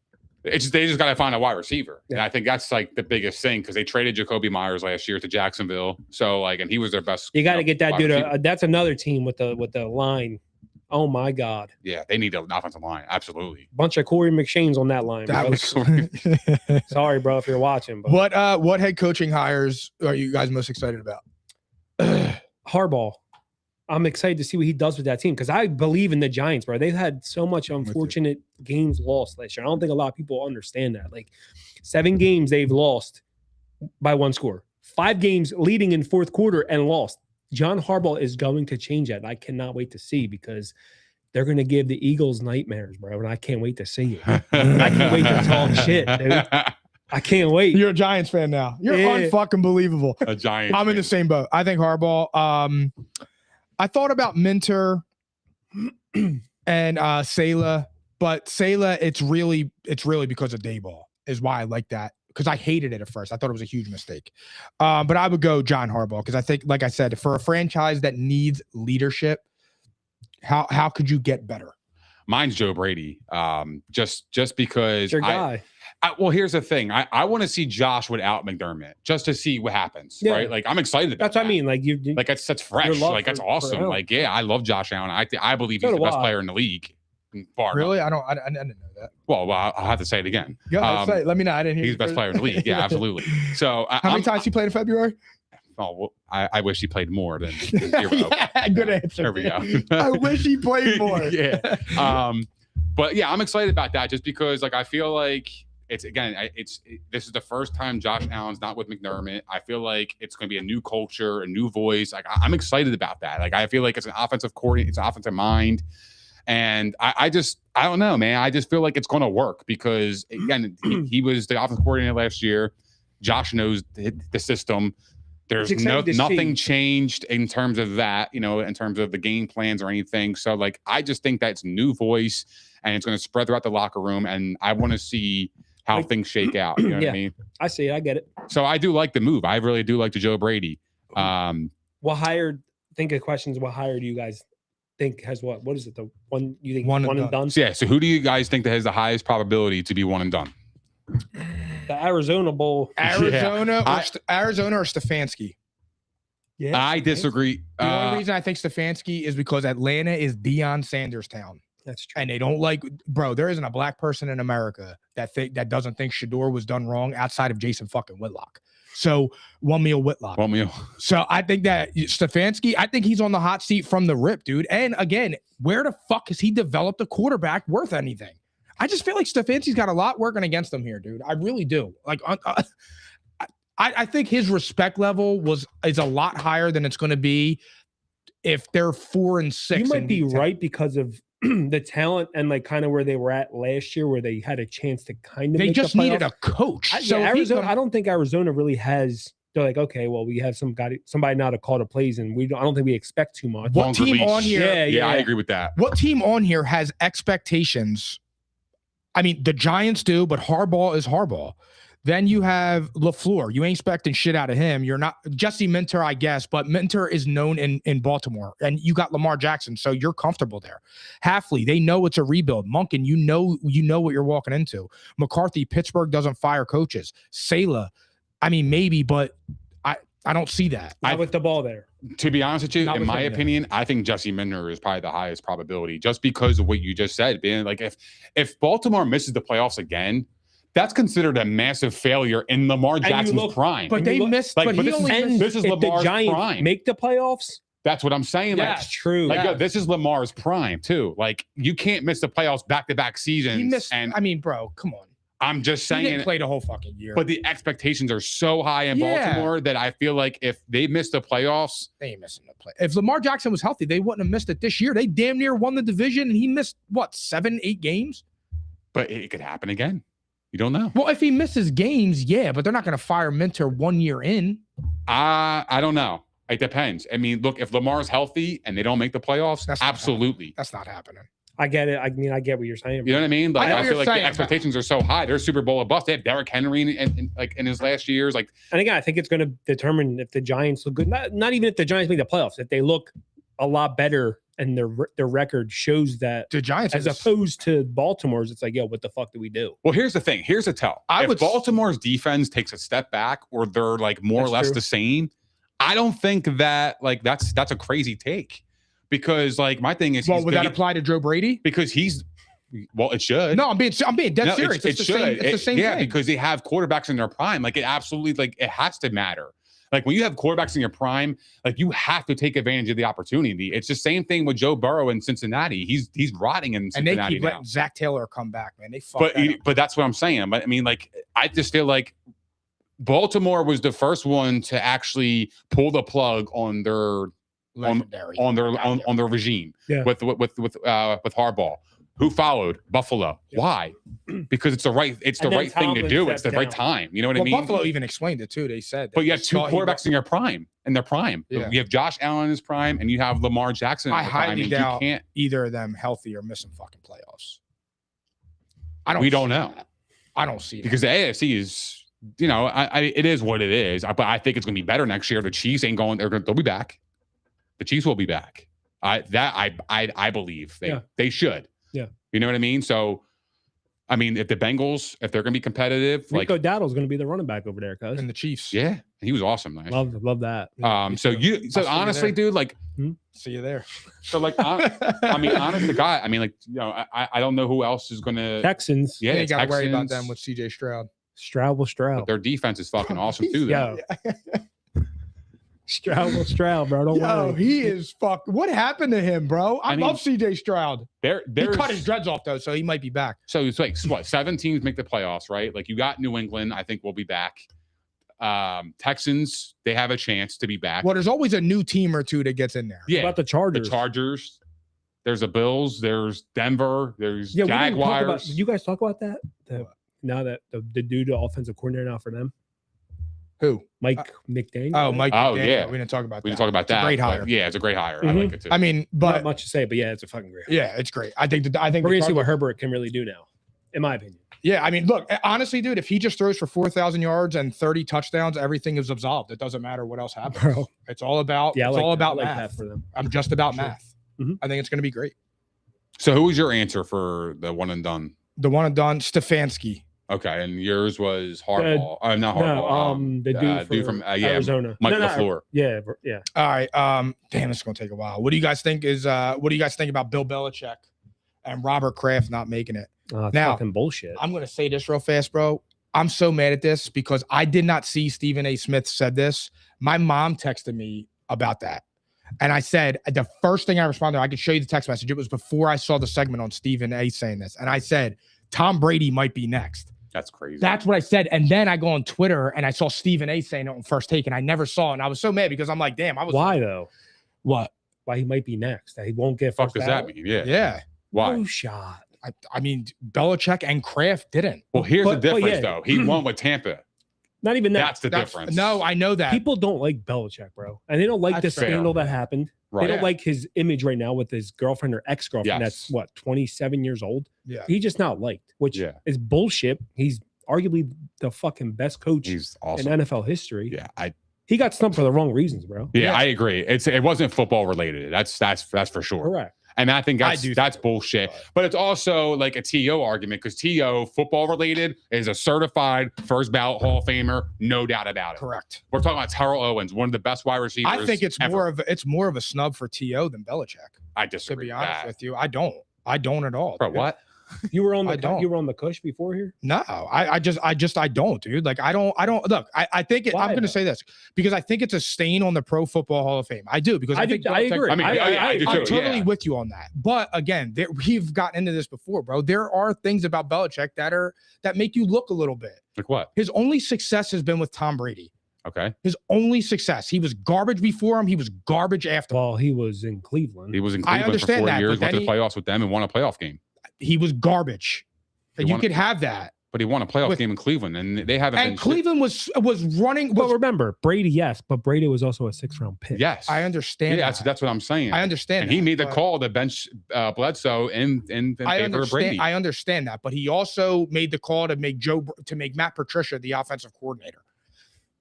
[SPEAKER 4] They just got to find a wide receiver.
[SPEAKER 3] Yeah.
[SPEAKER 4] And I think that's like the biggest thing because they traded Jacoby Myers last year to Jacksonville. So like, and he was their best.
[SPEAKER 3] You got to get that dude. That's another team with the line. Oh my God.
[SPEAKER 4] Yeah, they need an offensive line. Absolutely.
[SPEAKER 3] Bunch of Corey McShane's on that line.
[SPEAKER 2] That was
[SPEAKER 3] sorry, bro, if you're watching. But.
[SPEAKER 2] What head coaching hires are you guys most excited about?
[SPEAKER 3] Harbaugh. I'm excited to see what he does with that team because I believe in the Giants, bro. They've had so much unfortunate games lost last year. I don't think a lot of people understand that. Like 7 games they've lost by 1 score, 5 games leading in fourth quarter and lost. John Harbaugh is going to change that. And I cannot wait to see because they're going to give the Eagles nightmares, bro. And I can't wait to see it. I can't wait to talk shit, dude. I can't wait.
[SPEAKER 2] You're a Giants fan now. You're unfucking believable.
[SPEAKER 4] A Giants.
[SPEAKER 2] I'm in the same boat. I think Harbaugh. I thought about Minter and Salah, but Salah, it's really because of Dayball is why I like that. Because I hated it at first. I thought it was a huge mistake. But I would go John Harbaugh because I think, like I said, for a franchise that needs leadership, how could you get better?
[SPEAKER 4] Mine's Joe Brady. Just because
[SPEAKER 3] your guy.
[SPEAKER 4] Well, here's the thing. I want to see Josh without McDermott just to see what happens. Yeah. Right? Like I'm excited about
[SPEAKER 3] that's what I mean. Like you
[SPEAKER 4] like that's fresh. Like that's awesome. Like, yeah, I love Josh Allen. I believe he's the best player in the league.
[SPEAKER 2] Really? I didn't know that.
[SPEAKER 4] Well, I'll have to say it again.
[SPEAKER 2] Yeah, say it. Let me know. I didn't hear.
[SPEAKER 4] He's the best player in the league. Yeah, absolutely. So
[SPEAKER 2] how many times he played in February?
[SPEAKER 4] Oh, well, I wish he played more than 0.
[SPEAKER 2] Yeah, good answer.
[SPEAKER 4] There we go.
[SPEAKER 2] I wish he played more.
[SPEAKER 4] Yeah. But yeah, I'm excited about that just because like I feel like this is the first time Josh Allen's not with McDermott. I feel like it's going to be a new culture, a new voice. Like I'm excited about that. Like I feel like it's an offensive coordinator, it's an offensive mind. And I don't know, man. I just feel like it's going to work because again, he was the offensive coordinator last year. Josh knows the system. There's nothing changed in terms of that, in terms of the game plans or anything. So like, I just think that's new voice and it's going to spread throughout the locker room. And I want to see how things shake out. You know what I mean?
[SPEAKER 3] I see it. I get it.
[SPEAKER 4] So I do like the move. I really do like the Joe Brady.
[SPEAKER 3] What hire do you guys think has what? What is it? The one you think one and done?
[SPEAKER 4] So, yeah. So who do you guys think that has the highest probability to be one and done?
[SPEAKER 3] The Arizona Bowl.
[SPEAKER 2] Arizona or Stefanski?
[SPEAKER 3] Yeah,
[SPEAKER 4] I disagree.
[SPEAKER 2] The only reason I think Stefanski is because Atlanta is Deion Sanders town.
[SPEAKER 3] That's true.
[SPEAKER 2] And they don't there isn't a black person in America that doesn't think Shador was done wrong outside of Jason fucking Whitlock. So one meal Whitlock. So I think that Stefanski, I think he's on the hot seat from the rip, dude. And again, where the fuck has he developed a quarterback worth anything? I just feel like Stefanski's got a lot working against him here, dude. I really do. Like, I think his respect level is a lot higher than it's going to be if they're 4-6.
[SPEAKER 3] You might be right because of the talent and like kind of where they were at last year, where they had a chance to kind of.
[SPEAKER 2] They just needed a coach.
[SPEAKER 3] Arizona. I don't think Arizona really has. They're like, okay, well, we have somebody now to call the plays, and I don't think we expect too much.
[SPEAKER 2] What team on here?
[SPEAKER 4] Yeah, I agree with that.
[SPEAKER 2] What team on here has expectations? I mean, the Giants do, but Harbaugh is Harbaugh. Then you have LaFleur. You ain't expecting shit out of him. You're not Jesse Minter, I guess, but Minter is known in Baltimore, and you got Lamar Jackson, so you're comfortable there. Halfley, they know it's a rebuild. Monken, you know what you're walking into. McCarthy, Pittsburgh doesn't fire coaches. Salah, I mean, maybe, but I don't see that.
[SPEAKER 3] Not with the ball there.
[SPEAKER 4] To be honest with you, in my opinion, I think Jesse Minter is probably the highest probability just because of what you just said. Being like, if Baltimore misses the playoffs again, that's considered a massive failure in Lamar Jackson's prime.
[SPEAKER 2] But they missed. Like, but
[SPEAKER 4] this is Lamar's
[SPEAKER 3] the Giants
[SPEAKER 4] prime.
[SPEAKER 3] Make the playoffs.
[SPEAKER 4] That's what I'm saying.
[SPEAKER 3] That's true.
[SPEAKER 4] Like, yo, this is Lamar's prime too. Like, you can't miss the playoffs back-to-back seasons.
[SPEAKER 2] I mean, bro, come on.
[SPEAKER 4] I'm just
[SPEAKER 2] He didn't
[SPEAKER 4] saying.
[SPEAKER 2] play the whole fucking year.
[SPEAKER 4] But the expectations are so high in Baltimore that I feel like if they miss the playoffs,
[SPEAKER 2] they ain't missing the play. If Lamar Jackson was healthy, they wouldn't have missed it this year. They damn near won the division, and he missed, what, 7-8 games?
[SPEAKER 4] but it could happen again. You don't know.
[SPEAKER 2] Well, if he misses games, yeah, but they're not going to fire Minter 1 year in.
[SPEAKER 4] I don't know. It depends. I mean, look, if Lamar's healthy and they don't make the playoffs,
[SPEAKER 2] That's not
[SPEAKER 4] absolutely.
[SPEAKER 2] That's not happening.
[SPEAKER 3] I get it. I mean, I get what you're saying.
[SPEAKER 4] You know what I mean? Like,
[SPEAKER 2] I know
[SPEAKER 4] I
[SPEAKER 2] what
[SPEAKER 4] feel
[SPEAKER 2] you're
[SPEAKER 4] like
[SPEAKER 2] saying,
[SPEAKER 4] the expectations are so high. They're Super Bowl a bust. They have Derrick Henry in his last years. Like,
[SPEAKER 3] And again, I think it's going to determine if the Giants look good. Not even if the Giants make the playoffs. If they look a lot better and their record shows that,
[SPEAKER 2] The Giants,
[SPEAKER 3] as opposed to Baltimore's, it's like, yo, what the fuck do we do?
[SPEAKER 4] well, here's the thing. Here's a tell. If Baltimore's defense takes a step back, or they're like more or
[SPEAKER 3] That's
[SPEAKER 4] less
[SPEAKER 3] true.
[SPEAKER 4] the same, I don't think that like that's a crazy take, because like my thing is,
[SPEAKER 2] well, would that apply to Joe Brady?
[SPEAKER 4] because he's well, it should.
[SPEAKER 2] No, I'm being dead
[SPEAKER 4] No,
[SPEAKER 2] serious.
[SPEAKER 4] it
[SPEAKER 2] It's the
[SPEAKER 4] should.
[SPEAKER 2] same. It's the same
[SPEAKER 4] yeah,
[SPEAKER 2] thing.
[SPEAKER 4] because they have quarterbacks in their prime. Like it absolutely, like it has to matter. Like when you have quarterbacks in your prime, like you have to take advantage of the opportunity. It's the same thing with Joe Burrow in Cincinnati. He's rotting in
[SPEAKER 2] and
[SPEAKER 4] Cincinnati
[SPEAKER 2] they keep
[SPEAKER 4] now.
[SPEAKER 2] letting Zach Taylor come back, man. They fuck
[SPEAKER 4] But that's what I'm saying. But I mean, like I just feel like Baltimore was the first one to actually pull the plug on their
[SPEAKER 2] legendary
[SPEAKER 4] on their regime
[SPEAKER 3] Yeah.
[SPEAKER 4] with Harbaugh. Who followed? Buffalo.
[SPEAKER 3] Yeah.
[SPEAKER 4] Why? Because it's the right
[SPEAKER 3] And then
[SPEAKER 4] thing to
[SPEAKER 3] Tomlin
[SPEAKER 4] do. It's the
[SPEAKER 3] stepped
[SPEAKER 4] right
[SPEAKER 3] down.
[SPEAKER 4] time. You know what
[SPEAKER 2] Well,
[SPEAKER 4] I mean?
[SPEAKER 2] Buffalo even explained it too. They said,
[SPEAKER 4] But you have two
[SPEAKER 2] saw he-
[SPEAKER 4] quarterbacks in their prime.
[SPEAKER 2] Yeah.
[SPEAKER 4] You have Josh Allen in his prime, and you have Lamar Jackson in
[SPEAKER 2] I
[SPEAKER 4] his prime.
[SPEAKER 2] highly
[SPEAKER 4] And
[SPEAKER 2] doubt
[SPEAKER 4] you can't.
[SPEAKER 2] either of them healthy or missing fucking playoffs.
[SPEAKER 4] We don't know,
[SPEAKER 2] I don't see
[SPEAKER 4] because the AFC is, you know, it is what it is. But I think it's going to be better next year. The Chiefs ain't going. They'll be back. The Chiefs will be back. I believe they should.
[SPEAKER 3] Yeah.
[SPEAKER 4] You know what I mean? So, I mean, if the Bengals, if they're going to be competitive,
[SPEAKER 3] Rico Dowdle's going to be the running back over there, cuz.
[SPEAKER 2] and the Chiefs.
[SPEAKER 4] yeah, he was awesome. Last year.
[SPEAKER 3] Love that.
[SPEAKER 4] So
[SPEAKER 2] I'll see
[SPEAKER 4] honestly,
[SPEAKER 2] you
[SPEAKER 4] dude, like,
[SPEAKER 2] See you there.
[SPEAKER 4] so like, I mean, honest to God, I mean, like, you know, I don't know who else is going to.
[SPEAKER 3] Texans.
[SPEAKER 4] Yeah,
[SPEAKER 2] you got to worry about
[SPEAKER 4] Texans.
[SPEAKER 2] them with CJ Stroud.
[SPEAKER 3] Stroud will Stroud.
[SPEAKER 4] Their defense is fucking awesome too. Though.
[SPEAKER 3] Yo. Stroud will Stroud, bro. Don't
[SPEAKER 2] Yo,
[SPEAKER 3] worry.
[SPEAKER 2] he is fuck. What happened to him, bro? I
[SPEAKER 4] mean,
[SPEAKER 2] love CJ Stroud. He
[SPEAKER 4] There's
[SPEAKER 2] cut his dreads off though, so he might be back.
[SPEAKER 4] so it's like what 7 teams make the playoffs, right? Like you got New England, I think will be back. Texans, they have a chance to be back.
[SPEAKER 2] Well, there's always a new team or two that gets in there.
[SPEAKER 3] What
[SPEAKER 4] Yeah,
[SPEAKER 3] about the
[SPEAKER 4] the
[SPEAKER 3] Chargers?
[SPEAKER 4] Chargers. There's the Bills. There's Denver. There's
[SPEAKER 3] Yeah, we didn't talk about.
[SPEAKER 4] Jaguars.
[SPEAKER 3] Did you guys talk about that? Now that the dude, the offensive coordinator now for them,
[SPEAKER 2] Who?
[SPEAKER 3] Mike McDaniel.
[SPEAKER 2] Oh, Mike.
[SPEAKER 4] Oh,
[SPEAKER 2] McDaniel.
[SPEAKER 4] yeah.
[SPEAKER 2] We didn't talk about
[SPEAKER 4] We
[SPEAKER 2] that.
[SPEAKER 4] didn't talk about
[SPEAKER 2] It's a
[SPEAKER 4] that.
[SPEAKER 2] great
[SPEAKER 4] but
[SPEAKER 2] hire.
[SPEAKER 4] yeah, it's a great hire. I
[SPEAKER 3] Mhm.
[SPEAKER 4] like it too.
[SPEAKER 2] I mean,
[SPEAKER 3] Not
[SPEAKER 2] but
[SPEAKER 3] much to say, but yeah, it's a fucking great.
[SPEAKER 2] yeah, it's great. I think
[SPEAKER 3] We're gonna see
[SPEAKER 2] the
[SPEAKER 3] what Herbert can really do now, in my opinion.
[SPEAKER 2] Yeah, I mean, look, honestly, dude, if he just throws for 4,000 yards and 30 touchdowns, everything is absolved. It doesn't matter what else happens.
[SPEAKER 3] Bro.
[SPEAKER 2] It's all about
[SPEAKER 3] Yeah, I
[SPEAKER 2] it's
[SPEAKER 3] like
[SPEAKER 2] all
[SPEAKER 3] that.
[SPEAKER 2] about
[SPEAKER 3] I like
[SPEAKER 2] math.
[SPEAKER 3] that for them.
[SPEAKER 2] I'm just about
[SPEAKER 3] Sure.
[SPEAKER 2] math.
[SPEAKER 3] Mhm.
[SPEAKER 2] I think it's going to be great.
[SPEAKER 4] So who was your answer for the one and done?
[SPEAKER 2] The one and done, Stefanski.
[SPEAKER 4] Okay, and yours was Harbaugh. Not Harbaugh.
[SPEAKER 3] No, the dude
[SPEAKER 4] from
[SPEAKER 3] Arizona.
[SPEAKER 4] Mike
[SPEAKER 3] No,
[SPEAKER 4] LaFleur.
[SPEAKER 3] Yeah.
[SPEAKER 2] All right. Damn, it's going to take a while. What do you guys think about Bill Belichick and Robert Kraft not making it?
[SPEAKER 3] It's
[SPEAKER 2] Now,
[SPEAKER 3] fucking bullshit.
[SPEAKER 2] I'm going to say this real fast, bro. I'm so mad at this because I did not see Stephen A. Smith said this. My mom texted me about that. And I said, the first thing I responded, I could show you the text message. It was before I saw the segment on Stephen A. saying this. And I said, Tom Brady might be next.
[SPEAKER 4] That's crazy.
[SPEAKER 2] That's what I said. And then I go on Twitter and I saw Stephen A. saying it on First Take and I never saw it. And I was so mad because I'm like, damn, I was
[SPEAKER 3] Why
[SPEAKER 2] like,
[SPEAKER 3] though?
[SPEAKER 2] what?
[SPEAKER 3] Why he might be next? That he won't get
[SPEAKER 4] fuck
[SPEAKER 3] first
[SPEAKER 4] does
[SPEAKER 3] ballot?
[SPEAKER 4] that mean? Yeah.
[SPEAKER 2] Yeah.
[SPEAKER 4] Why?
[SPEAKER 3] No shot.
[SPEAKER 2] I mean, Belichick and Kraft didn't.
[SPEAKER 4] Well, here's the
[SPEAKER 3] But
[SPEAKER 4] difference
[SPEAKER 3] yeah.
[SPEAKER 4] though. He won with Tampa.
[SPEAKER 3] Not even that.
[SPEAKER 4] That's the difference.
[SPEAKER 2] No, I know that.
[SPEAKER 3] People don't like Belichick, bro, and they don't like
[SPEAKER 2] That's
[SPEAKER 3] the
[SPEAKER 2] fair.
[SPEAKER 3] scandal that happened.
[SPEAKER 4] Right.
[SPEAKER 3] They don't
[SPEAKER 2] Yeah.
[SPEAKER 3] like his image right now with his girlfriend or ex-girlfriend.
[SPEAKER 4] Yes.
[SPEAKER 3] That's what 27 years old.
[SPEAKER 2] Yeah.
[SPEAKER 3] He's just not liked, which
[SPEAKER 4] Yeah.
[SPEAKER 3] is bullshit. He's arguably the fucking best coach
[SPEAKER 4] He's
[SPEAKER 3] in
[SPEAKER 4] awesome.
[SPEAKER 3] NFL history.
[SPEAKER 4] Yeah,
[SPEAKER 3] He got stumped for the wrong reasons, bro.
[SPEAKER 4] yeah, I agree. It wasn't football related. That's for sure.
[SPEAKER 3] Correct.
[SPEAKER 4] And I think that's
[SPEAKER 2] do
[SPEAKER 4] that's
[SPEAKER 2] think
[SPEAKER 4] bullshit.
[SPEAKER 2] but-
[SPEAKER 4] But it's also like a TO argument because TO football related is a certified first ballot Hall of Famer, no doubt about it.
[SPEAKER 2] Correct.
[SPEAKER 4] We're talking about Terrell Owens, one of the best wide receivers.
[SPEAKER 2] I think it's
[SPEAKER 4] ever.
[SPEAKER 2] more of a snub for T.O. than Belichick.
[SPEAKER 4] I
[SPEAKER 2] To
[SPEAKER 4] disagree
[SPEAKER 2] be
[SPEAKER 4] with
[SPEAKER 2] honest
[SPEAKER 4] that.
[SPEAKER 2] with you, I don't at all.
[SPEAKER 4] Bro,
[SPEAKER 2] dude.
[SPEAKER 4] what?
[SPEAKER 3] You were on
[SPEAKER 2] I don't.
[SPEAKER 3] you were on the Cush before here?
[SPEAKER 2] No, I don't, dude. Like, I don't look. I think
[SPEAKER 3] Why,
[SPEAKER 2] I'm going to
[SPEAKER 3] though?
[SPEAKER 2] say this because I think it's a stain on the Pro Football Hall of Fame. I do because I think
[SPEAKER 3] I
[SPEAKER 2] Belichick-
[SPEAKER 3] agree.
[SPEAKER 4] I mean, I do
[SPEAKER 2] I'm
[SPEAKER 4] too,
[SPEAKER 2] totally
[SPEAKER 4] yeah.
[SPEAKER 2] with you on that. But again, we've gotten into this before, bro. There are things about Belichick that make you look a little bit.
[SPEAKER 4] Like what?
[SPEAKER 2] His only success has been with Tom Brady.
[SPEAKER 4] Okay.
[SPEAKER 2] His only success. He was garbage before him. He was garbage after.
[SPEAKER 3] Well, he was in Cleveland.
[SPEAKER 4] He was in
[SPEAKER 2] I
[SPEAKER 4] Cleveland for
[SPEAKER 2] understand
[SPEAKER 4] 4
[SPEAKER 2] that,
[SPEAKER 4] years,
[SPEAKER 2] but
[SPEAKER 4] went to
[SPEAKER 2] then
[SPEAKER 4] the playoffs with them and won a playoff game.
[SPEAKER 2] He was garbage.
[SPEAKER 4] He
[SPEAKER 2] And you
[SPEAKER 4] won-
[SPEAKER 2] could have that.
[SPEAKER 4] But he won a playoff game in Cleveland, and they haven't been
[SPEAKER 2] And Cleveland was running.
[SPEAKER 3] But remember, Brady, yes, but Brady was also a 6th-round pick.
[SPEAKER 4] Yes.
[SPEAKER 2] I understand.
[SPEAKER 4] Yeah,
[SPEAKER 2] that.
[SPEAKER 4] that's what I'm saying.
[SPEAKER 2] I understand.
[SPEAKER 4] And he
[SPEAKER 2] that,
[SPEAKER 4] made the
[SPEAKER 2] but
[SPEAKER 4] call to bench Bledsoe in favor of Brady.
[SPEAKER 2] I understand that, but he also made the call to make Matt Patricia the offensive coordinator.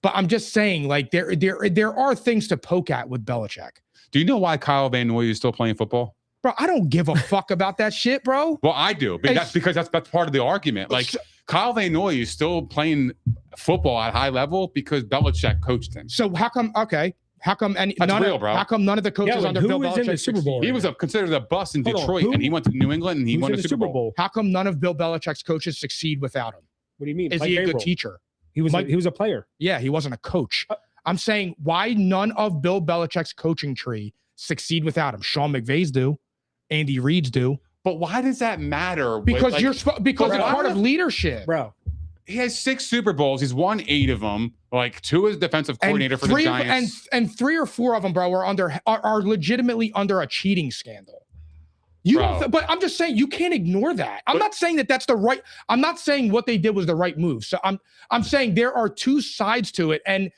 [SPEAKER 2] But I'm just saying, like, there are things to poke at with Belichick.
[SPEAKER 4] Do you know why Kyle Van Noy is still playing football?
[SPEAKER 2] Bro, I don't give a fuck about that shit, bro.
[SPEAKER 4] Well, I do. But that's part of the argument. Like, Kyle Van Noy is still playing football at high level because Belichick coached him.
[SPEAKER 2] So how come? Okay, how come? And
[SPEAKER 4] That's
[SPEAKER 2] none
[SPEAKER 4] real,
[SPEAKER 2] of,
[SPEAKER 4] bro.
[SPEAKER 2] How come none of the coaches
[SPEAKER 3] Yeah,
[SPEAKER 2] under
[SPEAKER 3] who
[SPEAKER 2] Bill
[SPEAKER 3] was in
[SPEAKER 2] Belichick
[SPEAKER 3] the Super Bowl?
[SPEAKER 4] He was considered a bust in
[SPEAKER 3] Hold on,
[SPEAKER 4] Detroit,
[SPEAKER 3] who-
[SPEAKER 4] and he went to New England and he
[SPEAKER 3] Who's
[SPEAKER 4] won
[SPEAKER 3] in
[SPEAKER 4] the Super Bowl.
[SPEAKER 2] How come none of Bill Belichick's coaches succeed without him?
[SPEAKER 3] What do you mean?
[SPEAKER 2] Is
[SPEAKER 3] Mike
[SPEAKER 2] he a
[SPEAKER 3] Vrabel.
[SPEAKER 2] good teacher?
[SPEAKER 3] He was
[SPEAKER 2] Mike-
[SPEAKER 3] he was a player.
[SPEAKER 2] Yeah, he wasn't a coach. I'm saying why none of Bill Belichick's coaching tree succeed without him. Sean McVay's do, Andy Reid's do.
[SPEAKER 4] But why does that matter?
[SPEAKER 2] Because because
[SPEAKER 3] Bro,
[SPEAKER 2] it's part of leadership.
[SPEAKER 3] Bro,
[SPEAKER 4] He has 6 Super Bowls. He's won 8 of them. Like 2 as defensive coordinator for the
[SPEAKER 2] three
[SPEAKER 4] Giants.
[SPEAKER 2] and 3 or 4 of them, bro, are legitimately under a cheating scandal. But I'm just saying you can't ignore that. I'm not saying that that's the right. I'm not saying what they did was the right move. So I'm saying there are 2 sides to it, and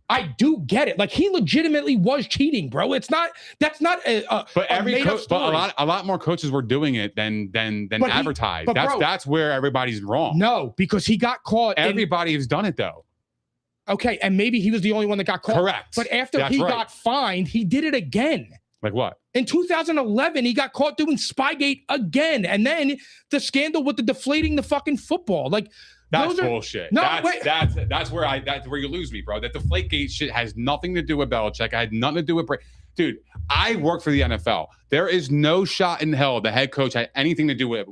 [SPEAKER 2] I do get it. Like, he legitimately was cheating, bro. That's not
[SPEAKER 4] But every
[SPEAKER 2] made-up
[SPEAKER 4] coach, but
[SPEAKER 2] story.
[SPEAKER 4] a lot more coaches were doing it than
[SPEAKER 2] But
[SPEAKER 4] advertised.
[SPEAKER 2] bro,
[SPEAKER 4] That's where everybody's wrong.
[SPEAKER 2] No, because he got caught.
[SPEAKER 4] Everybody has done it though.
[SPEAKER 2] Okay, and maybe he was the only one that got caught.
[SPEAKER 4] Correct.
[SPEAKER 2] But after
[SPEAKER 4] That's
[SPEAKER 2] he
[SPEAKER 4] right.
[SPEAKER 2] got fined, he did it again.
[SPEAKER 4] Like what?
[SPEAKER 2] In 2011, he got caught doing Spygate again, and then the scandal with the deflating the fucking football. Like,
[SPEAKER 4] That's
[SPEAKER 2] those are,
[SPEAKER 4] bullshit.
[SPEAKER 2] No,
[SPEAKER 4] that's where you lose me, bro. That Deflategate shit has nothing to do with Belichick. I had nothing to do with dude. I work for the NFL. There is no shot in hell the head coach had anything to do with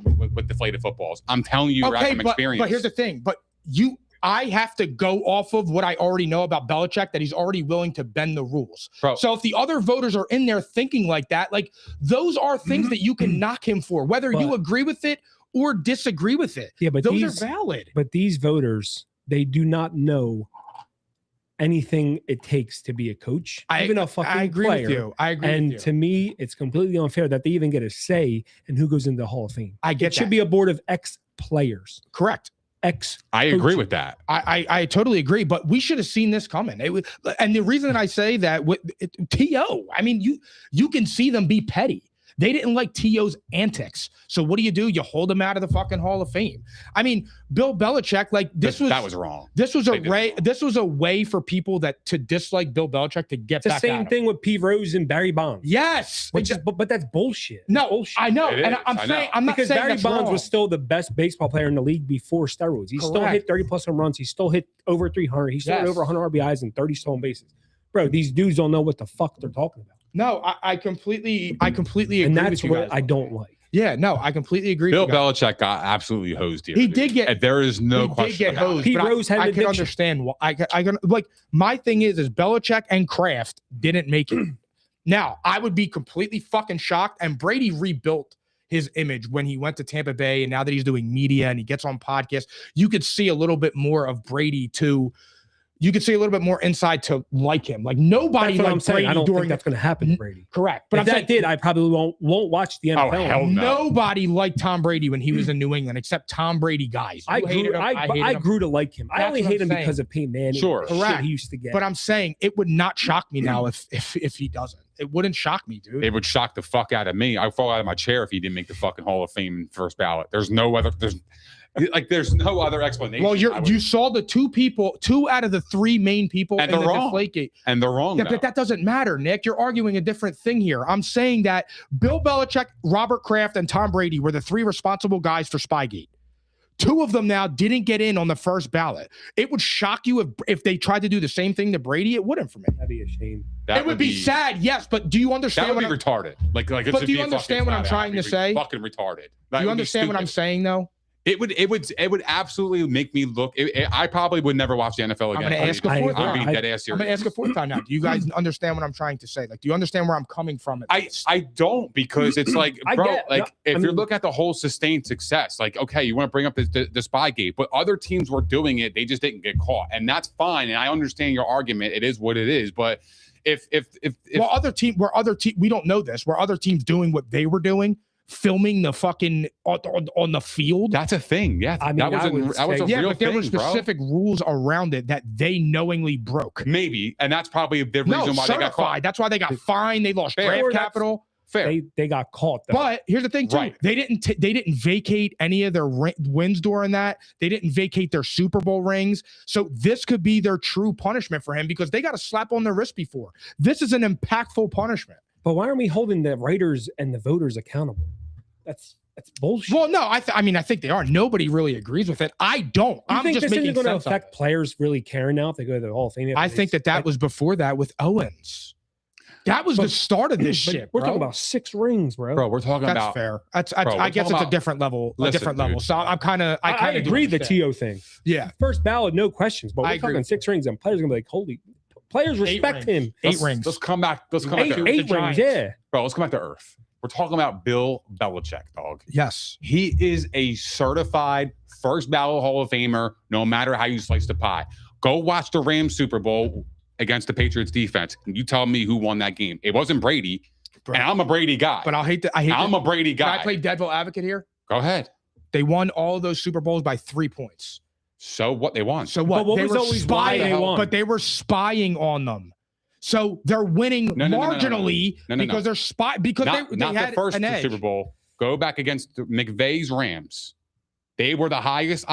[SPEAKER 4] deflated footballs. I'm telling you right from experience.
[SPEAKER 2] But here's the thing. I have to go off of what I already know about Belichick, that he's already willing to bend the rules.
[SPEAKER 4] Bro.
[SPEAKER 2] So if the other voters are in there thinking like that, like, those are things that you can knock him for, whether you agree with it or disagree with it.
[SPEAKER 3] Yeah, but
[SPEAKER 2] those
[SPEAKER 3] these
[SPEAKER 2] are valid.
[SPEAKER 3] But these voters, they do not know anything it takes to be a coach, even a fucking
[SPEAKER 2] I agree
[SPEAKER 3] player.
[SPEAKER 2] with you. I agree
[SPEAKER 3] And
[SPEAKER 2] with you.
[SPEAKER 3] to me, it's completely unfair that they even get a say in who goes into the Hall of Fame.
[SPEAKER 2] I get
[SPEAKER 3] It should
[SPEAKER 2] that.
[SPEAKER 3] be a board of ex-players.
[SPEAKER 2] Correct.
[SPEAKER 4] I agree with that.
[SPEAKER 2] I totally agree, but we should have seen this coming. And the reason I say that with T.O., I mean, you can see them be petty. They didn't like T.O.'s antics. So what do? You hold him out of the fucking Hall of Fame. I mean, Bill Belichick, like, that was
[SPEAKER 4] wrong.
[SPEAKER 2] This was a way for people to dislike Bill Belichick to get
[SPEAKER 3] It's the
[SPEAKER 2] back at
[SPEAKER 3] same
[SPEAKER 2] him.
[SPEAKER 3] thing with P. Rose and Barry Bonds.
[SPEAKER 2] Yes.
[SPEAKER 3] But that's bullshit.
[SPEAKER 2] No,
[SPEAKER 3] bullshit.
[SPEAKER 2] I know.
[SPEAKER 4] It
[SPEAKER 2] And
[SPEAKER 4] is.
[SPEAKER 2] I'm
[SPEAKER 4] I
[SPEAKER 2] saying,
[SPEAKER 4] know.
[SPEAKER 2] I'm not
[SPEAKER 3] Because
[SPEAKER 2] saying
[SPEAKER 3] Barry
[SPEAKER 2] that's
[SPEAKER 3] Bonds
[SPEAKER 2] wrong.
[SPEAKER 3] was still the best baseball player in the league before steroids. He still
[SPEAKER 2] Correct.
[SPEAKER 3] hit 30+ home runs. He still hit over 300. He still had
[SPEAKER 2] Yes.
[SPEAKER 3] over 100 RBIs and 30 stolen bases. Bro, these dudes don't know what the fuck they're talking about.
[SPEAKER 2] No, I completely agree
[SPEAKER 3] And that's
[SPEAKER 2] with you
[SPEAKER 3] what
[SPEAKER 2] guys.
[SPEAKER 3] I don't like.
[SPEAKER 2] Yeah, no, I completely agree.
[SPEAKER 4] Bill
[SPEAKER 2] with you guys.
[SPEAKER 4] Belichick got absolutely hosed here.
[SPEAKER 2] He
[SPEAKER 4] dude.
[SPEAKER 2] did get-
[SPEAKER 4] And there is no
[SPEAKER 2] He did
[SPEAKER 4] question
[SPEAKER 2] get
[SPEAKER 4] about
[SPEAKER 2] hosed.
[SPEAKER 4] it.
[SPEAKER 3] Pete
[SPEAKER 2] but
[SPEAKER 3] Rose had an
[SPEAKER 2] I can
[SPEAKER 3] addiction.
[SPEAKER 2] understand why. I can like, my thing is Belichick and Kraft didn't make it. Now, I would be completely fucking shocked. And Brady rebuilt his image when he went to Tampa Bay, and now that he's doing media and he gets on podcasts, you could see a little bit more of Brady too. You could see a little bit more inside to like him. Like, nobody
[SPEAKER 3] That's what I'm
[SPEAKER 2] liked
[SPEAKER 3] saying.
[SPEAKER 2] Brady
[SPEAKER 3] I don't
[SPEAKER 2] during
[SPEAKER 3] think that's going to happen to Brady.
[SPEAKER 2] correct.
[SPEAKER 3] But
[SPEAKER 2] But
[SPEAKER 3] if
[SPEAKER 2] I'm
[SPEAKER 3] that
[SPEAKER 2] saying,
[SPEAKER 3] did, I probably won't watch the NFL.
[SPEAKER 4] hell no.
[SPEAKER 2] nobody liked Tom Brady when he was in New England except Tom Brady guys.
[SPEAKER 3] I
[SPEAKER 2] You hated
[SPEAKER 3] grew,
[SPEAKER 2] him, hated
[SPEAKER 3] I
[SPEAKER 2] him.
[SPEAKER 3] grew to like him. I
[SPEAKER 2] That's
[SPEAKER 3] only
[SPEAKER 2] what
[SPEAKER 3] hate
[SPEAKER 2] I'm
[SPEAKER 3] him
[SPEAKER 2] saying.
[SPEAKER 3] because of Peyton Manning.
[SPEAKER 4] Sure.
[SPEAKER 3] and the shit
[SPEAKER 2] Correct.
[SPEAKER 3] he used to get.
[SPEAKER 2] But I'm saying it would not shock me now if he doesn't. It wouldn't shock me, dude.
[SPEAKER 4] It would shock the fuck out of me. I'd fall out of my chair if he didn't make the fucking Hall of Fame first ballot. There's no other explanation.
[SPEAKER 2] Well, you saw the 2 out of the 3 main people
[SPEAKER 4] And
[SPEAKER 2] in
[SPEAKER 4] they're
[SPEAKER 2] the
[SPEAKER 4] wrong.
[SPEAKER 2] Deflategate.
[SPEAKER 4] And they're wrong.
[SPEAKER 2] Yeah,
[SPEAKER 4] though.
[SPEAKER 2] but that doesn't matter, Nick. You're arguing a different thing here. I'm saying that Bill Belichick, Robert Kraft, and Tom Brady were the 3 responsible guys for Spygate. 2 of them now didn't get in on the first ballot. It would shock you if they tried to do the same thing to Brady. It wouldn't for me.
[SPEAKER 3] That'd be a shame.
[SPEAKER 2] It would be sad, yes, but do you understand?
[SPEAKER 4] That would be retarded. Like.
[SPEAKER 2] But do you understand what I'm trying to say?
[SPEAKER 4] Fucking retarded.
[SPEAKER 2] Do you understand what I'm saying, though?
[SPEAKER 4] It would absolutely make me look. I probably would never watch the NFL again.
[SPEAKER 2] I'm going to ask a fourth
[SPEAKER 4] I'm
[SPEAKER 2] time.
[SPEAKER 4] being dead ass serious.
[SPEAKER 2] I'm going to ask a fourth time now. Do you guys understand what I'm trying to say? Like, do you understand where I'm coming from?
[SPEAKER 4] I don't, because it's like, bro, if you're
[SPEAKER 3] mean,
[SPEAKER 4] looking at the whole sustained success, like, okay, you want to bring up the Spygate, but other teams were doing it, they just didn't get caught, and that's fine. And I understand your argument; it is what it is. But if we don't know this, were other teams doing what they were doing? Filming the fucking on the field. That's a thing. Yeah,
[SPEAKER 3] I mean,
[SPEAKER 4] that was a real
[SPEAKER 2] but there
[SPEAKER 4] thing,
[SPEAKER 2] were specific rules around it that they knowingly broke.
[SPEAKER 4] Maybe, and that's probably the reason why they got caught.
[SPEAKER 2] That's why they got fined. They lost
[SPEAKER 4] Fair.
[SPEAKER 2] draft capital.
[SPEAKER 4] Fair.
[SPEAKER 3] They got caught, though.
[SPEAKER 2] But here's the thing, too.
[SPEAKER 4] Right.
[SPEAKER 2] They didn't vacate any of their wins during that. They didn't vacate their Super Bowl rings. So this could be their true punishment for him, because they got a slap on their wrist before. This is an impactful punishment.
[SPEAKER 3] But why aren't we holding the writers and the voters accountable? That's bullshit.
[SPEAKER 2] Well, no, I think they are. Nobody really agrees with it. I don't. I'm
[SPEAKER 3] think
[SPEAKER 2] just
[SPEAKER 3] this
[SPEAKER 2] making
[SPEAKER 3] isn't going to
[SPEAKER 2] sense of
[SPEAKER 3] affect
[SPEAKER 2] it.
[SPEAKER 3] players really caring now if they go to the Hall of Fame?
[SPEAKER 2] I think that was before that with Owens. That was the start of this shit.
[SPEAKER 3] We're
[SPEAKER 2] bro.
[SPEAKER 3] talking about 6 rings, bro.
[SPEAKER 4] Bro, we're talking
[SPEAKER 2] That's
[SPEAKER 4] about
[SPEAKER 2] fair.
[SPEAKER 4] Bro,
[SPEAKER 2] I guess it's
[SPEAKER 4] about-
[SPEAKER 2] a different level.
[SPEAKER 4] Listen,
[SPEAKER 2] a different level.
[SPEAKER 4] dude.
[SPEAKER 2] So I'm kind of.
[SPEAKER 3] I agree the TO thing.
[SPEAKER 2] Yeah.
[SPEAKER 3] First ballot, no questions. But
[SPEAKER 2] I
[SPEAKER 3] we're
[SPEAKER 2] agree
[SPEAKER 3] talking
[SPEAKER 2] with
[SPEAKER 3] 6 rings, and players are gonna be like, holy. Players respect
[SPEAKER 2] rings.
[SPEAKER 3] him.
[SPEAKER 2] 8 rings.
[SPEAKER 4] Let's come back. Let's come back to
[SPEAKER 3] 8 rings, yeah.
[SPEAKER 4] Bro, let's come back to earth. We're talking about Bill Belichick, dog.
[SPEAKER 2] Yes.
[SPEAKER 4] He is a certified first ballot Hall of Famer, no matter how you slice the pie. Go watch the Rams Super Bowl against the Patriots defense, and you tell me who won that game. It wasn't Brady,
[SPEAKER 2] Bro.
[SPEAKER 4] and I'm a Brady guy.
[SPEAKER 2] But
[SPEAKER 4] I'm a Brady
[SPEAKER 2] Can
[SPEAKER 4] guy.
[SPEAKER 2] I play devil advocate here?
[SPEAKER 4] Go ahead.
[SPEAKER 2] They won all of those Super Bowls by 3 points.
[SPEAKER 4] So what they won?
[SPEAKER 2] So what?
[SPEAKER 3] But what
[SPEAKER 2] They
[SPEAKER 3] was
[SPEAKER 2] were
[SPEAKER 3] always why they
[SPEAKER 2] spying,
[SPEAKER 3] won?
[SPEAKER 2] but they were spying on them. So they're winning
[SPEAKER 4] No.
[SPEAKER 2] marginally
[SPEAKER 4] No.
[SPEAKER 2] because they're because they
[SPEAKER 4] not
[SPEAKER 2] had
[SPEAKER 4] the first
[SPEAKER 2] an edge.
[SPEAKER 4] Super Bowl. Go back against McVay's Rams. They were the highest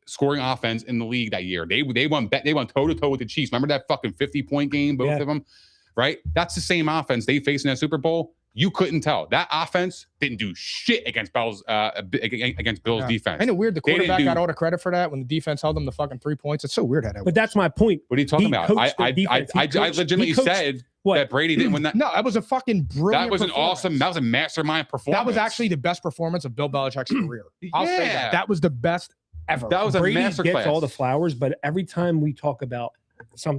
[SPEAKER 4] scoring offense in the league that year. They won toe to toe with the Chiefs. Remember that fucking 50-point game, both of them, right? That's the same offense they faced in that Super Bowl. You couldn't tell that offense didn't do shit against Bill's defense.
[SPEAKER 2] Ain't it weird the
[SPEAKER 4] They didn't
[SPEAKER 2] quarterback
[SPEAKER 4] do-
[SPEAKER 2] got all the credit for that when the defense held them to fucking 3 points? It's so weird how that
[SPEAKER 3] But
[SPEAKER 2] works.
[SPEAKER 3] that's my point.
[SPEAKER 4] What are you talking
[SPEAKER 3] He
[SPEAKER 4] about?
[SPEAKER 3] coached the defense. He
[SPEAKER 4] I
[SPEAKER 3] coached-
[SPEAKER 4] legitimately
[SPEAKER 3] he coached-
[SPEAKER 4] said
[SPEAKER 3] What?
[SPEAKER 4] that Brady didn't win that.
[SPEAKER 2] No, that was a fucking brilliant.
[SPEAKER 4] That was an
[SPEAKER 2] performance.
[SPEAKER 4] awesome. That was a mastermind performance.
[SPEAKER 2] That was actually the best performance of Bill Belichick's career. I'll say
[SPEAKER 4] Yeah.
[SPEAKER 2] that. That was the best ever.
[SPEAKER 4] That was a
[SPEAKER 3] Brady
[SPEAKER 4] masterclass.
[SPEAKER 3] gets all the flowers, but every time we talk about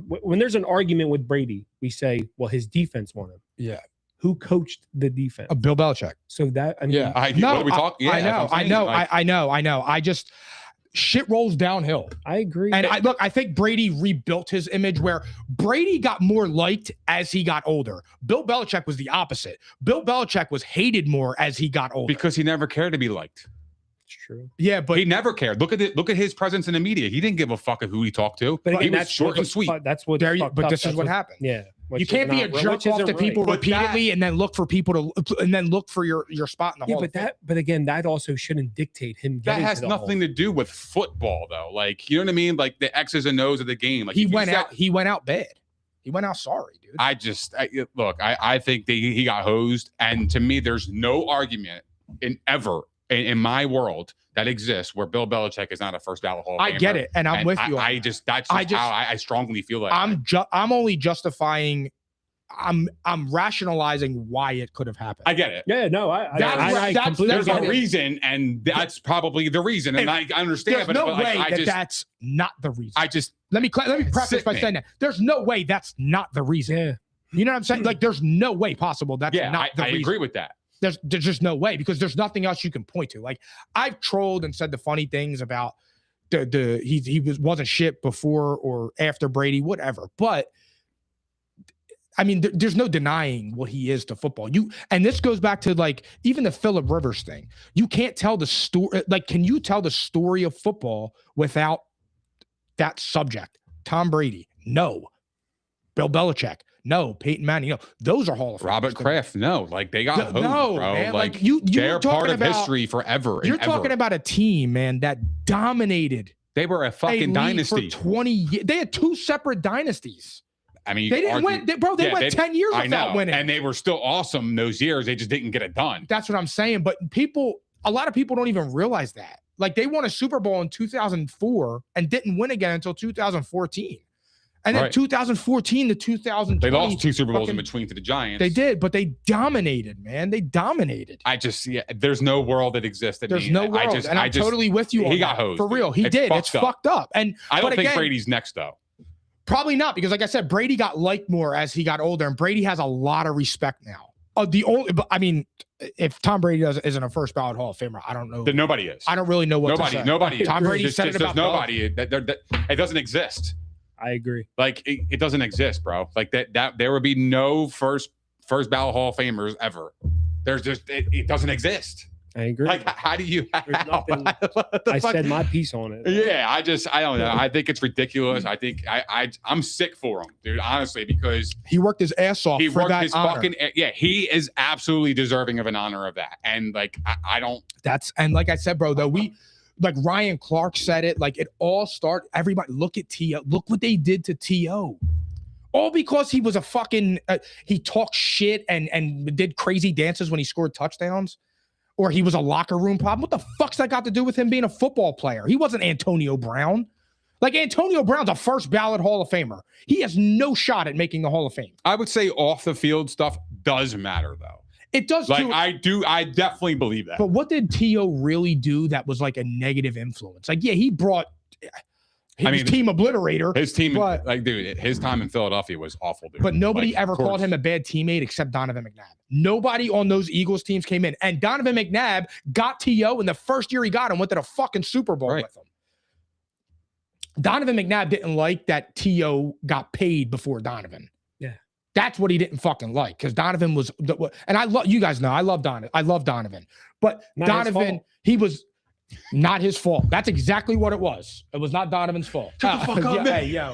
[SPEAKER 3] when there's an argument with Brady, we say, well, his defense won him.
[SPEAKER 2] Yeah.
[SPEAKER 3] Who coached the defense?
[SPEAKER 2] Bill Belichick.
[SPEAKER 3] So that, I mean,
[SPEAKER 2] Yeah.
[SPEAKER 4] what are we talking? Yeah,
[SPEAKER 2] I know.
[SPEAKER 4] that's what I'm saying. Like,
[SPEAKER 2] I know. I just shit rolls downhill.
[SPEAKER 3] I agree.
[SPEAKER 2] And I think Brady rebuilt his image where Brady got more liked as he got older. Bill Belichick was the opposite. Bill Belichick was hated more as he got older.
[SPEAKER 4] because he never cared to be liked.
[SPEAKER 3] it's true.
[SPEAKER 2] Yeah, but
[SPEAKER 4] He never cared. Look at his presence in the media. He didn't give a fuck of who he talked to.
[SPEAKER 3] But
[SPEAKER 4] he
[SPEAKER 3] again,
[SPEAKER 4] was
[SPEAKER 3] that's
[SPEAKER 4] short and sweet.
[SPEAKER 3] That's what.
[SPEAKER 2] there you,
[SPEAKER 3] fucked
[SPEAKER 2] but
[SPEAKER 3] up.
[SPEAKER 2] this is
[SPEAKER 3] That's
[SPEAKER 2] what happened.
[SPEAKER 3] Yeah.
[SPEAKER 2] You can't be a jerk off to people
[SPEAKER 4] But
[SPEAKER 2] repeatedly and then look for people and then look for your spot in the
[SPEAKER 3] Yeah,
[SPEAKER 2] Hall of Fame.
[SPEAKER 3] but again, that also shouldn't dictate him
[SPEAKER 4] That
[SPEAKER 3] getting
[SPEAKER 4] has
[SPEAKER 3] to the
[SPEAKER 4] nothing to do with football, though. Like, you know what I mean? Like the X's and O's of the game. Like
[SPEAKER 2] He
[SPEAKER 4] if you
[SPEAKER 2] went
[SPEAKER 4] said-
[SPEAKER 2] out. He went out bad. He went out sorry, dude.
[SPEAKER 4] I think he got hosed, and to me, there's no argument in my world that exists where Bill Belichick is not a first ballot Hall of Famer.
[SPEAKER 2] I get it, and I'm with you.
[SPEAKER 4] That's just how I strongly feel that.
[SPEAKER 2] I'm only justifying. I'm rationalizing why it could have happened.
[SPEAKER 4] I get it.
[SPEAKER 3] Yeah, no, I
[SPEAKER 2] That's-
[SPEAKER 3] completely
[SPEAKER 4] There's
[SPEAKER 3] get
[SPEAKER 4] a
[SPEAKER 3] it.
[SPEAKER 4] reason, and that's probably the reason. And I understand,
[SPEAKER 2] There's
[SPEAKER 4] but
[SPEAKER 2] no
[SPEAKER 4] like,
[SPEAKER 2] way that's not the reason. Let me preface by
[SPEAKER 4] sickening.
[SPEAKER 2] saying that there's no way that's not the reason.
[SPEAKER 3] Yeah.
[SPEAKER 2] You know what I'm saying? Like, there's no way possible that's not the
[SPEAKER 4] I
[SPEAKER 2] reason.
[SPEAKER 4] agree with that.
[SPEAKER 2] There's just no way because there's nothing else you can point to. Like, I've trolled and said the funny things about he wasn't shit before or after Brady, whatever. But I mean, there's no denying what he is to football. And this goes back to like even the Phillip Rivers thing. You can't tell the story. Like, can you tell the story of football without that subject? Tom Brady, no. Bill Belichick, no. Peyton Manning, no. Those are Hall of Famers.
[SPEAKER 4] Robert Kraft, no. Like they got hosed,
[SPEAKER 2] No,
[SPEAKER 4] bro.
[SPEAKER 2] man.
[SPEAKER 4] Like
[SPEAKER 2] you
[SPEAKER 4] they're
[SPEAKER 2] talking
[SPEAKER 4] part of
[SPEAKER 2] about,
[SPEAKER 4] history forever.
[SPEAKER 2] You're talking about a team, man, that dominated
[SPEAKER 4] they were a
[SPEAKER 2] a
[SPEAKER 4] fucking
[SPEAKER 2] league
[SPEAKER 4] dynasty.
[SPEAKER 2] for 20 years. They had 2 separate dynasties.
[SPEAKER 4] I mean,
[SPEAKER 2] They didn't win. They went 10 years
[SPEAKER 4] I
[SPEAKER 2] without
[SPEAKER 4] know,
[SPEAKER 2] winning.
[SPEAKER 4] and they were still awesome those years. They just didn't get it done.
[SPEAKER 2] That's what I'm saying. But a lot of people don't even realize that. Like they won a Super Bowl in 2004 and didn't win again until 2014. And then 2014 to 2020.
[SPEAKER 4] They lost 2 Super Bowls in between to the Giants.
[SPEAKER 2] They did, but they dominated, man. They dominated.
[SPEAKER 4] There's no world that exists.
[SPEAKER 2] There's no world. I'm totally with you on
[SPEAKER 4] he got
[SPEAKER 2] that.
[SPEAKER 4] hosed.
[SPEAKER 2] For real. He did. It's fucked up. And
[SPEAKER 4] I don't think Brady's next, though.
[SPEAKER 2] Probably not, because like I said, Brady got liked more as he got older, and Brady has a lot of respect now. If Tom Brady isn't a first ballot Hall of Famer, I don't know.
[SPEAKER 4] Then nobody is.
[SPEAKER 2] I don't really know what to say.
[SPEAKER 4] Nobody.
[SPEAKER 2] Tom Brady said it about
[SPEAKER 4] nobody. It doesn't exist.
[SPEAKER 3] I agree.
[SPEAKER 4] Like it doesn't exist, bro. Like that there would be no first ballot Hall of Famers ever. There's just it doesn't exist.
[SPEAKER 3] I agree.
[SPEAKER 4] Like how do you?
[SPEAKER 3] I said my piece on it.
[SPEAKER 4] Yeah, I don't know. I think it's ridiculous. I think I'm sick for him, dude. Honestly, because
[SPEAKER 2] he worked his ass off.
[SPEAKER 4] He
[SPEAKER 2] for
[SPEAKER 4] worked
[SPEAKER 2] that
[SPEAKER 4] his
[SPEAKER 2] honor.
[SPEAKER 4] fucking he is absolutely deserving of an honor of that. And like I don't.
[SPEAKER 2] And like I said, bro, though like Ryan Clark said it. Like it all started. Everybody look at T.O. Look what they did to T.O. All because he was a fucking. He talked shit and did crazy dances when he scored touchdowns. Or he was a locker room problem. What the fuck's that got to do with him being a football player? He wasn't Antonio Brown. Like Antonio Brown's a first ballot Hall of Famer. He has no shot at making the Hall of Fame.
[SPEAKER 4] I would say off the field stuff does matter though.
[SPEAKER 2] It does
[SPEAKER 4] like
[SPEAKER 2] too.
[SPEAKER 4] I definitely believe that.
[SPEAKER 2] But what did T.O. really do that was like a negative influence? Like, yeah, he brought his team obliterator.
[SPEAKER 4] His team, dude, his time in Philadelphia was awful, dude.
[SPEAKER 2] But nobody ever called him a bad teammate except Donovan McNabb. Nobody on those Eagles teams came in. And Donovan McNabb got T.O. in the first year he got him, went to the fucking Super Bowl with him. Donovan McNabb didn't like that T.O. got paid before Donovan.
[SPEAKER 3] Yeah.
[SPEAKER 2] That's what he didn't fucking like, because Donovan was, and I love, you guys know, I love Donovan. But Donovan, he was not his fault. That's exactly what it was. It was not Donovan's fault.
[SPEAKER 4] Shut the fuck up, man.
[SPEAKER 2] Hey, yo.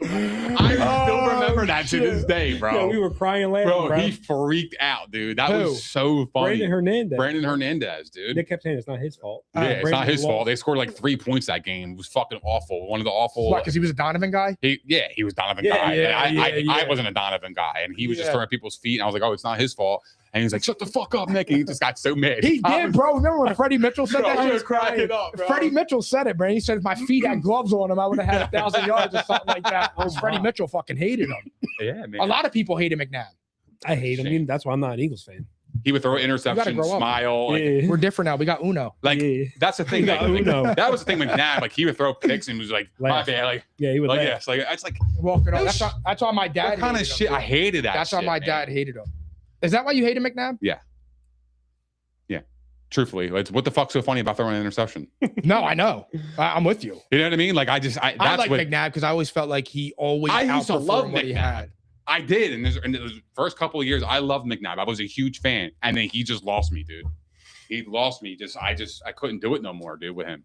[SPEAKER 4] I still remember that to this day, bro.
[SPEAKER 3] Yeah, we were crying laughing, bro.
[SPEAKER 4] He freaked out, dude. That was so funny. Brandon Hernandez, dude.
[SPEAKER 3] They kept saying it's not his fault.
[SPEAKER 4] Yeah, it's not his fault. They scored like 3 points that game. It was fucking awful. One of the awful.
[SPEAKER 2] What, because he was a Donovan guy?
[SPEAKER 4] He was a Donovan guy. I wasn't a Donovan guy, and he was just throwing people's feet. And I was like, oh, it's not his fault. And he was like, shut the fuck up, Nick. And he just got so mad.
[SPEAKER 2] He did, bro. Remember when Freddie Mitchell said that?
[SPEAKER 4] I was cracking up, bro.
[SPEAKER 2] Freddie Mitchell said it, bro. He said if my feet had gloves on them, I would have had 1,000 yards or something like that. Freddie Mitchell fucking hated him.
[SPEAKER 4] Yeah, man.
[SPEAKER 2] A lot of people hated McNabb.
[SPEAKER 3] I hate him. That's why I'm not an Eagles fan.
[SPEAKER 4] He would throw interceptions, smile. Like,
[SPEAKER 2] we're different now. We got Uno.
[SPEAKER 4] Like that's the thing. That was the thing with McNabb. Like he would throw picks and was like, my bad. Like
[SPEAKER 3] he would.
[SPEAKER 4] Like yes, like it's like
[SPEAKER 2] walking off. That's why my dad.
[SPEAKER 4] What kind of shit? I hated that.
[SPEAKER 2] That's why my dad hated him. Is that why you hated McNabb?
[SPEAKER 4] Yeah. Truthfully, like, what the fuck's so funny about throwing an interception?
[SPEAKER 2] No, I know. I'm with you.
[SPEAKER 4] You know what I mean? Like I
[SPEAKER 2] like McNabb because I always felt like he always outperformed what he had.
[SPEAKER 4] I did, and in the first couple of years, I loved McNabb. I was a huge fan, and then he just lost me, dude. He lost me. I couldn't do it no more, dude, with him.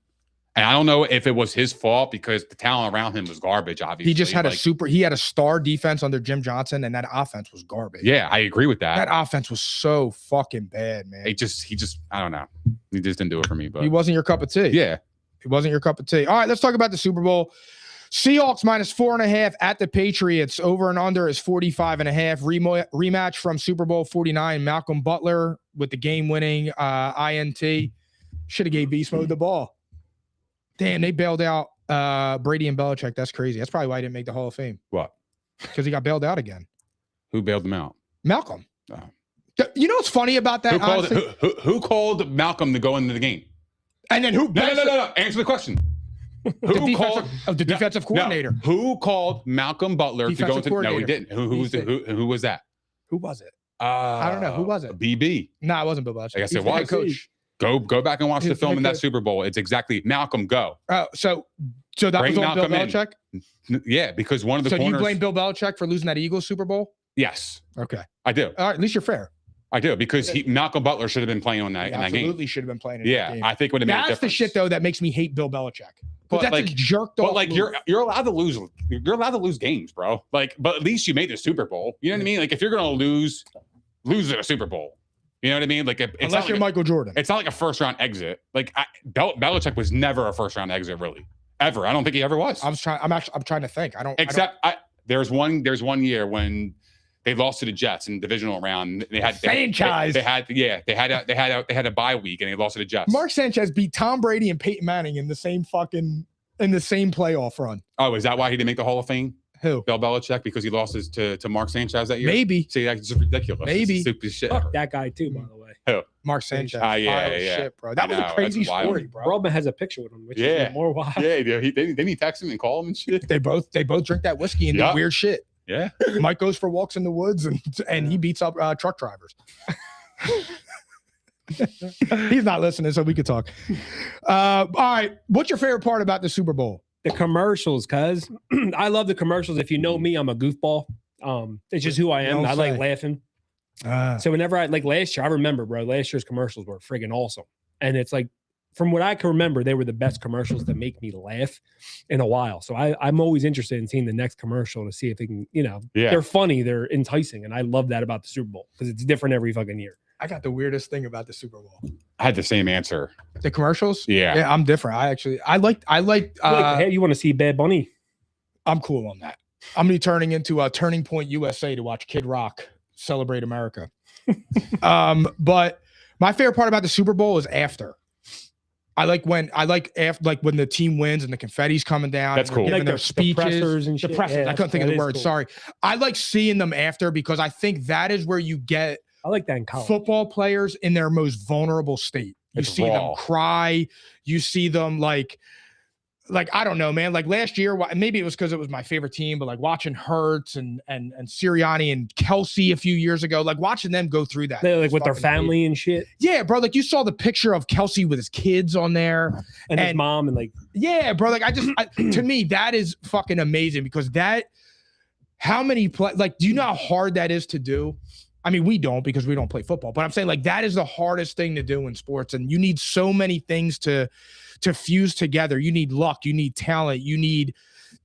[SPEAKER 4] And I don't know if it was his fault because the talent around him was garbage. Obviously,
[SPEAKER 2] he just had he had a star defense under Jim Johnson, and that offense was garbage.
[SPEAKER 4] Yeah, I agree with that.
[SPEAKER 2] That offense was so fucking bad, man.
[SPEAKER 4] He just, I don't know. He just didn't do it for me. But
[SPEAKER 2] he wasn't your cup of tea.
[SPEAKER 4] Yeah,
[SPEAKER 2] he wasn't your cup of tea. All right, let's talk about the Super Bowl. Seahawks -4.5 at the Patriots. Over and under is 45.5. Rematch from Super Bowl 49. Malcolm Butler with the game-winning INT. Should have gave Beast Mode the ball. Damn, they bailed out Brady and Belichick. That's crazy. That's probably why he didn't make the Hall of Fame.
[SPEAKER 4] What?
[SPEAKER 2] Because he got bailed out again.
[SPEAKER 4] Who bailed him out?
[SPEAKER 2] Malcolm. Oh. You know what's funny about that?
[SPEAKER 4] Who called Malcolm to go into the game?
[SPEAKER 2] And then who?
[SPEAKER 4] No. Answer the question. Who called
[SPEAKER 2] the defensive coordinator?
[SPEAKER 4] No. Who called Malcolm Butler to go into? No, he didn't. Who was that?
[SPEAKER 2] Who was it? I don't know. Who was it?
[SPEAKER 4] BB.
[SPEAKER 2] No, it wasn't Bill Belichick.
[SPEAKER 4] I guess it was.
[SPEAKER 2] Coach.
[SPEAKER 4] Go back and watch the film in that Super Bowl. It's exactly Malcolm. Go.
[SPEAKER 2] Oh, so that was on Bill Belichick.
[SPEAKER 4] Yeah, because one of the
[SPEAKER 2] corners.
[SPEAKER 4] So
[SPEAKER 2] do you blame Bill Belichick for losing that Eagles Super Bowl?
[SPEAKER 4] Yes.
[SPEAKER 2] Okay.
[SPEAKER 4] I do.
[SPEAKER 2] All right. At least you're fair.
[SPEAKER 4] I do because Malcolm Butler should have been playing on that, in that game.
[SPEAKER 2] Absolutely should have been playing in that game.
[SPEAKER 4] I think would have made a difference.
[SPEAKER 2] That's the shit though that makes me hate Bill Belichick. But that's like jerked off.
[SPEAKER 4] But like you're allowed to lose. You're allowed to lose games, bro. Like, but at least you made the Super Bowl. You know what I mean? Like if you're gonna lose at a Super Bowl. You know what I mean? Like,
[SPEAKER 2] unless you're Michael Jordan,
[SPEAKER 4] it's not like a first round exit. Like Belichick was never a first round exit, really, ever. I don't think he ever was.
[SPEAKER 2] I'm trying to think. I don't.
[SPEAKER 4] There's one year when They lost to the Jets in the divisional round. They had
[SPEAKER 2] Sanchez.
[SPEAKER 4] They had a bye week and they lost to the Jets.
[SPEAKER 2] Mark Sanchez beat Tom Brady and Peyton Manning in the same playoff run.
[SPEAKER 4] Oh, is that why he didn't make the Hall of Fame?
[SPEAKER 2] Who?
[SPEAKER 4] Bill Belichick, because he lost to Mark Sanchez that year?
[SPEAKER 2] Maybe.
[SPEAKER 4] See, that's ridiculous.
[SPEAKER 2] Maybe.
[SPEAKER 4] It's stupid shit.
[SPEAKER 3] Fuck that guy too, by the way.
[SPEAKER 4] Who?
[SPEAKER 2] Mark Sanchez.
[SPEAKER 4] Yeah.
[SPEAKER 2] Shit, bro. That was
[SPEAKER 4] I know,
[SPEAKER 2] a crazy
[SPEAKER 4] that's wild.
[SPEAKER 2] story, bro.
[SPEAKER 3] Roman has a picture with him, which is even more wild.
[SPEAKER 4] Yeah, didn't he text him and call him and shit?
[SPEAKER 2] They both drink that whiskey and do weird shit.
[SPEAKER 4] Yeah.
[SPEAKER 2] Mike goes for walks in the woods and he beats up truck drivers. He's not listening, so we could talk. All right. What's your favorite part about the Super Bowl?
[SPEAKER 3] The commercials, cuz I love the commercials. If you know me, I'm a goofball. It's just who I am. I like laughing. So whenever last year, I remember, bro, last year's commercials were friggin' awesome. And it's like, from what I can remember, they were the best commercials that make me laugh in a while. So I'm always interested in seeing the next commercial to see if they can, they're funny, they're enticing. And I love that about the Super Bowl because it's different every fucking year.
[SPEAKER 2] I got the weirdest thing about the Super Bowl.
[SPEAKER 4] I had the same answer.
[SPEAKER 2] The commercials?
[SPEAKER 4] Yeah,
[SPEAKER 2] I'm different. I like
[SPEAKER 3] hey, you want to see Bad Bunny?
[SPEAKER 2] I'm cool on that. I'm gonna be turning into a Turning Point USA to watch Kid Rock celebrate America. But my favorite part about the Super Bowl is after. I like when the team wins and the confetti's coming down.
[SPEAKER 4] That's cool.
[SPEAKER 2] Giving their speeches.
[SPEAKER 3] The pressers and shit.
[SPEAKER 2] I couldn't think of the word.
[SPEAKER 3] Cool.
[SPEAKER 2] Sorry. I like seeing them after because I think that is where you get
[SPEAKER 3] I like that in college.
[SPEAKER 2] Football players in their most vulnerable state. You see them cry. You see them like I don't know, man. Like last year, maybe it was because it was my favorite team, but like watching Hurts and Sirianni and Kelsey a few years ago, like watching them go through that.
[SPEAKER 3] Like with their family and shit.
[SPEAKER 2] Yeah, bro. Like you saw the picture of Kelsey with his kids on there
[SPEAKER 3] and his mom and like.
[SPEAKER 2] Yeah, bro. Like to me, that is fucking amazing because how many do you know how hard that is to do? I mean, we don't because we don't play football, but I'm saying like that is the hardest thing to do in sports. And you need so many things to fuse together. You need luck, you need talent, you need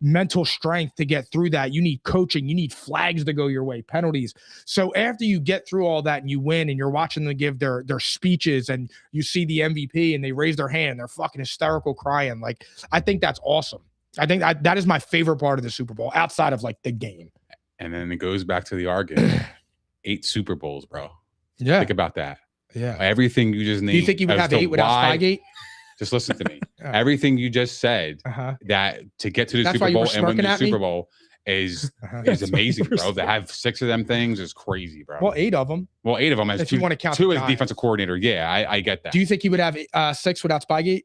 [SPEAKER 2] mental strength to get through that. You need coaching, you need flags to go your way, penalties. So after you get through all that and you win and you're watching them give their speeches and you see the MVP and they raise their hand, they're fucking hysterical crying. Like, I think that's awesome. I think that is my favorite part of the Super Bowl outside of like the game.
[SPEAKER 4] And then it goes back to the argument. 8 Super Bowls, bro.
[SPEAKER 2] Yeah.
[SPEAKER 4] Think about that.
[SPEAKER 2] Yeah.
[SPEAKER 4] Everything you just named.
[SPEAKER 2] Do you think you would have 8 without Spygate?
[SPEAKER 4] Just listen to me. Everything you just said, that to get to the Super Bowl and win the Super Bowl is amazing, bro. To have 6 of them things is crazy, bro.
[SPEAKER 2] Well, 8 of them.
[SPEAKER 4] Well, 8 of them.
[SPEAKER 2] If you want to count
[SPEAKER 4] 2 as defensive coordinator. Yeah, I get that.
[SPEAKER 2] Do you think he would have 6 without Spygate?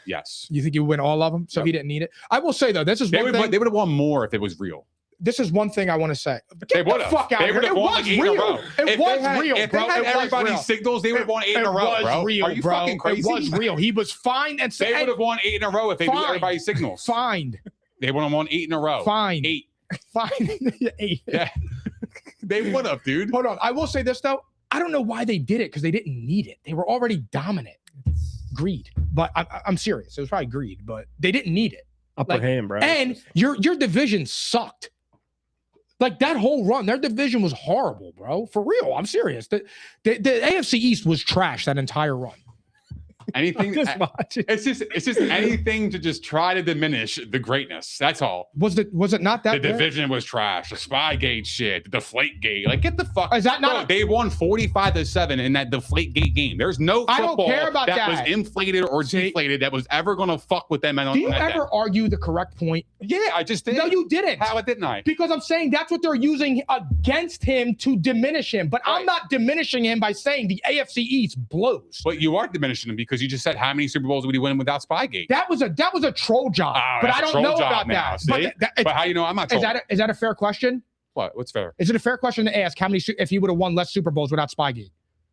[SPEAKER 4] Yes.
[SPEAKER 2] You think he would win all of them? So he didn't need it? I will say, though, this is one thing.
[SPEAKER 4] They would have won more if it was real.
[SPEAKER 2] This is one thing I want to say.
[SPEAKER 4] They would have.
[SPEAKER 2] Fuck out
[SPEAKER 4] they
[SPEAKER 2] here.
[SPEAKER 4] would have won like 8 in a row.
[SPEAKER 2] It was real,
[SPEAKER 4] if
[SPEAKER 2] bro.
[SPEAKER 4] They had everybody's signals, they would have won 8 in a row, bro.
[SPEAKER 2] Real,
[SPEAKER 4] Are you fucking crazy?
[SPEAKER 2] It was real. He was fined and
[SPEAKER 4] they would have won 8 in a row if they knew everybody's signals.
[SPEAKER 2] Fined.
[SPEAKER 4] They would have won 8 in a row.
[SPEAKER 2] Fined.
[SPEAKER 4] 8.
[SPEAKER 2] Fined. 8.
[SPEAKER 4] Yeah. They would have, dude.
[SPEAKER 2] Hold on. I will say this though. I don't know why they did it because they didn't need it. They were already dominant. Greed. But I'm serious. It was probably greed, but they didn't need it.
[SPEAKER 3] Upper hand, bro.
[SPEAKER 2] And your division sucked. Like that whole run, their division was horrible, bro. For real, I'm serious. The AFC East was trash that entire run.
[SPEAKER 4] Anything. It's just anything to just try to diminish the greatness. That's all.
[SPEAKER 2] Was it not that?
[SPEAKER 4] The division was trash. The Spygate shit, the Deflategate. Like, get the fuck.
[SPEAKER 2] Is that not?
[SPEAKER 4] They won 45-7 in that Deflategate game. There's no football
[SPEAKER 2] I don't care about that
[SPEAKER 4] was inflated or deflated that was ever gonna fuck with them.
[SPEAKER 2] Do you ever argue the correct point?
[SPEAKER 4] Yeah, I just did.
[SPEAKER 2] No, you didn't.
[SPEAKER 4] How didn't I?
[SPEAKER 2] Because I'm saying that's what they're using against him to diminish him. But I'm not diminishing him by saying the AFC East blows.
[SPEAKER 4] But you are diminishing him because you just said how many Super Bowls would he win without Spygate?
[SPEAKER 2] That was a troll job. But I don't know about
[SPEAKER 4] now,
[SPEAKER 2] that.
[SPEAKER 4] But how you know I'm not trolling?
[SPEAKER 2] Is that a fair question?
[SPEAKER 4] What? What's fair?
[SPEAKER 2] Is it a fair question to ask how many if he would have won less Super Bowls without Spygate?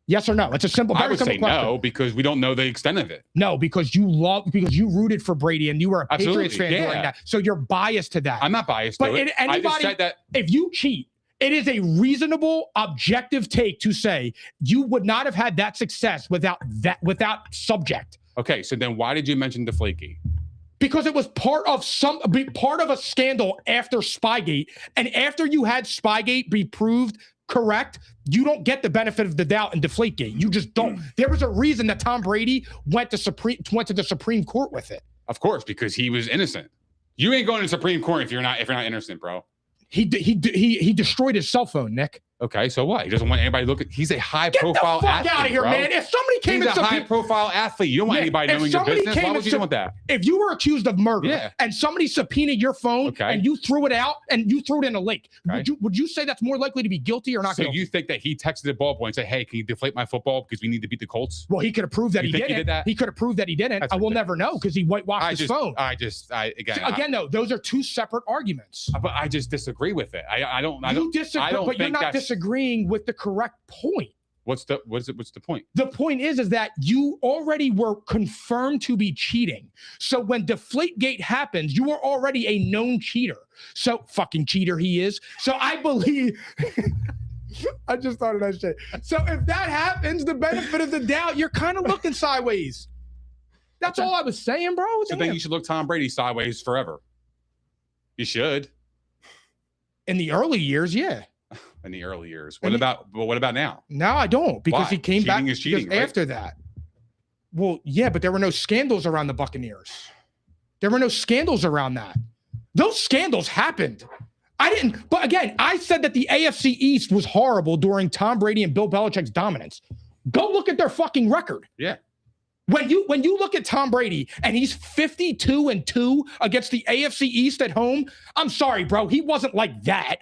[SPEAKER 2] Yes or no? It's a simple.
[SPEAKER 4] I would say
[SPEAKER 2] question.
[SPEAKER 4] no because we don't know the extent of it.
[SPEAKER 2] No, because you rooted for Brady and you were a Patriots fan during that, so you're biased to that.
[SPEAKER 4] I'm not biased
[SPEAKER 2] but
[SPEAKER 4] to it. I just said that
[SPEAKER 2] if you cheat, it is a reasonable, objective take to say you would not have had that success without subject.
[SPEAKER 4] Okay, so then why did you mention Deflategate?
[SPEAKER 2] Because it was part of a scandal after Spygate, and after you had Spygate be proved correct, you don't get the benefit of the doubt in Deflategate. You just don't. There was a reason that Tom Brady went to the Supreme Court with it.
[SPEAKER 4] Of course, because he was innocent. You ain't going to the Supreme Court if you're not innocent, bro.
[SPEAKER 2] He destroyed his cell phone, Nick.
[SPEAKER 4] Okay, so what? He doesn't want anybody to look at. He's a high-profile athlete.
[SPEAKER 2] Get the fuck out of here,
[SPEAKER 4] bro.
[SPEAKER 2] man! If somebody came
[SPEAKER 4] He's
[SPEAKER 2] and
[SPEAKER 4] a high-profile athlete. You don't want anybody knowing your business. Why would you want that?
[SPEAKER 2] If you were accused of murder and somebody subpoenaed your phone and you threw it out and you threw it in a lake, would you say that's more likely to be guilty or not?
[SPEAKER 4] So
[SPEAKER 2] guilty?
[SPEAKER 4] you think that he texted the ball boy and said, "Hey, can you deflate my football because we need to beat the Colts"?
[SPEAKER 2] Well, he could have proved that he didn't. He could have proved that he didn't. I will never know because he whitewashed his phone. Again, though, those are two separate arguments.
[SPEAKER 4] But I just disagree with it. I don't.
[SPEAKER 2] But you're not disagreeing with the correct point.
[SPEAKER 4] What's the point?
[SPEAKER 2] The point is that you already were confirmed to be cheating. So when Deflategate happens, you are already a known cheater. So fucking cheater he is. So I believe. I just thought of that shit. So if that happens, the benefit of the doubt, you're kind of looking sideways. That's all I was saying, bro.
[SPEAKER 4] So then you should look Tom Brady sideways forever. You should.
[SPEAKER 2] In the early years, yeah.
[SPEAKER 4] In the early years. What about now?
[SPEAKER 2] No, I don't, because he came back
[SPEAKER 4] cheating,
[SPEAKER 2] after that. Well, yeah, but there were no scandals around the Buccaneers. There were no scandals around that. Those scandals happened. But again, I said that the AFC East was horrible during Tom Brady and Bill Belichick's dominance. Go look at their fucking record.
[SPEAKER 4] Yeah.
[SPEAKER 2] When you look at Tom Brady and he's 52-2 against the AFC East at home, I'm sorry, bro. He wasn't like that.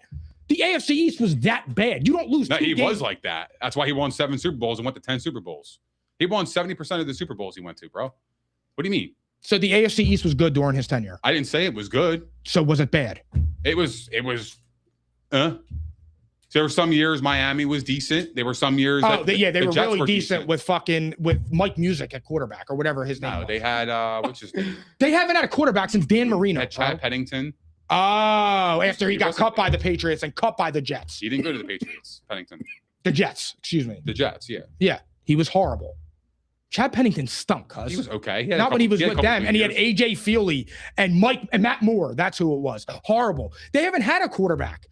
[SPEAKER 2] The AFC East was that bad. You don't lose.
[SPEAKER 4] He was like that. That's why he won 7 Super Bowls and went to 10 Super Bowls. He won 70% of the Super Bowls he went to, bro. What do you mean?
[SPEAKER 2] So the AFC East was good during his tenure.
[SPEAKER 4] I didn't say it was good.
[SPEAKER 2] So was it bad?
[SPEAKER 4] It was. So there were some years Miami was decent. There were some years.
[SPEAKER 2] They were really decent with Mike Music at quarterback or whatever his name was.
[SPEAKER 4] They had what's his name?
[SPEAKER 2] They haven't had a quarterback since Dan Marino.
[SPEAKER 4] Had Chad Pennington.
[SPEAKER 2] Oh, after he got cut by the Patriots and cut by the Jets.
[SPEAKER 4] He didn't go to the Patriots, Pennington.
[SPEAKER 2] The Jets, excuse me.
[SPEAKER 4] The Jets, yeah.
[SPEAKER 2] Yeah, he was horrible. Chad Pennington stunk, cuz.
[SPEAKER 4] He was okay.
[SPEAKER 2] Not when he was with them. And he had A.J. Feely and Matt Moore. That's who it was. Horrible. They haven't had a quarterback.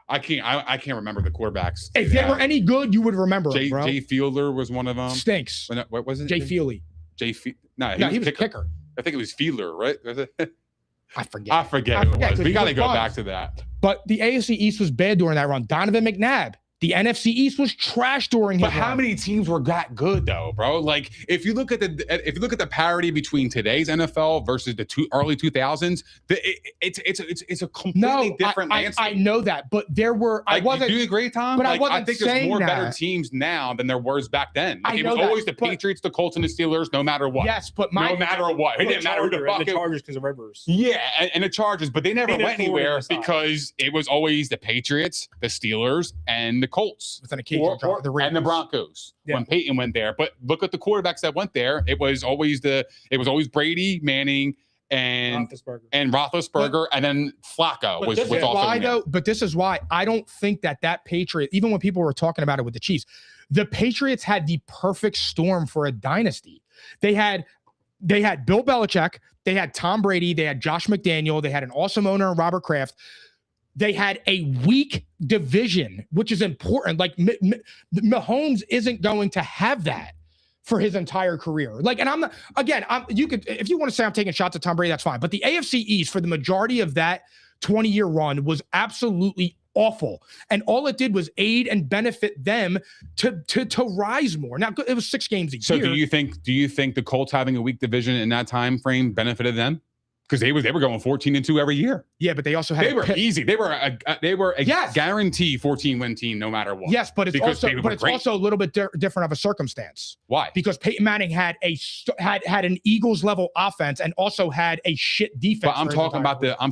[SPEAKER 4] I can't remember the quarterbacks.
[SPEAKER 2] If they were any good, you would remember them, bro.
[SPEAKER 4] Jay Fielder was one of them.
[SPEAKER 2] Stinks.
[SPEAKER 4] What was it?
[SPEAKER 2] Jay Feely.
[SPEAKER 4] No, he was a kicker. I think it was Fiedler, right?
[SPEAKER 2] I forget
[SPEAKER 4] who it was. We got to go back to that.
[SPEAKER 2] But the AFC East was bad during that run. Donovan McNabb. The NFC East was trash during his run.
[SPEAKER 4] But how many teams were that good though, bro? Like if you look at the parity between today's NFL versus the early 2000s, it's a completely different landscape.
[SPEAKER 2] I know that, but there were.
[SPEAKER 4] Do you agree, Tom?
[SPEAKER 2] But I think
[SPEAKER 4] there's more better teams now than there was back then. Like, it was always the Patriots, the Colts, and the Steelers, no matter what.
[SPEAKER 2] Yes, but
[SPEAKER 4] no matter what, it didn't matter who the fuck.
[SPEAKER 3] The Chargers because of Rivers.
[SPEAKER 4] Yeah, and the Chargers, but they never went anywhere because it was always the Patriots, the Steelers, and the Colts.
[SPEAKER 2] With an occasional drop,
[SPEAKER 4] and the Broncos when Peyton went there. But look at the quarterbacks that went there. It was always Brady, Manning, and Roethlisberger, and then Flacco was also.
[SPEAKER 2] But this is why I don't think that Patriot, even when people were talking about it with the Chiefs, the Patriots had the perfect storm for a dynasty. They had Bill Belichick, they had Tom Brady, they had Josh McDaniel, they had an awesome owner in Robert Kraft. They had a weak division, which is important. Like Mahomes isn't going to have that for his entire career. Like, and I'm not, again, you could, if you want to say I'm taking shots at Tom Brady, that's fine. But the AFC East for the majority of that 20-year run was absolutely awful. And all it did was aid and benefit them to rise more. Now, it was 6 games a year.
[SPEAKER 4] So do you think the Colts having a weak division in that time frame benefited them? Because they were going 14-2 every year.
[SPEAKER 2] Yeah, but they also had
[SPEAKER 4] easy. They were a guarantee 14-win team no matter what.
[SPEAKER 2] Yes, but it's also a little bit different of a circumstance.
[SPEAKER 4] Why?
[SPEAKER 2] Because Peyton Manning had an Eagles level offense and also had a shit defense.
[SPEAKER 4] But I'm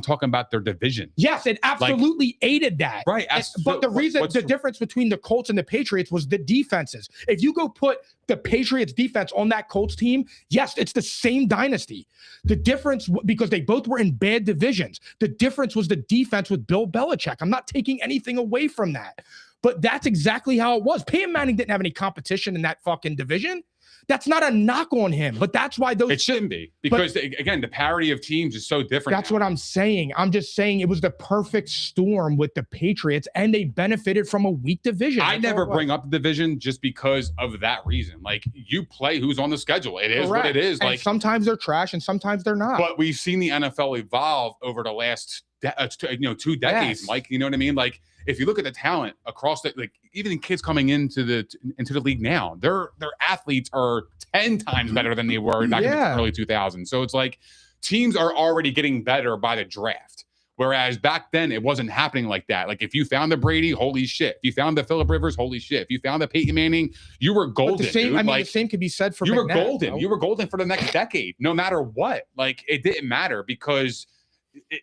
[SPEAKER 4] talking about their division.
[SPEAKER 2] Yes, it absolutely aided that.
[SPEAKER 4] Right.
[SPEAKER 2] But the difference between the Colts and the Patriots was the defenses. If you go put the Patriots defense on that Colts team, yes, it's the same dynasty. The difference, because they both were in bad divisions, the difference was the defense with Bill Belichick. I'm not taking anything away from that, but that's exactly how it was. Peyton Manning didn't have any competition in that fucking division. That's not a knock on him, but that's why those.
[SPEAKER 4] It shouldn't be because again, the parity of teams is so different.
[SPEAKER 2] That's what I'm saying. I'm just saying it was the perfect storm with the Patriots, and they benefited from a weak division.
[SPEAKER 4] I never bring up the division just because of that reason. Like you play who's on the schedule. It is what it is.
[SPEAKER 2] And like sometimes they're trash and sometimes they're not.
[SPEAKER 4] But we've seen the NFL evolve over the last 2 decades, Mike. You know what I mean? Like if you look at the talent across the, like, even kids coming into the league now, their athletes are 10 times better than they were back in the early 2000s. So it's like teams are already getting better by the draft. Whereas back then, it wasn't happening like that. Like, if you found the Brady, holy shit. If you found the Phillip Rivers, holy shit. If you found the Peyton Manning, you were golden.
[SPEAKER 2] But the same,
[SPEAKER 4] dude.
[SPEAKER 2] I mean,
[SPEAKER 4] like,
[SPEAKER 2] the same could be said for
[SPEAKER 4] you
[SPEAKER 2] McNabb,
[SPEAKER 4] were golden.
[SPEAKER 2] though.
[SPEAKER 4] You were golden for the next decade, no matter what. Like, it didn't matter because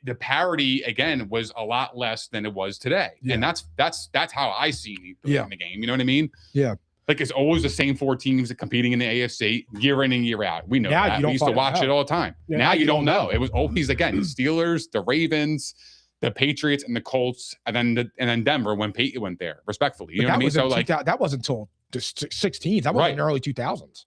[SPEAKER 4] the parity, again, was a lot less than it was today.
[SPEAKER 2] Yeah.
[SPEAKER 4] And that's how I see the game. You know what I mean?
[SPEAKER 2] Yeah.
[SPEAKER 4] Like, it's always the same 4 teams competing in the AFC year in and year out. We know
[SPEAKER 2] Now
[SPEAKER 4] that.
[SPEAKER 2] you don't
[SPEAKER 4] We used to watch
[SPEAKER 2] know.
[SPEAKER 4] it all the time.
[SPEAKER 2] Yeah,
[SPEAKER 4] Now you don't know. It was always, again, the Steelers, the Ravens, the Patriots, and the Colts, and then Denver when Peyton went there, respectfully. You know what I mean? So, like,
[SPEAKER 2] that wasn't until the 16th. That was in the early 2000s.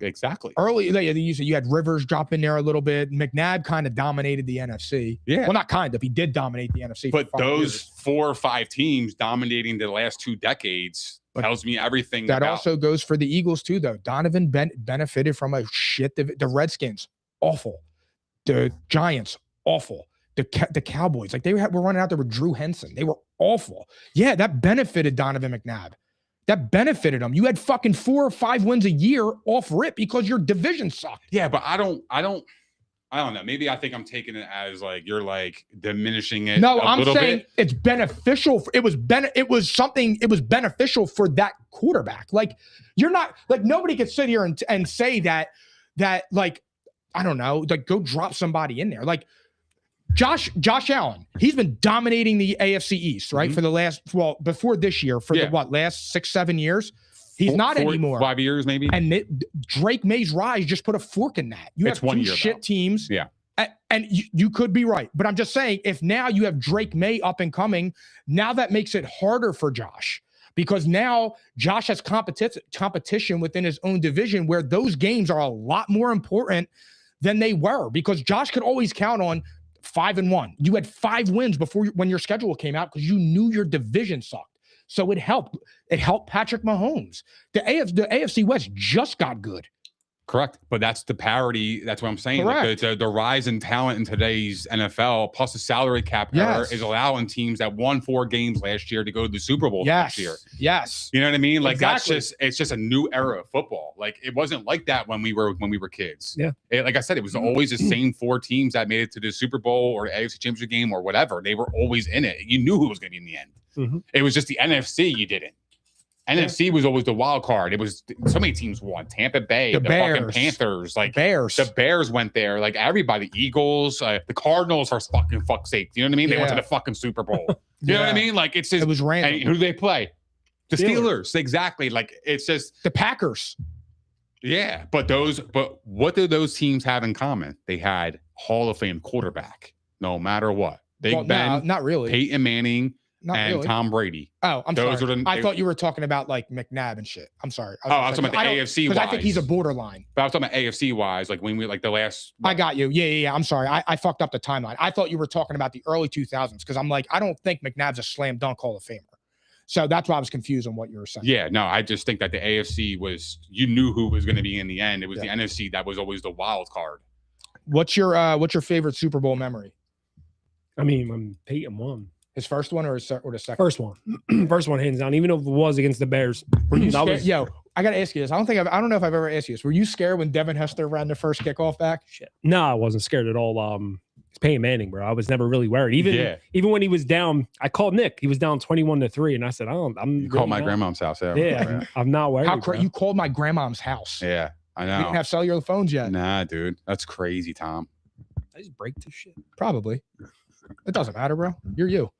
[SPEAKER 4] Exactly.
[SPEAKER 2] Early, you had Rivers drop in there a little bit. McNabb kind of dominated the NFC.
[SPEAKER 4] Yeah.
[SPEAKER 2] Well, not kind of. He did dominate the NFC.
[SPEAKER 4] But
[SPEAKER 2] for 5
[SPEAKER 4] those
[SPEAKER 2] years.
[SPEAKER 4] 4 or 5 teams dominating the last 2 decades tells me everything.
[SPEAKER 2] That
[SPEAKER 4] about
[SPEAKER 2] also goes for the Eagles too, though. Donovan benefited from a shit. The Redskins, awful. The Giants, awful. The Cowboys, like, were running out there with Drew Henson. They were awful. Yeah, that benefited Donovan McNabb. That benefited him. You had fucking 4 or 5 wins a year off rip because your division sucked.
[SPEAKER 4] Yeah, but I don't know. Maybe I think I'm taking it as like you're like diminishing it.
[SPEAKER 2] No,
[SPEAKER 4] a
[SPEAKER 2] I'm
[SPEAKER 4] little
[SPEAKER 2] saying
[SPEAKER 4] bit.
[SPEAKER 2] it's beneficial. It was beneficial for that quarterback. Like, you're not, like, nobody could sit here and say that like, I don't know, like, go drop somebody in there. Like, Josh Allen, he's been dominating the AFC East, right? For the last, before this year, for the last 6-7 years. He's not anymore.
[SPEAKER 4] 5 years, maybe.
[SPEAKER 2] And Drake May's rise just put a fork in that. You
[SPEAKER 4] It's
[SPEAKER 2] have
[SPEAKER 4] 1
[SPEAKER 2] 2
[SPEAKER 4] year,
[SPEAKER 2] shit
[SPEAKER 4] though.
[SPEAKER 2] teams.
[SPEAKER 4] Yeah.
[SPEAKER 2] And you could be right. But I'm just saying, if now you have Drake May up and coming, now that makes it harder for Josh. Because now Josh has competition within his own division where those games are a lot more important than they were. Because Josh could always count on 5-1. You had 5 wins when your schedule came out because you knew your division sucked. So it helped. It helped Patrick Mahomes. The AFC West just got good.
[SPEAKER 4] Correct. But that's the parity. That's what I'm saying. Like the rise in talent in today's NFL, plus the salary cap era, is allowing teams that won 4 games last year to go to the Super Bowl next year.
[SPEAKER 2] Yes.
[SPEAKER 4] You know what I mean? Like,
[SPEAKER 2] Exactly.
[SPEAKER 4] it's just a new era of football. Like, it wasn't like that when we were kids.
[SPEAKER 3] Yeah.
[SPEAKER 4] Like I said, it was always the same 4 teams that made it to the Super Bowl or the AFC Championship game or whatever. They were always in it. You knew who was going to be in the end.
[SPEAKER 3] Mm-hmm.
[SPEAKER 4] It was just the NFC you didn't. NFC was always the wild card. It was so many teams won. Tampa Bay, the fucking Panthers, like the Bears went there. Like, everybody, Eagles, the Cardinals, for fuck's sake. You know what I mean? They went to the fucking Super Bowl. You know what I mean? Like, it's just,
[SPEAKER 2] it was random.
[SPEAKER 4] And who do they play? The Steelers. Exactly. Like, it's just
[SPEAKER 2] the Packers.
[SPEAKER 4] Yeah, but what did those teams have in common? They had Hall of Fame quarterback, no matter what. Big Ben,
[SPEAKER 2] not really.
[SPEAKER 4] Peyton Manning, and
[SPEAKER 2] really.
[SPEAKER 4] Tom Brady.
[SPEAKER 2] Oh, I'm
[SPEAKER 4] Those
[SPEAKER 2] sorry.
[SPEAKER 4] I
[SPEAKER 2] thought you were talking about like McNabb and shit. I'm sorry.
[SPEAKER 4] I was talking about the AFC
[SPEAKER 2] because I think he's a borderline.
[SPEAKER 4] But I was talking about AFC wise, like when we like the last.
[SPEAKER 2] I got you. Yeah. I'm sorry. I fucked up the timeline. I thought you were talking about the early 2000s because I'm like, I don't think McNabb's a slam dunk Hall of Famer. So that's why I was confused on what you were saying.
[SPEAKER 4] Yeah, no, I just think that the AFC was, you knew who was going to be in the end. It was the NFC that was always the wild card.
[SPEAKER 2] What's your favorite Super Bowl memory?
[SPEAKER 3] I mean, when Peyton won.
[SPEAKER 2] His first one or the second?
[SPEAKER 3] First one. First one, hands down. Even if it was against the Bears.
[SPEAKER 2] Were you scared? Yo, I got to ask you this. I don't know if I've ever asked you this. Were you scared when Devin Hester ran the first kickoff back?
[SPEAKER 3] Shit. No, I wasn't scared at all. It's Peyton Manning, bro. I was never really worried. Even when he was down, I called Nick. He was down 21-3, and I said,
[SPEAKER 4] You called my grandma's house.
[SPEAKER 3] Yeah, I'm not worried.
[SPEAKER 2] You called my grandma's house.
[SPEAKER 4] Yeah, I know.
[SPEAKER 2] We didn't have cellular phones yet.
[SPEAKER 4] Nah, dude. That's crazy, Tom.
[SPEAKER 3] I just break this shit.
[SPEAKER 2] Probably. It doesn't matter, bro. You're you.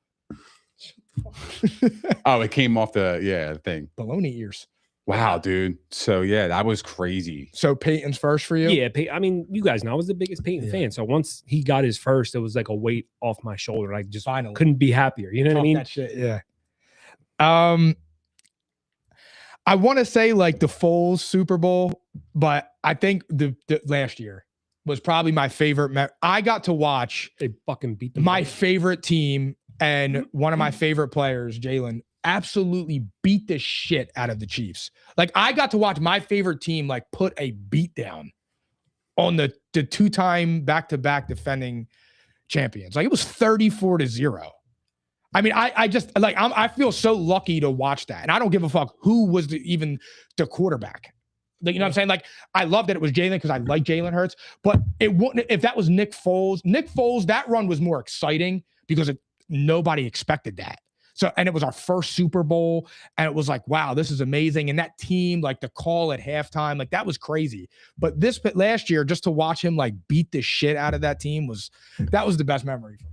[SPEAKER 4] Oh, it came off the thing.
[SPEAKER 2] Baloney ears.
[SPEAKER 4] Wow, dude. So yeah, that was crazy.
[SPEAKER 2] So Peyton's first for you?
[SPEAKER 3] Yeah, I mean, you guys know I was the biggest Peyton fan. So once he got his first, it was like a weight off my shoulder. I just couldn't be happier. You know what I mean?
[SPEAKER 2] That shit, yeah. I want to say like the Foles Super Bowl, but I think the last year was probably my favorite. I got to watch
[SPEAKER 3] they fucking beat them.
[SPEAKER 2] My favorite team and one of my favorite players, Jalen, absolutely beat the shit out of the Chiefs. Like, I got to watch my favorite team like put a beat down on the 2-time back-to-back defending champions. Like, it was 34-0. I mean, I just like I feel so lucky to watch that, and I don't give a fuck who was even the quarterback. Like, you know what I'm saying? Like, I love that it was Jalen because I like Jalen Hurts, but it wouldn't if that was Nick Foles. Nick Foles, that run was more exciting because nobody expected that. So, and it was our first Super Bowl, and it was like, wow, this is amazing. And that team, like the call at halftime, like that was crazy. But last year, just to watch him like beat the shit out of that team was the best memory for me.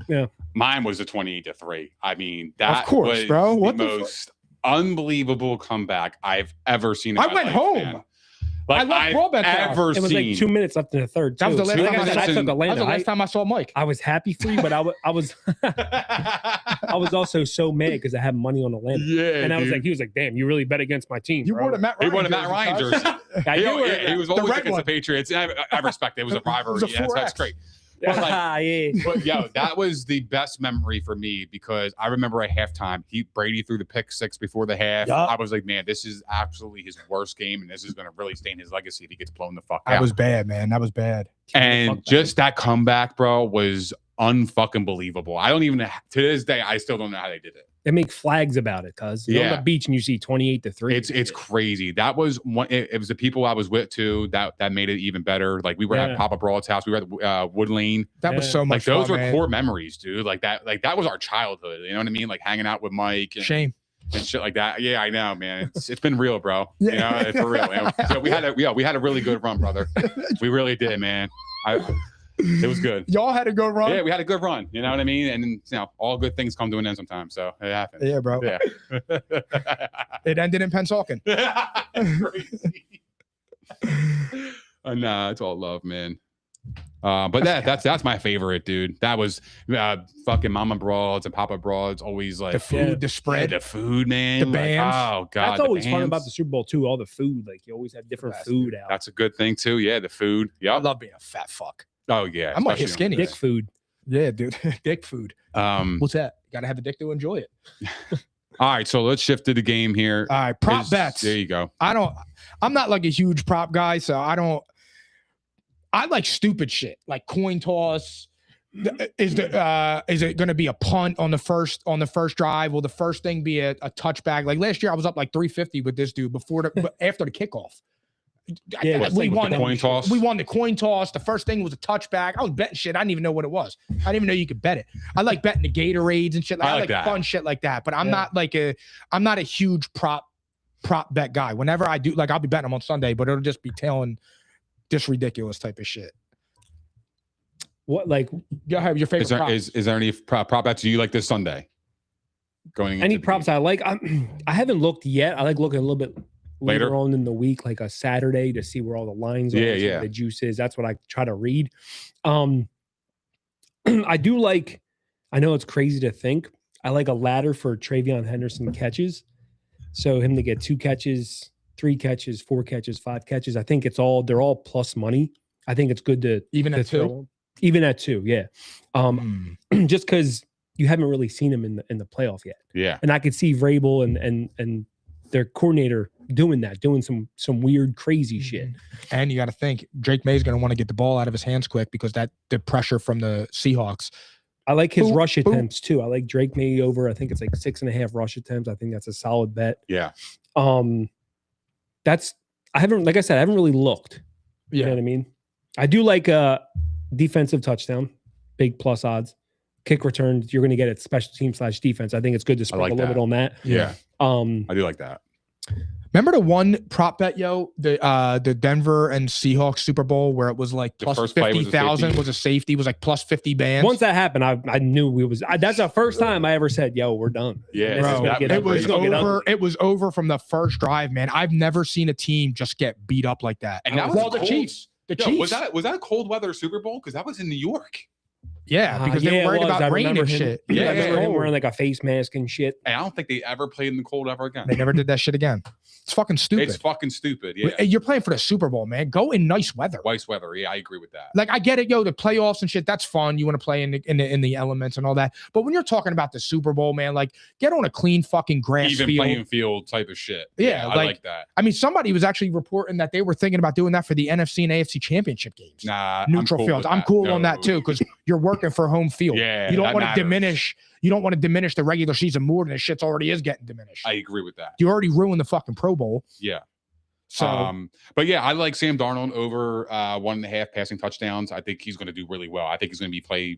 [SPEAKER 3] Yeah,
[SPEAKER 4] mine was the 28-3. I mean, that
[SPEAKER 2] of course,
[SPEAKER 4] was
[SPEAKER 2] bro. What
[SPEAKER 4] the most unbelievable comeback I've ever seen.
[SPEAKER 2] I went home.
[SPEAKER 4] Man. Like
[SPEAKER 2] I love Broadbent.
[SPEAKER 3] It was like 2 minutes left in the third.
[SPEAKER 2] That was the last time
[SPEAKER 3] I took Atlanta.
[SPEAKER 2] That was the last time I saw Mike.
[SPEAKER 3] I was happy for you, but I was I was also so mad because I had money on Atlanta.
[SPEAKER 4] Yeah,
[SPEAKER 3] and I was like, he was like, damn, you really bet against my team.
[SPEAKER 2] You
[SPEAKER 3] bro.
[SPEAKER 2] wore the Matt Ryan.
[SPEAKER 4] He wore the Matt Ryan jersey. He was always against
[SPEAKER 2] one.
[SPEAKER 4] the Patriots. I respect it. It was a rivalry. That's great. But yo, that was the best memory for me because I remember at halftime, Brady threw the pick 6 before the half. Yep. I was like, man, this is absolutely his worst game, and this is going to really stain his legacy if he gets blown the fuck out.
[SPEAKER 2] That was bad, man. That was bad.
[SPEAKER 4] And just that comeback, bro, was unfucking believable. I don't even to this day, I still don't know how they did it.
[SPEAKER 3] They make flags about it, cuz you're on the beach and you see 28-3.
[SPEAKER 4] It's crazy. That was one. It was the people I was with too that made it even better. Like we were at Papa Broad's house. We were at Wood Lane.
[SPEAKER 2] That was so much fun.
[SPEAKER 4] Those were core memories, dude. Like that was our childhood. You know what I mean? Like hanging out with Mike. And,
[SPEAKER 2] Shame.
[SPEAKER 4] And shit like that. Yeah, I know, man. It's been real, bro. You know, for real. Man. So we had a really good run, brother. We really did, man. It was good.
[SPEAKER 2] Y'all had a good run.
[SPEAKER 4] Yeah, we had a good run. You know what I mean? And you know, all good things come to an end sometimes. So it happened.
[SPEAKER 2] Yeah, bro.
[SPEAKER 4] Yeah.
[SPEAKER 2] It ended in Pennsauken.
[SPEAKER 4] Crazy. Nah, it's all love, man. But that's my favorite, dude. That was fucking Mama Broads and Papa Broads. Always like
[SPEAKER 2] the food, the spread,
[SPEAKER 4] the food, man.
[SPEAKER 2] The bands.
[SPEAKER 4] Like, oh god,
[SPEAKER 3] that's always fun about the Super Bowl too. All the food, like you always have different food out.
[SPEAKER 4] That's a good thing too. Yeah, the food. Yeah,
[SPEAKER 2] I love being a fat fuck.
[SPEAKER 4] Oh yeah,
[SPEAKER 2] I'm like skinny.
[SPEAKER 3] Dick food.
[SPEAKER 2] Yeah, dude. Dick food. What's that? You gotta have a dick to enjoy it.
[SPEAKER 4] All right, so let's shift to the game here.
[SPEAKER 2] All right, prop bets.
[SPEAKER 4] There you go.
[SPEAKER 2] I'm not like a huge prop guy, so I like stupid shit like coin toss. Is it going to be a punt on the first drive? Will the first thing be a touchback? Like last year, I was up like 350 with this dude after the kickoff.
[SPEAKER 3] Yeah,
[SPEAKER 2] we won
[SPEAKER 4] the coin toss.
[SPEAKER 2] We won the coin toss. The first thing was a touchback. I was betting shit. I didn't even know what it was. I didn't even know you could bet it. I like betting the Gatorades and shit. I like fun shit like that. But I'm not a huge prop bet guy. Whenever I do, like I'll be betting them on Sunday, but it'll just be telling this ridiculous type of shit.
[SPEAKER 3] What like
[SPEAKER 2] you have your favorite props?
[SPEAKER 4] Is there any prop bets you like this Sunday? Going
[SPEAKER 3] any props I like? I haven't looked yet. I like looking a little bit later on in the week, like a Saturday, to see where all the lines are, the juice is. That's what I try to read. I do like. I know it's crazy to think. I like a ladder for Travion Henderson catches. So him to get 2 catches, 3 catches, 4 catches, 5 catches. I think they're all plus money. I think it's good to
[SPEAKER 2] even at 2.
[SPEAKER 3] Even at 2, yeah. Just because you haven't really seen him in the playoff yet.
[SPEAKER 4] Yeah.
[SPEAKER 3] And I could see Vrabel and their coordinator doing some weird, crazy shit.
[SPEAKER 2] And you got to think Drake May's going to want to get the ball out of his hands quick because the pressure from the Seahawks.
[SPEAKER 3] I like his rush attempts too. I like Drake May over. I think it's like 6.5 rush attempts. I think that's a solid bet.
[SPEAKER 4] Yeah.
[SPEAKER 3] I haven't really looked. You know what I mean? I do like a defensive touchdown, big plus odds. Kick returns, you're going to get it special team / defense. I think it's good to sprinkle a little bit on that.
[SPEAKER 4] Yeah. I do like that.
[SPEAKER 2] Remember the one prop bet, the Denver and Seahawks Super Bowl where it was like plus 50,000 was a safety, was like plus 50 bands.
[SPEAKER 3] Once that happened, I knew that's the first time I ever said, "Yo, we're done."
[SPEAKER 4] Yeah,
[SPEAKER 2] bro, it was over. It was over from the first drive, man. I've never seen a team just get beat up like that.
[SPEAKER 4] And that was
[SPEAKER 2] the Chiefs. The Chiefs.
[SPEAKER 4] Was that a cold weather Super Bowl? Because that was in New York.
[SPEAKER 2] Yeah, because they were worried about rain and shit.
[SPEAKER 3] Yeah, I remember him wearing like a face mask and shit.
[SPEAKER 4] And I don't think they ever played in the cold ever again.
[SPEAKER 2] They never did that shit again. It's fucking stupid.
[SPEAKER 4] It's fucking stupid. Yeah,
[SPEAKER 2] you're playing for the Super Bowl, man. Go in nice weather.
[SPEAKER 4] Nice weather. Yeah, I agree with that.
[SPEAKER 2] Like I get it, the playoffs and shit. That's fun. You want to play in the elements and all that. But when you're talking about the Super Bowl, man, like get on a clean fucking grass
[SPEAKER 4] even
[SPEAKER 2] field.
[SPEAKER 4] Playing field type of shit.
[SPEAKER 2] Yeah,
[SPEAKER 4] I like that.
[SPEAKER 2] I mean, somebody was actually reporting that they were thinking about doing that for the NFC and AFC championship games.
[SPEAKER 4] Nah,
[SPEAKER 2] neutral fields. I'm cool on that too because You're working for home field.
[SPEAKER 4] Yeah,
[SPEAKER 2] you don't
[SPEAKER 4] that
[SPEAKER 2] want to
[SPEAKER 4] matters.
[SPEAKER 2] diminish. You don't want to diminish the regular season more than the shit's already is getting diminished.
[SPEAKER 4] I agree with that.
[SPEAKER 2] You already ruined the fucking Pro Bowl.
[SPEAKER 4] Yeah.
[SPEAKER 2] So,
[SPEAKER 4] but yeah, I like Sam Darnold over 1.5 passing touchdowns. I think he's going to do really well. I think he's going to play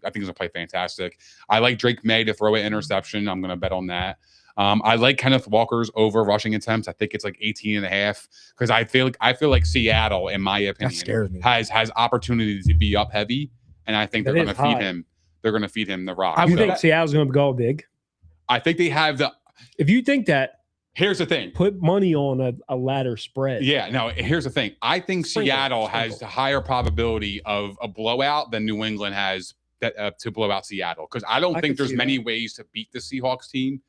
[SPEAKER 4] fantastic. I like Drake May to throw an interception. I'm going to bet on that. I like Kenneth Walker's over rushing attempts. I think it's like 18.5 because I feel like Seattle, in my opinion,
[SPEAKER 2] scares me.
[SPEAKER 4] has opportunity to be up heavy, and I think they're
[SPEAKER 3] That
[SPEAKER 4] going to
[SPEAKER 3] is
[SPEAKER 4] feed
[SPEAKER 3] high.
[SPEAKER 4] him. They're going to feed him the rock.
[SPEAKER 3] You
[SPEAKER 4] So
[SPEAKER 3] think Seattle's going to go big?
[SPEAKER 4] I think they have the.
[SPEAKER 3] If you think that,
[SPEAKER 4] Here's the thing.
[SPEAKER 3] put money on a ladder spread.
[SPEAKER 4] Yeah, no, here's the thing. I think Seattle has a higher probability of a blowout than New England has to blow out Seattle. Because I don't think
[SPEAKER 3] could
[SPEAKER 4] there's
[SPEAKER 3] see
[SPEAKER 4] many ways to beat the Seahawks team.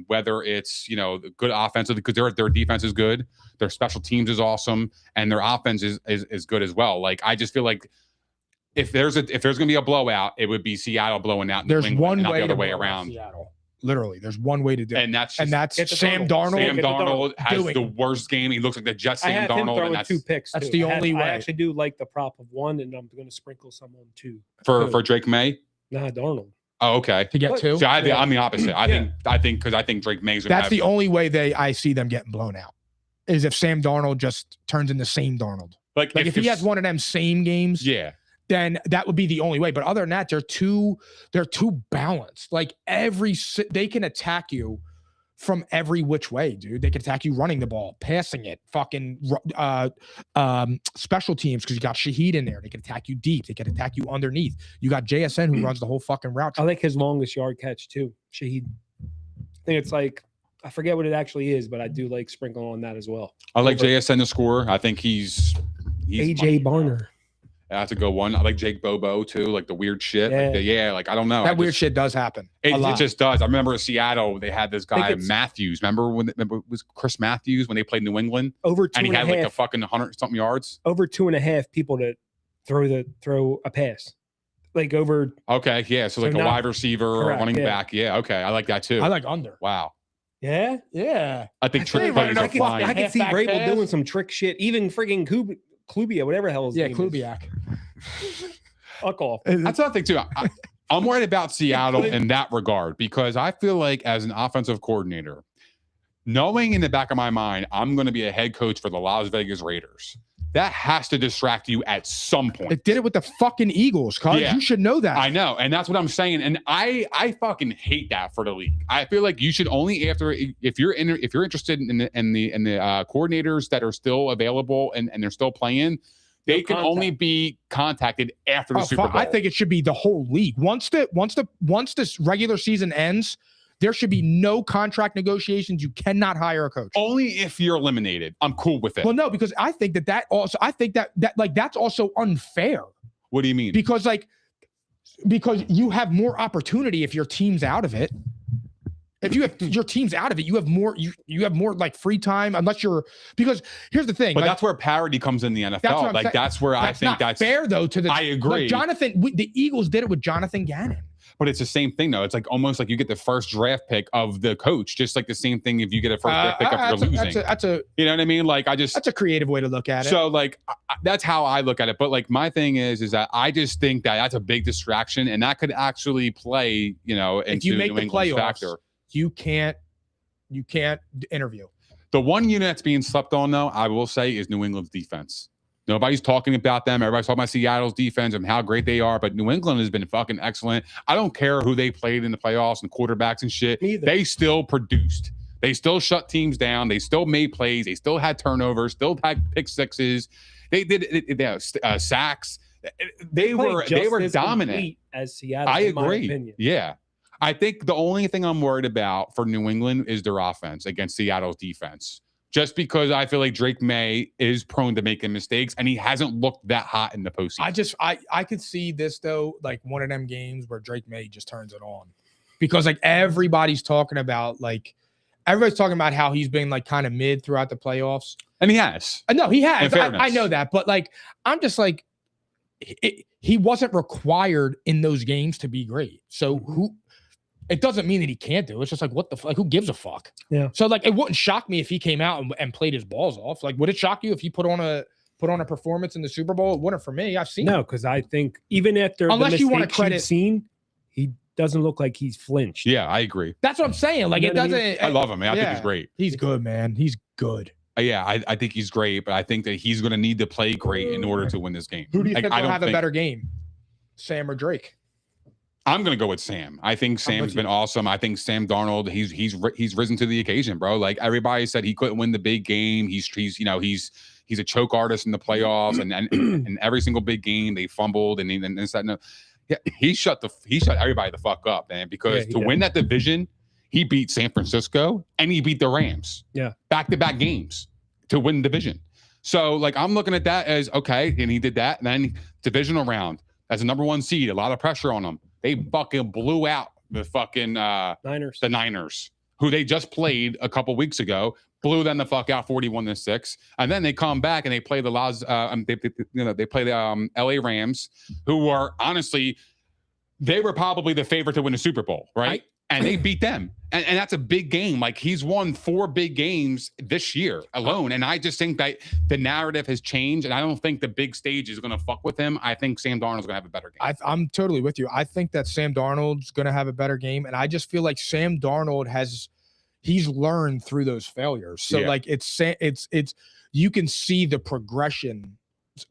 [SPEAKER 4] Whether it's, the good offensive, because their defense is good, their special teams is awesome, and their offense is good as well. Like, I just feel like if there's going to be a blowout, it would be Seattle blowing out New
[SPEAKER 2] there's
[SPEAKER 4] England,
[SPEAKER 2] one
[SPEAKER 4] and not
[SPEAKER 2] way
[SPEAKER 4] the other
[SPEAKER 2] to
[SPEAKER 4] way
[SPEAKER 2] blow out
[SPEAKER 4] around.
[SPEAKER 2] Seattle. Literally, there's one way to do it.
[SPEAKER 4] And that's
[SPEAKER 3] Get to
[SPEAKER 2] Sam
[SPEAKER 3] Darnold.
[SPEAKER 2] Darnold.
[SPEAKER 4] Sam
[SPEAKER 3] Get to
[SPEAKER 4] Darnold has
[SPEAKER 2] doing.
[SPEAKER 4] the worst game. He looks like the Jets
[SPEAKER 3] I
[SPEAKER 4] Sam
[SPEAKER 3] have him
[SPEAKER 4] Darnold,
[SPEAKER 3] throwing
[SPEAKER 4] and
[SPEAKER 3] 2 picks.
[SPEAKER 2] that's
[SPEAKER 3] too.
[SPEAKER 2] the
[SPEAKER 3] I
[SPEAKER 2] only way.
[SPEAKER 3] I actually do like the prop of 1, and I'm going to sprinkle some on 2.
[SPEAKER 4] for Drake May.
[SPEAKER 3] Nah, Darnold.
[SPEAKER 4] Oh, okay.
[SPEAKER 2] to get
[SPEAKER 3] What?
[SPEAKER 2] two.
[SPEAKER 4] So I'm
[SPEAKER 3] Yeah.
[SPEAKER 4] the opposite. I think because I think Drake May's.
[SPEAKER 2] That's the only way I see them getting blown out. Is if Sam Darnold just turns into same Darnold.
[SPEAKER 4] like
[SPEAKER 2] Like if he has one of them same games,
[SPEAKER 4] Yeah,
[SPEAKER 2] then that would be the only way. But other than that, they're too balanced. Like they can attack you from every which way, dude. They can attack you running the ball, passing it, fucking special teams because you got Shaheed in there. They can attack you deep. They can attack you underneath. You got JSN who runs the whole fucking route.
[SPEAKER 3] I like his longest yard catch too. Shaheed. I think it's like, I forget what it actually is, but I do like sprinkle on that as well.
[SPEAKER 4] I like JSN to score. I think he's
[SPEAKER 3] AJ Barner.
[SPEAKER 4] That's a good one. I like Jake Bobo too, like the weird shit. Like I don't know.
[SPEAKER 2] That weird shit does happen.
[SPEAKER 4] It
[SPEAKER 2] a lot.
[SPEAKER 4] just does. I remember in Seattle, they had this guy
[SPEAKER 3] it's-
[SPEAKER 4] Matthews. Remember it was Chris Matthews when they played New England,
[SPEAKER 3] Over 2
[SPEAKER 4] and he
[SPEAKER 3] and a
[SPEAKER 4] had like a
[SPEAKER 3] half.
[SPEAKER 4] fucking 100-something yards.
[SPEAKER 3] Over 2.5 people to throw a pass. Like over.
[SPEAKER 4] Okay, yeah. So like a
[SPEAKER 3] not-
[SPEAKER 4] wide receiver or a
[SPEAKER 3] correct,
[SPEAKER 4] running
[SPEAKER 3] yeah.
[SPEAKER 4] back. Yeah, okay. I like that too.
[SPEAKER 2] I like under.
[SPEAKER 4] Wow.
[SPEAKER 3] Yeah.
[SPEAKER 2] Yeah.
[SPEAKER 4] I think
[SPEAKER 3] I tell
[SPEAKER 4] trick
[SPEAKER 3] you what,
[SPEAKER 4] plays
[SPEAKER 2] I
[SPEAKER 4] are
[SPEAKER 2] could-
[SPEAKER 4] flying.
[SPEAKER 3] I can see
[SPEAKER 2] Halfback
[SPEAKER 3] Vrabel
[SPEAKER 2] pass.
[SPEAKER 3] doing some trick shit. Even friggin' Klubia, whatever the hell his
[SPEAKER 2] Yeah,
[SPEAKER 3] name is.
[SPEAKER 2] Kubiak.
[SPEAKER 3] Fuck off.
[SPEAKER 4] That's another thing too. I'm worried about Seattle in that regard because I feel like as an offensive coordinator, knowing in the back of my mind, I'm going to be a head coach for the Las Vegas Raiders. That has to distract you at some point.
[SPEAKER 2] It did it with the fucking Eagles, cuz.
[SPEAKER 4] Yeah.
[SPEAKER 2] You should know that.
[SPEAKER 4] I know, and that's what I'm saying. And I fucking hate that for the league. I feel like you should only if you're interested in the coordinators that are still available and they're still playing, they can only be contacted after the Super Bowl.
[SPEAKER 2] I think it should be the whole league. Once this regular season ends, there should be no contract negotiations. You cannot hire a coach.
[SPEAKER 4] Only if you're eliminated. I'm cool with it.
[SPEAKER 2] Well, no, because I think that that's also unfair.
[SPEAKER 4] What do you mean?
[SPEAKER 2] Because you have more opportunity if your team's out of it. If you have your team's out of it, you have more like free time because here's the thing.
[SPEAKER 4] But
[SPEAKER 2] like,
[SPEAKER 4] that's where parity comes in the
[SPEAKER 2] what
[SPEAKER 4] NFL.
[SPEAKER 2] I'm
[SPEAKER 4] Like
[SPEAKER 2] saying.
[SPEAKER 4] that's where I think
[SPEAKER 2] not
[SPEAKER 4] that's
[SPEAKER 2] fair though.
[SPEAKER 4] I agree.
[SPEAKER 2] Like the Eagles did it with Jonathan Gannon.
[SPEAKER 4] But it's the same thing though. It's like almost like you get the first draft pick of the coach, just like the same thing if you get a first draft pick after losing. You know what I mean? Like
[SPEAKER 2] That's a creative way to look at it.
[SPEAKER 4] So like that's how I look at it. But like my thing is that I just think that that's a big distraction, and that could actually play, into
[SPEAKER 2] if you make
[SPEAKER 4] New
[SPEAKER 2] the
[SPEAKER 4] England's
[SPEAKER 2] playoffs,
[SPEAKER 4] factor.
[SPEAKER 2] you can't interview.
[SPEAKER 4] The one unit that's being slept on, though, I will say, is New England's defense. Nobody's talking about them. Everybody's talking about Seattle's defense and how great they are, but New England has been fucking excellent. I don't care who they played in the playoffs and quarterbacks and shit.
[SPEAKER 3] Me either.
[SPEAKER 4] They still produced. They still shut teams down. They still made plays. They still had turnovers. Still had pick sixes. They did sacks. They were dominant.
[SPEAKER 3] As Seattle.
[SPEAKER 4] I
[SPEAKER 3] in my
[SPEAKER 4] agree.
[SPEAKER 3] opinion.
[SPEAKER 4] Yeah. I think the only thing I'm worried about for New England is their offense against Seattle's defense. Just because I feel like Drake May is prone to making mistakes and he hasn't looked that hot in the postseason.
[SPEAKER 2] I could see this though, like one of them games where Drake May just turns it on. Because like everybody's talking about how he's been like kind of mid throughout the playoffs.
[SPEAKER 4] And he has.
[SPEAKER 2] No, he has.
[SPEAKER 4] In fairness.
[SPEAKER 2] I know that, but like I'm just like he wasn't required in those games to be great. So it doesn't mean that he can't do it. It's just like, what the fuck? Who gives a fuck?
[SPEAKER 3] Yeah.
[SPEAKER 2] So like, it wouldn't shock me if he came out and played his balls off. Like, would it shock you if he put on put on a performance in the Super Bowl, it wouldn't for me. I've seen
[SPEAKER 3] No, because I think even after
[SPEAKER 2] Unless
[SPEAKER 3] the
[SPEAKER 2] you wanna
[SPEAKER 3] mistakes you've
[SPEAKER 2] credit-
[SPEAKER 3] seen, he doesn't look like he's flinched.
[SPEAKER 4] Yeah, I agree.
[SPEAKER 2] That's what I'm saying. Like,
[SPEAKER 3] You
[SPEAKER 2] it
[SPEAKER 3] know what I
[SPEAKER 2] doesn't.
[SPEAKER 4] I love him, man. I think
[SPEAKER 2] yeah.
[SPEAKER 4] he's great.
[SPEAKER 2] He's good, man. He's good.
[SPEAKER 4] Yeah, I think he's great, but I think that he's going to need to play great in order to win this game.
[SPEAKER 2] Who do you
[SPEAKER 4] Like,
[SPEAKER 2] think
[SPEAKER 4] I
[SPEAKER 2] will
[SPEAKER 4] don't
[SPEAKER 2] have a
[SPEAKER 4] think-
[SPEAKER 2] better game, Sam or Drake?
[SPEAKER 4] I'm going to go with Sam. I think Sam's
[SPEAKER 2] with
[SPEAKER 4] been awesome. I think Sam Darnold, he's risen to the occasion, bro. Like everybody said, he couldn't win the big game. He's a choke artist in the playoffs, and every single big game they fumbled and this, that, and yeah, he shut everybody the fuck up, man. Because to win that division, he beat San Francisco and he beat the Rams.
[SPEAKER 3] Yeah,
[SPEAKER 4] back-to-back games to win the division. So like I'm looking at that as okay, and he did that. And then divisional round as a number 1 seed, a lot of pressure on him. They fucking blew out the fucking
[SPEAKER 3] Niners.
[SPEAKER 4] the Niners, who they just played a couple weeks ago, blew them the fuck out 41-6, and then they come back and they play the they play the LA Rams, who are honestly they were probably the favorite to win the Super Bowl, right? And they beat them. And that's a big game. Like he's won 4 big games this year alone. And I just think that the narrative has changed. And I don't think the big stage is going to fuck with him. I think Sam Darnold's going to have a better game.
[SPEAKER 2] I'm totally with you. I think that Sam Darnold's going to have a better game. And I just feel like Sam Darnold he's learned through those failures. So like it's you can see the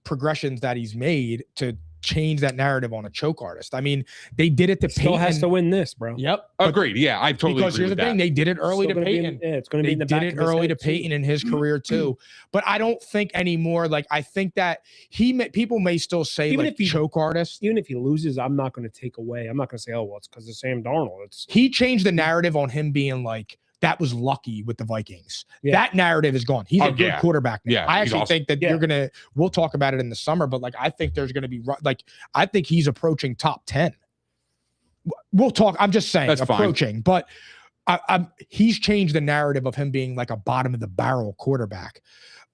[SPEAKER 2] progressions that he's made to change that narrative on a choke artist. I mean, they did it to
[SPEAKER 3] Still
[SPEAKER 2] Peyton.
[SPEAKER 3] has to win this, bro.
[SPEAKER 2] Yep.
[SPEAKER 4] Agreed. Yeah, I totally
[SPEAKER 2] Because
[SPEAKER 4] agree
[SPEAKER 2] here's the
[SPEAKER 4] with
[SPEAKER 2] thing,
[SPEAKER 4] that.
[SPEAKER 2] they did it early to Peyton.
[SPEAKER 3] It's going to be
[SPEAKER 2] They
[SPEAKER 3] in the
[SPEAKER 2] did
[SPEAKER 3] back
[SPEAKER 2] it
[SPEAKER 3] of his
[SPEAKER 2] early
[SPEAKER 3] head,
[SPEAKER 2] to
[SPEAKER 3] too.
[SPEAKER 2] Peyton in his career too. But I don't think anymore. Like I think that people may still say
[SPEAKER 3] Even
[SPEAKER 2] like
[SPEAKER 3] if he-
[SPEAKER 2] choke artist.
[SPEAKER 3] Even if he loses, I'm not going to take away. I'm not going to say, oh, well, it's because of Sam Darnold. It's
[SPEAKER 2] He changed the narrative on him being like that was lucky with the Vikings.
[SPEAKER 3] Yeah.
[SPEAKER 2] That narrative is gone. He's a good quarterback now.
[SPEAKER 4] Yeah,
[SPEAKER 2] I
[SPEAKER 4] he's
[SPEAKER 2] actually
[SPEAKER 4] awesome.
[SPEAKER 2] think that we'll talk about it in the summer, but like I think there's going to be I think he's approaching top 10. We'll talk. I'm just saying
[SPEAKER 4] That's fine.
[SPEAKER 2] approaching, but he's changed the narrative of him being like a bottom of the barrel quarterback.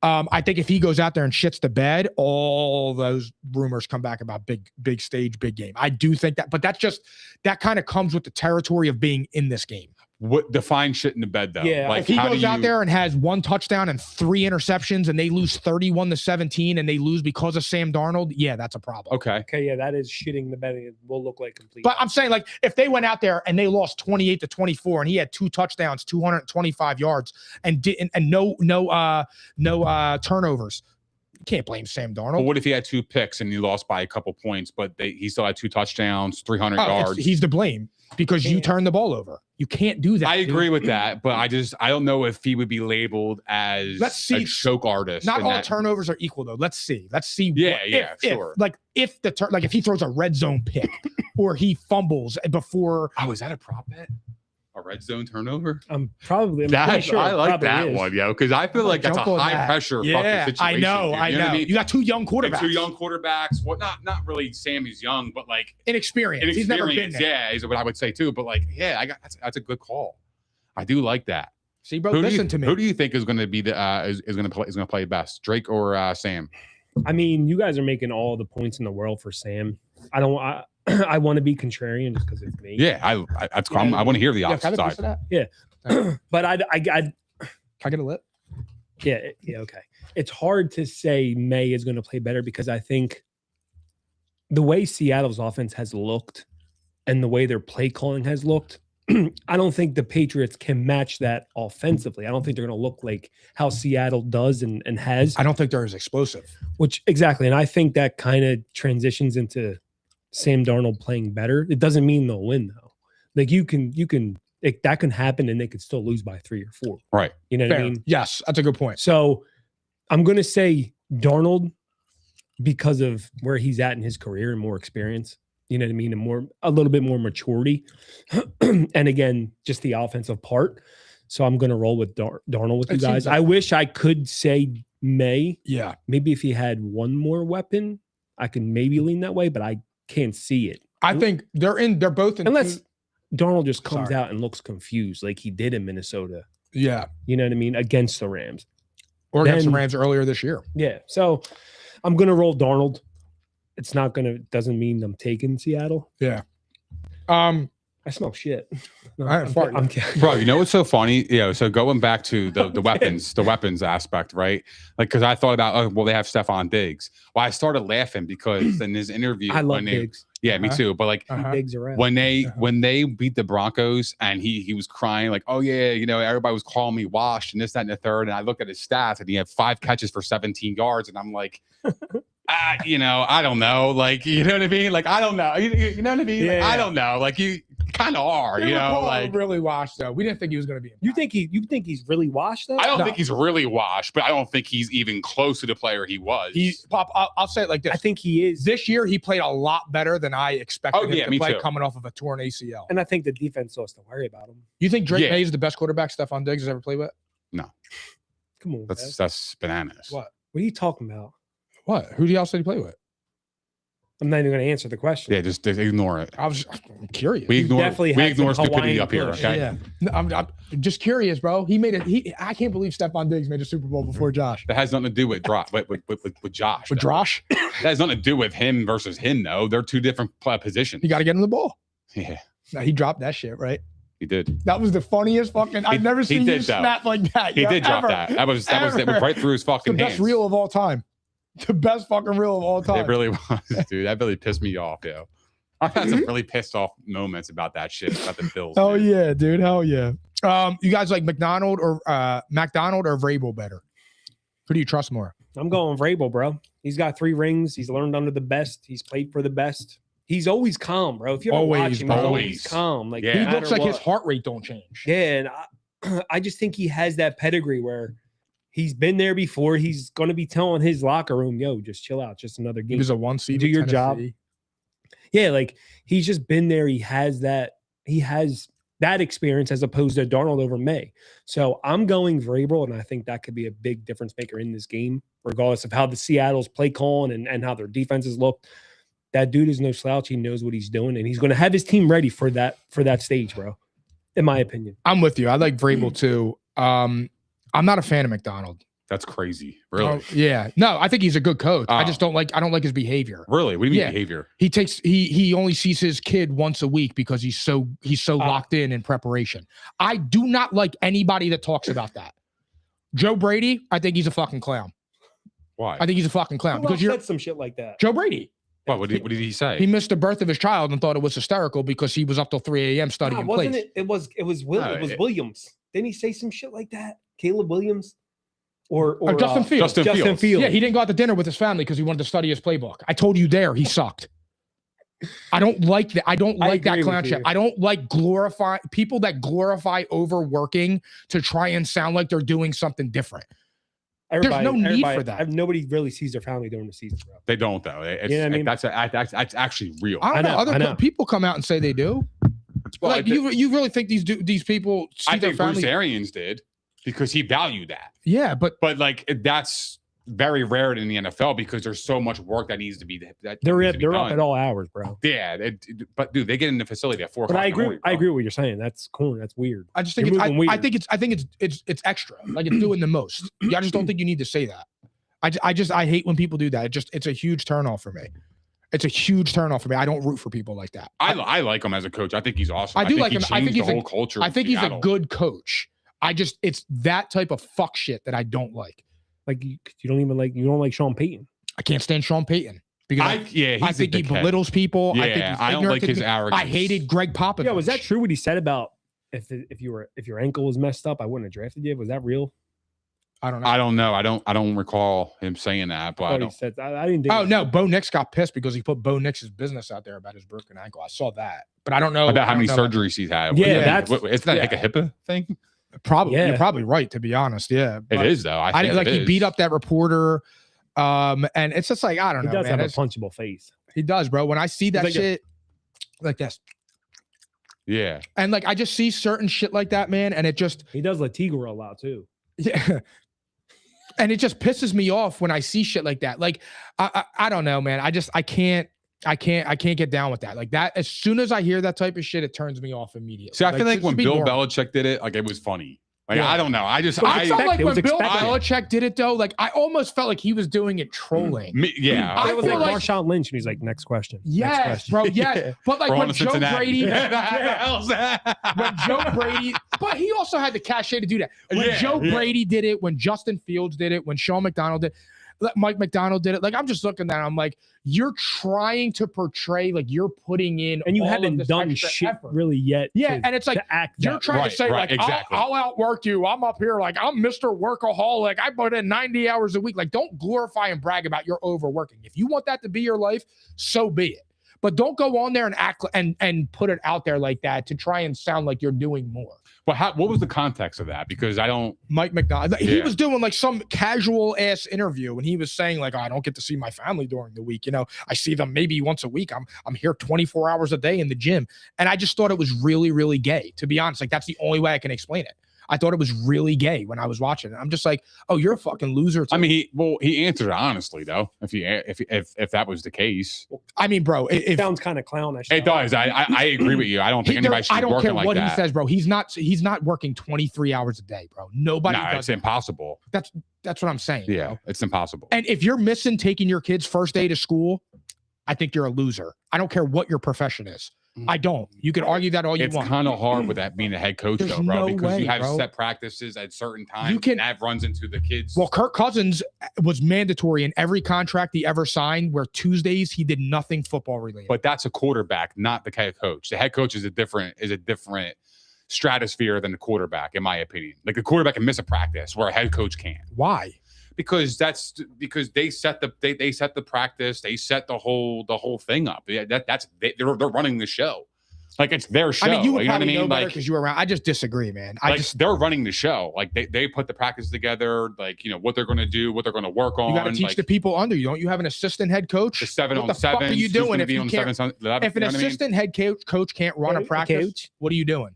[SPEAKER 2] I think if he goes out there and shits the bed, all those rumors come back about big stage, big game. I do think that, but that kind of comes with the territory of being in this game.
[SPEAKER 4] What define shit in the bed though?
[SPEAKER 3] Yeah,
[SPEAKER 4] like
[SPEAKER 2] If he
[SPEAKER 4] how
[SPEAKER 2] goes
[SPEAKER 4] do
[SPEAKER 2] out
[SPEAKER 4] you-
[SPEAKER 2] there and has 1 touchdown and 3 interceptions and they lose 31-17 and they lose because of Sam Darnold, yeah, that's a problem.
[SPEAKER 4] Okay.
[SPEAKER 3] okay. Yeah, that is shitting the bed. It will look like complete.
[SPEAKER 2] But I'm saying, like, if they went out there and they lost 28-24 and he had 2 touchdowns, 225 yards, and no turnovers, you can't blame Sam
[SPEAKER 4] But
[SPEAKER 2] Darnold.
[SPEAKER 4] what if he had 2 picks and he lost by a couple points, but he still had 2 touchdowns, 300 yards?
[SPEAKER 2] He's to blame because you turned the ball over. You can't do that.
[SPEAKER 4] I
[SPEAKER 2] dude.
[SPEAKER 4] agree with that, but I don't know if he would be labeled as
[SPEAKER 2] Let's see.
[SPEAKER 4] a choke artist.
[SPEAKER 2] Not
[SPEAKER 4] in
[SPEAKER 2] all
[SPEAKER 4] that-
[SPEAKER 2] turnovers are equal though. Let's see.
[SPEAKER 4] Yeah, yeah, sure.
[SPEAKER 2] If he throws a red zone pick or he fumbles before.
[SPEAKER 4] Oh, is that a prop bet? A red zone turnover?
[SPEAKER 3] I'm pretty
[SPEAKER 4] That
[SPEAKER 3] sure
[SPEAKER 4] I
[SPEAKER 3] it
[SPEAKER 4] like
[SPEAKER 3] probably
[SPEAKER 4] that
[SPEAKER 3] is.
[SPEAKER 4] one, yo, because I feel like that's a
[SPEAKER 2] Jump on
[SPEAKER 4] high
[SPEAKER 2] that.
[SPEAKER 4] pressure
[SPEAKER 2] Yeah,
[SPEAKER 4] fucking situation.
[SPEAKER 2] I know.
[SPEAKER 4] dude.
[SPEAKER 2] I
[SPEAKER 4] You
[SPEAKER 2] know.
[SPEAKER 4] what I mean?
[SPEAKER 2] You got 2 young
[SPEAKER 4] And
[SPEAKER 2] quarterbacks.
[SPEAKER 4] 2 young quarterbacks. Well, not really. Sammy's young, but like
[SPEAKER 2] Inexperienced. He's never been there.
[SPEAKER 4] Yeah, is what I would say too. But like, yeah, that's a good call. I do like that.
[SPEAKER 2] See, bro, listen to me.
[SPEAKER 4] Who do you think is going to be the is going to play best, Drake or Sam?
[SPEAKER 3] I mean, you guys are making all the points in the world for Sam. I want to be contrarian just because it's me.
[SPEAKER 4] Yeah, I want to hear the
[SPEAKER 2] Yeah,
[SPEAKER 4] opposite
[SPEAKER 2] can I have a piece
[SPEAKER 4] side.
[SPEAKER 2] of that?
[SPEAKER 3] But
[SPEAKER 2] Can I get a lip?
[SPEAKER 3] yeah, okay. It's hard to say May is going to play better because I think the way Seattle's offense has looked and the way their play calling has looked, I don't think the Patriots can match that offensively. I don't think they're going to look like how Seattle does and has.
[SPEAKER 2] I don't think they're as explosive.
[SPEAKER 3] Which exactly, and I think that kind of transitions into Sam Darnold playing better. It doesn't mean they'll win though. Like that can happen, and they could still lose by 3 or 4.
[SPEAKER 4] Right.
[SPEAKER 3] You know what
[SPEAKER 2] Fair.
[SPEAKER 3] I mean?
[SPEAKER 2] Yes, that's a good point.
[SPEAKER 3] So I'm going to say Darnold because of where he's at in his career and more experience. You know what I mean? And a little bit more maturity, and again, just the offensive part. So I'm going to roll with Darnold with you
[SPEAKER 2] It seems
[SPEAKER 3] guys.
[SPEAKER 2] like-
[SPEAKER 3] I wish I could say May.
[SPEAKER 2] Yeah.
[SPEAKER 3] Maybe if he had one more weapon, I could maybe lean that way, but I can't see it.
[SPEAKER 2] I think they're both in
[SPEAKER 3] Unless Darnold just comes
[SPEAKER 2] Sorry.
[SPEAKER 3] out and looks confused like he did in Minnesota.
[SPEAKER 2] yeah.
[SPEAKER 3] You know what I mean? Against the Rams.
[SPEAKER 2] Or against the
[SPEAKER 3] Then-
[SPEAKER 2] Rams earlier this year.
[SPEAKER 3] Yeah. So I'm going to roll Darnold. Doesn't mean I'm taking Seattle.
[SPEAKER 2] Yeah.
[SPEAKER 3] I I smell shit. No,
[SPEAKER 2] All right,
[SPEAKER 3] I'm,
[SPEAKER 2] fuck.
[SPEAKER 3] I'm kidding.
[SPEAKER 4] Bro, you know what's so funny? So going back to the weapons aspect, right? Like, because I thought about, oh, well, they have Stephon Diggs. Well, I started laughing because in his interview,
[SPEAKER 3] I love Diggs.
[SPEAKER 4] Yeah, me too. But like
[SPEAKER 3] Diggs around.
[SPEAKER 4] when they beat the Broncos and he was crying like, oh yeah, everybody was calling me washed and this, that, and the third. And I looked at his stats and he had 5 catches for 17 yards, and I'm like, I don't know. Like, you know what I mean? Like, I don't know. You know what I mean?
[SPEAKER 3] Yeah,
[SPEAKER 4] like,
[SPEAKER 3] yeah.
[SPEAKER 4] I don't know. Like, you kind of are, like.
[SPEAKER 2] Really washed though. We didn't think he was going to be.
[SPEAKER 3] You think he's really washed though?
[SPEAKER 4] I don't think he's really washed, but I don't think he's even close to the player he was.
[SPEAKER 2] I'll say it like this.
[SPEAKER 3] I think he is.
[SPEAKER 2] This year he played a lot better than I expected him to
[SPEAKER 4] me
[SPEAKER 2] play
[SPEAKER 4] too.
[SPEAKER 2] coming off of a torn ACL.
[SPEAKER 3] And I think the defense still has to worry about him.
[SPEAKER 2] You think Drake May is the best quarterback Stephon Diggs has ever played with?
[SPEAKER 4] No.
[SPEAKER 3] Come on,
[SPEAKER 4] That's bananas.
[SPEAKER 2] What
[SPEAKER 3] are you talking about?
[SPEAKER 2] What? Who else did he play with?
[SPEAKER 3] I'm not even going to answer the question.
[SPEAKER 4] Yeah, just ignore it.
[SPEAKER 2] I'm curious.
[SPEAKER 4] We ignore
[SPEAKER 3] some
[SPEAKER 4] stupidity
[SPEAKER 3] Hawaiian
[SPEAKER 4] up here,
[SPEAKER 3] push.
[SPEAKER 4] okay?
[SPEAKER 2] Yeah. No, I'm just curious, bro. I can't believe Stephon Diggs made a Super Bowl before Josh.
[SPEAKER 4] That has nothing to do with Josh.
[SPEAKER 2] With Josh?
[SPEAKER 4] That has nothing to do with him versus him, though. They're two different positions.
[SPEAKER 2] You got to get him the ball.
[SPEAKER 4] Yeah,
[SPEAKER 2] No, he dropped that shit, right?
[SPEAKER 4] he did.
[SPEAKER 2] That was the funniest fucking. I've never seen you snap like that.
[SPEAKER 4] He did drop that. That was right through his fucking
[SPEAKER 2] the
[SPEAKER 4] hands.
[SPEAKER 2] best reel of all time. The best fucking reel of all time.
[SPEAKER 4] It really was, dude. That really pissed me off, yo. I've had some really pissed off moments about that shit, about the Bills.
[SPEAKER 2] Oh
[SPEAKER 4] man.
[SPEAKER 2] yeah, dude. Hell yeah. You guys like McDonald or Vrabel better? Who do you trust more?
[SPEAKER 3] I'm going Vrabel, bro. He's got 3 rings. He's learned under the best. He's played for the best. He's always calm, bro. If you ever watch him, he's always calm. Like,
[SPEAKER 2] He looks like his heart rate don't change.
[SPEAKER 3] Yeah, and I just think he has that pedigree where he's been there before. He's going to be telling his locker room, yo, just chill out. Just another game.
[SPEAKER 2] He was a 1 seed.
[SPEAKER 3] Do your job.
[SPEAKER 2] Tennessee.
[SPEAKER 3] Yeah, like he's just been there. He has that experience as opposed to Darnold over May. So I'm going Vrabel, and I think that could be a big difference maker in this game, regardless of how the Seattle's play calling and how their defenses look. That dude is no slouch. He knows what he's doing, and he's going to have his team ready for that stage, bro. In my opinion.
[SPEAKER 2] I'm with you. I like Vrabel too. I'm not a fan of McDonald.
[SPEAKER 4] That's crazy. Really?
[SPEAKER 2] Yeah. No, I think he's a good coach. I don't like his behavior.
[SPEAKER 4] Really? What do you mean behavior?
[SPEAKER 2] He only sees his kid once a week because he's so locked in preparation. I do not like anybody that talks about that. Joe Brady, I think he's a fucking clown.
[SPEAKER 4] Why?
[SPEAKER 2] I think he's a fucking clown
[SPEAKER 3] because you said some shit like that.
[SPEAKER 2] Joe Brady.
[SPEAKER 4] What did he say?
[SPEAKER 2] He missed the birth of his child and thought it was hysterical because he was up till 3 a.m. studying
[SPEAKER 3] wasn't
[SPEAKER 2] plays.
[SPEAKER 3] it was Williams. Didn't he say some shit like that? Caleb Williams? Or
[SPEAKER 2] Justin Fields.
[SPEAKER 3] Justin Fields.
[SPEAKER 2] Yeah, he didn't go out to dinner with his family because he wanted to study his playbook. I told you there, he sucked. I don't like that. I don't like that clown shit. I don't like people that glorify overworking to try and sound like they're doing something different. There's no need for that.
[SPEAKER 3] Nobody really sees their family during the season, bro.
[SPEAKER 4] They don't, though.
[SPEAKER 3] You know what I mean?
[SPEAKER 4] That's actually real.
[SPEAKER 2] I don't know. People come out and say they do.
[SPEAKER 4] Well,
[SPEAKER 2] like you really think these people see
[SPEAKER 4] I
[SPEAKER 2] their
[SPEAKER 4] think
[SPEAKER 2] family?
[SPEAKER 4] Bruce Arians did because he valued that.
[SPEAKER 2] Yeah, but
[SPEAKER 4] like that's very rare in the NFL because there's so much work that needs to be
[SPEAKER 3] they're up at all hours, bro.
[SPEAKER 4] Yeah, but dude, they get in the facility at 4 o'clock.
[SPEAKER 3] But I agree. I agree with what you're saying. That's corny. That's weird.
[SPEAKER 2] I just think I think it's extra. Like it's doing the most. Yeah, I just don't think you need to say that. I hate when people do that. It's a huge turnoff for me. It's a huge turnoff for me. I don't root for people like that.
[SPEAKER 4] I like him as a coach. I think he's awesome.
[SPEAKER 2] I do like him. I think he's
[SPEAKER 4] the whole culture.
[SPEAKER 2] I think he's a good coach. It's that type of fuck shit that I don't like.
[SPEAKER 3] Like you don't like Sean Payton.
[SPEAKER 2] I can't stand Sean Payton because I think he belittles people.
[SPEAKER 4] Yeah, I don't like his arrogance.
[SPEAKER 2] I hated Greg Popovich.
[SPEAKER 3] Yeah, was that true what he said about if your ankle was messed up, I wouldn't have drafted you? Was that real?
[SPEAKER 2] I don't know.
[SPEAKER 4] I don't recall him saying that, but I didn't
[SPEAKER 3] think.
[SPEAKER 2] Oh no, Bo Nix got pissed because he put Bo Nix's business out there about his broken ankle. I saw that, but I don't know
[SPEAKER 4] about how many surgeries he's had.
[SPEAKER 3] Yeah,
[SPEAKER 4] isn't that like a HIPAA thing?
[SPEAKER 2] Probably.
[SPEAKER 3] Yeah.
[SPEAKER 2] You're probably right, to be honest. Yeah,
[SPEAKER 4] it is though. I think
[SPEAKER 2] like he beat up that reporter, and it's just like I don't know.
[SPEAKER 3] He does
[SPEAKER 2] man.
[SPEAKER 3] have a punchable face.
[SPEAKER 2] He does, bro. When I see that shit, like this.
[SPEAKER 4] Yeah,
[SPEAKER 2] and like I just see certain shit like that, man, and it just
[SPEAKER 3] he does let Tiger roll out too.
[SPEAKER 2] Yeah. And it just pisses me off when I see shit like that. Like, I don't know, man. I can't get down with that. Like that, as soon as I hear that type of shit, it turns me off immediately.
[SPEAKER 4] See, I feel like when Bill
[SPEAKER 2] normal.
[SPEAKER 4] Belichick did it, like it was funny. Like, I don't know. I
[SPEAKER 2] felt
[SPEAKER 3] expect-
[SPEAKER 2] like
[SPEAKER 3] it
[SPEAKER 2] when
[SPEAKER 3] was
[SPEAKER 2] Bill
[SPEAKER 3] expected.
[SPEAKER 2] Belichick did it, though, like I almost felt like he was doing it trolling.
[SPEAKER 4] yeah.
[SPEAKER 2] I
[SPEAKER 3] It was
[SPEAKER 2] feel
[SPEAKER 3] like
[SPEAKER 2] like-
[SPEAKER 3] Marshawn Lynch, and he's like, next question. Next
[SPEAKER 2] Yes,
[SPEAKER 3] question.
[SPEAKER 2] bro. Yes, but like
[SPEAKER 4] We're on
[SPEAKER 2] when
[SPEAKER 4] to
[SPEAKER 2] Joe
[SPEAKER 4] Cincinnati.
[SPEAKER 2] Brady,
[SPEAKER 4] What the hell's that?
[SPEAKER 2] when Joe Brady, but he also had the cachet to do that. When Joe Brady did it, when Justin Fields did it, when Sean McDonald did, Mike McDonald did it. Like I'm just looking at it, I'm like, you're trying to portray like you're putting in,
[SPEAKER 3] And you
[SPEAKER 2] all of
[SPEAKER 3] haven't
[SPEAKER 2] this
[SPEAKER 3] done
[SPEAKER 2] extra
[SPEAKER 3] shit
[SPEAKER 2] effort.
[SPEAKER 3] really yet.
[SPEAKER 2] Yeah,
[SPEAKER 3] to-
[SPEAKER 2] and it's like
[SPEAKER 3] to act
[SPEAKER 2] you're
[SPEAKER 3] that
[SPEAKER 2] trying
[SPEAKER 4] way.
[SPEAKER 2] to say
[SPEAKER 4] Right,
[SPEAKER 2] like
[SPEAKER 4] exactly.
[SPEAKER 2] I'll outwork you. I'm up here like I'm Mr. Workaholic. I put in 90 hours a week. Like don't glorify and brag about your overworking. If you want that to be your life, so be it. But don't go on there and act and put it out there like that to try and sound like you're doing more.
[SPEAKER 4] But what was the context of that? Because I don't.
[SPEAKER 2] Mike McDonald, he
[SPEAKER 4] Yeah.
[SPEAKER 2] was doing like some casual ass interview and he was saying like, oh, I don't get to see my family during the week. You know, I see them maybe once a week. I'm here 24 hours a day in the gym. And I just thought it was really, really gay, to be honest. Like that's the only way I can explain it. I thought it was really gay when I was watching it. I'm just like, oh, you're a fucking loser. Too.
[SPEAKER 4] I mean, he answered it honestly though. If that was the case,
[SPEAKER 2] I mean, bro,
[SPEAKER 3] It
[SPEAKER 2] if
[SPEAKER 3] sounds kind of clownish.
[SPEAKER 4] it
[SPEAKER 3] though.
[SPEAKER 4] does. I agree with you. I don't think anybody should
[SPEAKER 2] I
[SPEAKER 4] be
[SPEAKER 2] don't
[SPEAKER 4] working
[SPEAKER 2] care
[SPEAKER 4] like
[SPEAKER 2] what
[SPEAKER 4] that.
[SPEAKER 2] he says, bro. He's not working 23 hours a day, bro. Nobody
[SPEAKER 4] No,
[SPEAKER 2] does
[SPEAKER 4] it's
[SPEAKER 2] that.
[SPEAKER 4] impossible.
[SPEAKER 2] That's what I'm saying.
[SPEAKER 4] Yeah,
[SPEAKER 2] bro.
[SPEAKER 4] it's impossible.
[SPEAKER 2] And if you're missing taking your kids first day to school, I think you're a loser. I don't care what your profession is. I don't. You can argue that all you
[SPEAKER 4] It's
[SPEAKER 2] want.
[SPEAKER 4] kind of hard with that being a head coach,
[SPEAKER 2] There's
[SPEAKER 4] though, bro,
[SPEAKER 2] no
[SPEAKER 4] because
[SPEAKER 2] way,
[SPEAKER 4] you have
[SPEAKER 2] bro.
[SPEAKER 4] set practices at certain times.
[SPEAKER 2] You can-
[SPEAKER 4] and that runs into the kids.
[SPEAKER 2] Well, Kirk Cousins was mandatory in every contract he ever signed, where Tuesdays he did nothing football related.
[SPEAKER 4] but that's a quarterback, not the head coach. The head coach is a different stratosphere than the quarterback, in my opinion. Like the quarterback can miss a practice where a head coach can't.
[SPEAKER 2] Why?
[SPEAKER 4] Because they set the practice, they set the whole thing up. Yeah, they're running the show, like it's their show.
[SPEAKER 2] I mean, you would
[SPEAKER 4] know what I
[SPEAKER 2] probably know
[SPEAKER 4] mean?
[SPEAKER 2] better
[SPEAKER 4] Like,
[SPEAKER 2] because you were around. I just disagree, man.
[SPEAKER 4] they're running the show. Like they put the practice together, like what they're going to do, what they're going to work on.
[SPEAKER 2] You got to teach
[SPEAKER 4] like,
[SPEAKER 2] the people under you. Don't you have an assistant head coach?
[SPEAKER 4] the 7
[SPEAKER 2] What
[SPEAKER 4] on
[SPEAKER 2] the fuck
[SPEAKER 4] 7.
[SPEAKER 2] are you doing if you can't? If an
[SPEAKER 4] you know what I mean?
[SPEAKER 2] assistant head coach can't run a
[SPEAKER 3] Coach.
[SPEAKER 2] practice, what are you doing?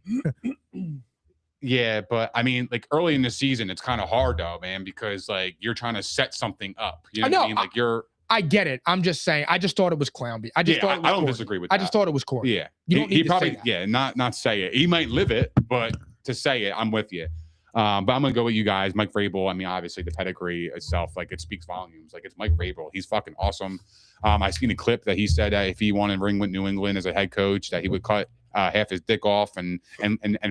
[SPEAKER 4] Yeah, but I mean, like early in the season, it's kind of hard though, man, because like you're trying to set something up. You know
[SPEAKER 2] I
[SPEAKER 4] what I
[SPEAKER 2] know.
[SPEAKER 4] mean? Like you're.
[SPEAKER 2] I get it. I'm just saying. I just thought it was clown. I just
[SPEAKER 4] Yeah,
[SPEAKER 2] thought it was
[SPEAKER 4] I don't
[SPEAKER 2] corny.
[SPEAKER 4] disagree with
[SPEAKER 2] I
[SPEAKER 4] that.
[SPEAKER 2] just thought it was corny.
[SPEAKER 4] Yeah,
[SPEAKER 2] You don't need
[SPEAKER 4] he
[SPEAKER 2] to
[SPEAKER 4] probably
[SPEAKER 2] say that.
[SPEAKER 4] yeah, not say it. He might live it, but to say it, I'm with you. But I'm gonna go with you guys, Mike Vrabel. I mean, obviously the pedigree itself, like it speaks volumes. Like it's Mike Vrabel. He's fucking awesome. I seen a clip that he said that if he wanted to ring with New England as a head coach, that he would cut half his dick off and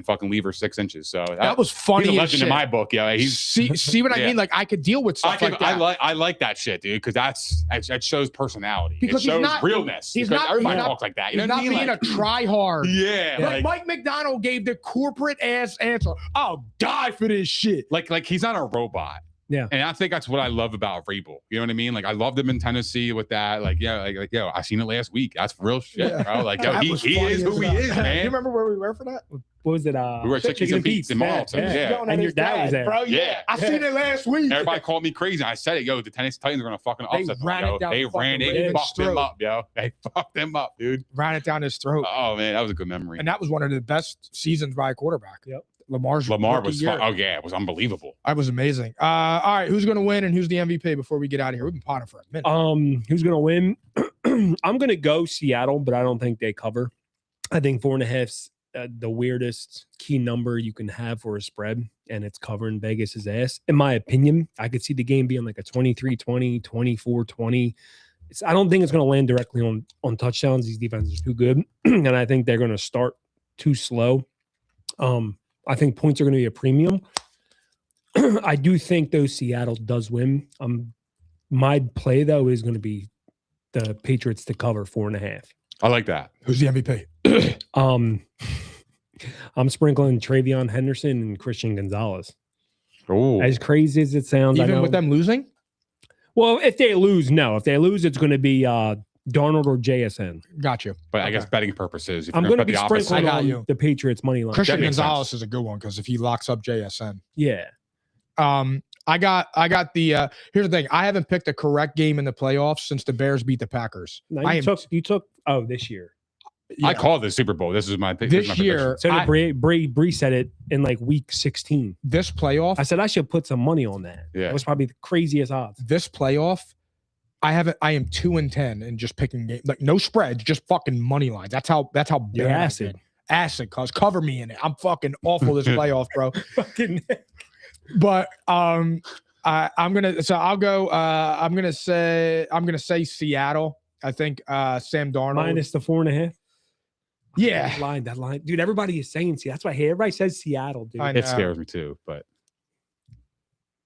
[SPEAKER 4] fucking leave her 6 inches. So
[SPEAKER 2] That was funny.
[SPEAKER 4] he's a
[SPEAKER 2] as
[SPEAKER 4] legend
[SPEAKER 2] shit.
[SPEAKER 4] in my book. Yeah, he's.
[SPEAKER 2] see what I
[SPEAKER 4] Yeah.
[SPEAKER 2] mean? Like I could deal with stuff like that.
[SPEAKER 4] I like that shit, dude, because that shows personality.
[SPEAKER 2] Because
[SPEAKER 4] it shows
[SPEAKER 2] he's not-
[SPEAKER 4] realness.
[SPEAKER 2] he's
[SPEAKER 4] because
[SPEAKER 2] not-
[SPEAKER 4] everybody
[SPEAKER 2] he's not-
[SPEAKER 4] talks like that. You
[SPEAKER 2] He's
[SPEAKER 4] know
[SPEAKER 2] not
[SPEAKER 4] what I mean?
[SPEAKER 2] being
[SPEAKER 4] Like,
[SPEAKER 2] a try hard.
[SPEAKER 4] yeah,
[SPEAKER 2] Like Mike McDonald gave the corporate ass answer. I'll die for this shit.
[SPEAKER 4] like he's not a robot.
[SPEAKER 3] Yeah.
[SPEAKER 4] And I think that's what I love about Vrabel. You know what I mean? Like I loved him in Tennessee with that. Like, yeah, like yo, I seen it last week. That's real shit,
[SPEAKER 2] Yeah.
[SPEAKER 4] bro. Like, yo,
[SPEAKER 2] That
[SPEAKER 4] he
[SPEAKER 2] was
[SPEAKER 4] is
[SPEAKER 2] funny
[SPEAKER 4] who
[SPEAKER 2] as
[SPEAKER 4] he
[SPEAKER 2] hell.
[SPEAKER 4] is,
[SPEAKER 2] You
[SPEAKER 4] man.
[SPEAKER 2] remember where we were for that?
[SPEAKER 3] What was it?
[SPEAKER 4] We were at Chickies and Pete's in Marlton. Yeah.
[SPEAKER 2] Going at
[SPEAKER 3] And your
[SPEAKER 2] his
[SPEAKER 3] dad was there.
[SPEAKER 2] bro.
[SPEAKER 4] Yeah.
[SPEAKER 2] I seen it last week.
[SPEAKER 4] Everybody called me crazy. I said it, yo, the Tennessee Titans are gonna fucking
[SPEAKER 2] They
[SPEAKER 4] upset them.
[SPEAKER 2] ran
[SPEAKER 4] Yo.
[SPEAKER 2] it down
[SPEAKER 4] They
[SPEAKER 2] fucking
[SPEAKER 4] ran it,
[SPEAKER 2] Ravens'
[SPEAKER 4] fucked them
[SPEAKER 2] throat.
[SPEAKER 4] up, yo. They fucked them up, dude.
[SPEAKER 2] Ran it down his throat.
[SPEAKER 4] Oh man, that was a good memory.
[SPEAKER 2] And that was one of the best seasons by a quarterback.
[SPEAKER 3] Yep.
[SPEAKER 2] Lamar
[SPEAKER 4] Lamar
[SPEAKER 2] rookie
[SPEAKER 4] was
[SPEAKER 2] year.
[SPEAKER 4] oh yeah, it was unbelievable.
[SPEAKER 2] That was amazing. All right, who's going to win and who's the MVP before we get out of here? We've been potting for a minute.
[SPEAKER 3] Who's gonna win? I'm gonna go Seattle, but I don't think they cover. I think 4.5's the weirdest key number you can have for a spread, and it's covering Vegas's ass. In my opinion, I could see the game being like a 23-20, 24-20. I don't think it's going to land directly on touchdowns. These defenses are too good, and I think they're going to start too slow. I think points are going to be a premium. I do think though Seattle does win. My play though is going to be the Patriots to cover 4.5.
[SPEAKER 4] I like that.
[SPEAKER 2] Who's the MVP?
[SPEAKER 3] I'm sprinkling Travion Henderson and Christian Gonzalez.
[SPEAKER 4] Oh,
[SPEAKER 3] As crazy as it sounds, I
[SPEAKER 2] Even
[SPEAKER 3] know.
[SPEAKER 2] with them losing?
[SPEAKER 3] Well, if they lose, no. If they lose, it's going to be Darnold or JSN.
[SPEAKER 2] Got you.
[SPEAKER 4] but I
[SPEAKER 2] Okay.
[SPEAKER 4] guess betting purposes, if
[SPEAKER 3] I'm
[SPEAKER 4] you're
[SPEAKER 3] going to
[SPEAKER 4] gonna
[SPEAKER 3] be
[SPEAKER 4] put the opposite,
[SPEAKER 3] sprinkling
[SPEAKER 2] I got
[SPEAKER 3] on
[SPEAKER 2] you.
[SPEAKER 3] the Patriots money line.
[SPEAKER 2] Christian
[SPEAKER 4] makes
[SPEAKER 2] Gonzalez is a good one because if he locks up JSN.
[SPEAKER 3] Yeah.
[SPEAKER 2] I got the here's the thing. I haven't picked a correct game in the playoffs since the Bears beat the Packers.
[SPEAKER 3] No,
[SPEAKER 2] I
[SPEAKER 3] you
[SPEAKER 2] am
[SPEAKER 3] took this year.
[SPEAKER 4] I called the Super Bowl. This is my
[SPEAKER 2] this
[SPEAKER 4] my
[SPEAKER 2] year.
[SPEAKER 3] So
[SPEAKER 2] I-
[SPEAKER 3] Bree said it in like week 16.
[SPEAKER 2] this playoff,
[SPEAKER 3] I said I should put some money on that.
[SPEAKER 4] Yeah.
[SPEAKER 3] That was probably the craziest odds.
[SPEAKER 2] this playoff, I am 2-10 and just picking game, like no spreads, just fucking money lines. That's how
[SPEAKER 3] You're
[SPEAKER 2] bad I've
[SPEAKER 3] acid.
[SPEAKER 2] been. acid, cuz cover me in it. I'm fucking awful this playoff, bro.
[SPEAKER 3] Fucking
[SPEAKER 2] But I'm gonna say Seattle. I think Sam Darnold
[SPEAKER 3] minus the 4.5.
[SPEAKER 2] Yeah.
[SPEAKER 3] That line. Dude, everybody is saying Seattle. That's why everybody says Seattle, dude.
[SPEAKER 2] I know.
[SPEAKER 4] It scares me too, but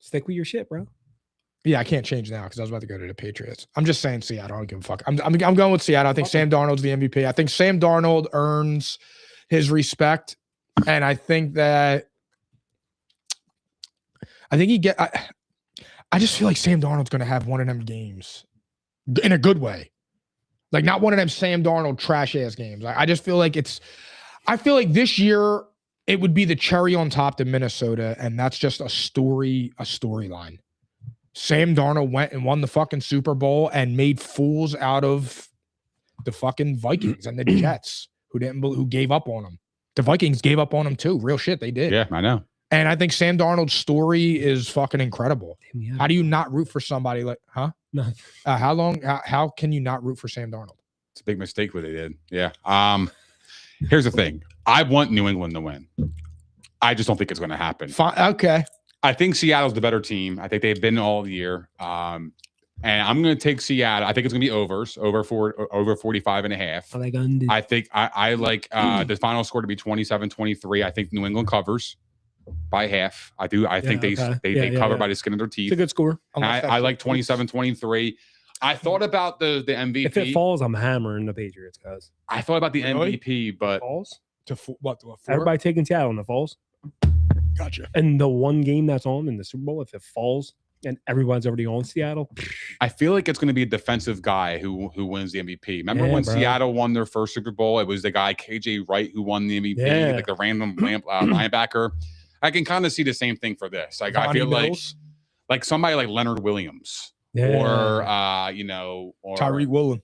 [SPEAKER 3] Stick with your shit, bro.
[SPEAKER 2] Yeah, I can't change now because I was about to go to the Patriots. I'm just saying Seattle. I don't give a fuck. I'm going with Seattle. I think Sam Darnold's the MVP. I think Sam Darnold earns his respect, and I think that I just feel like Sam Darnold's going to have one of them games in a good way, like not one of them Sam Darnold trash ass games. I just feel like I feel like this year it would be the cherry on top to Minnesota, and that's just a storyline. Sam Darnold went and won the fucking Super Bowl and made fools out of the fucking Vikings and the Jets who gave up on him. The Vikings gave up on him too. Real shit, they did.
[SPEAKER 4] yeah, I know.
[SPEAKER 2] And I think Sam Darnold's story is fucking incredible. How do you not root for somebody like, huh?
[SPEAKER 3] No.
[SPEAKER 2] How can you not root for Sam Darnold?
[SPEAKER 4] It's a big mistake what they did. Yeah. Here's the thing. I want New England to win. I just don't think it's going to happen.
[SPEAKER 2] Fine. Okay.
[SPEAKER 4] I think Seattle's the better team. I think they've been all year. And I'm going to take Seattle. I think it's going to be over 45.5.
[SPEAKER 3] Are they going to?
[SPEAKER 4] I think I like the final score to be 27-23. I think New England covers by half. I do. I think they cover by the skin of their teeth.
[SPEAKER 3] It's a good score.
[SPEAKER 4] I like 27-23. I thought about the MVP.
[SPEAKER 3] If it falls, I'm hammering the Patriots, guys.
[SPEAKER 4] I thought about the MVP, but
[SPEAKER 3] Falls?
[SPEAKER 2] To what? To a 4?
[SPEAKER 3] Everybody taking Seattle in the falls.
[SPEAKER 2] Gotcha.
[SPEAKER 3] And the one game that's on in the Super Bowl, if it falls and everyone's already on Seattle,
[SPEAKER 4] I feel like it's going to be a defensive guy who wins the MVP. Remember when Seattle won their first Super Bowl? It was the guy KJ Wright who won the MVP, like the random linebacker. I can kind of see the same thing for this. Like I feel like somebody like Leonard Williams or or
[SPEAKER 2] Tyreek Woolen.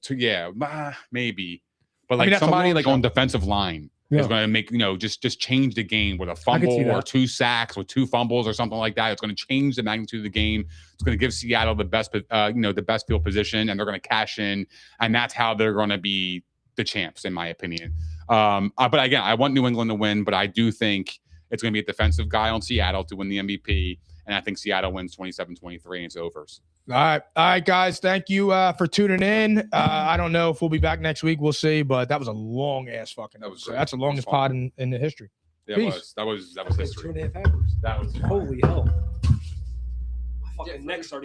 [SPEAKER 4] Maybe. But like somebody like on defensive line. Is going to make, just change the game with a fumble or 2 sacks with 2 fumbles or something like that. It's going to change the magnitude of the game. It's going to give Seattle the best, the best field position, and they're going to cash in, and that's how they're going to be the champs, in my opinion. But again, I want New England to win, but I do think it's going to be a defensive guy on Seattle to win the MVP, and I think Seattle wins 27-23 and it's overs.
[SPEAKER 2] All right, guys. Thank you for tuning in. I don't know if we'll be back next week. We'll see. But that was a long ass fucking. That's the longest pod in the history.
[SPEAKER 4] Yeah, it was. That was history.
[SPEAKER 3] 2.5 hours.
[SPEAKER 4] That was
[SPEAKER 3] holy hell.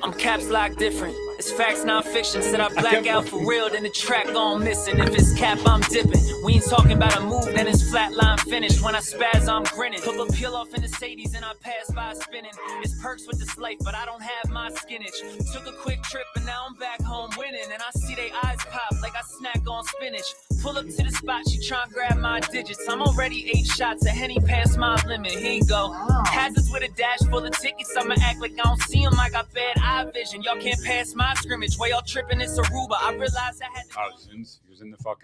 [SPEAKER 1] I'm caps lock different. It's facts, non-fiction. Said I black out for real, then the track gone missing. If it's cap, I'm dipping. We ain't talking about a move, then it's flatline finished. When I spaz, I'm grinning. Put a peel off in the Sadies and I pass by spinning. It's perks with this life, but I don't have my skinach. Took a quick trip and now I'm back home winning. And I see they eyes pop like I snack on spinach. Pull up to the spot, she tryna grab my digits. I'm already 8 shots, a Henny past my limit. Here you go. Hazards with a dash full of tickets. I'ma act like I don't see them. I got bad eye vision. Y'all can't pass my scrimmage. While y'all tripping, it's Aruba. I realized I had to.
[SPEAKER 4] He was in the fucking.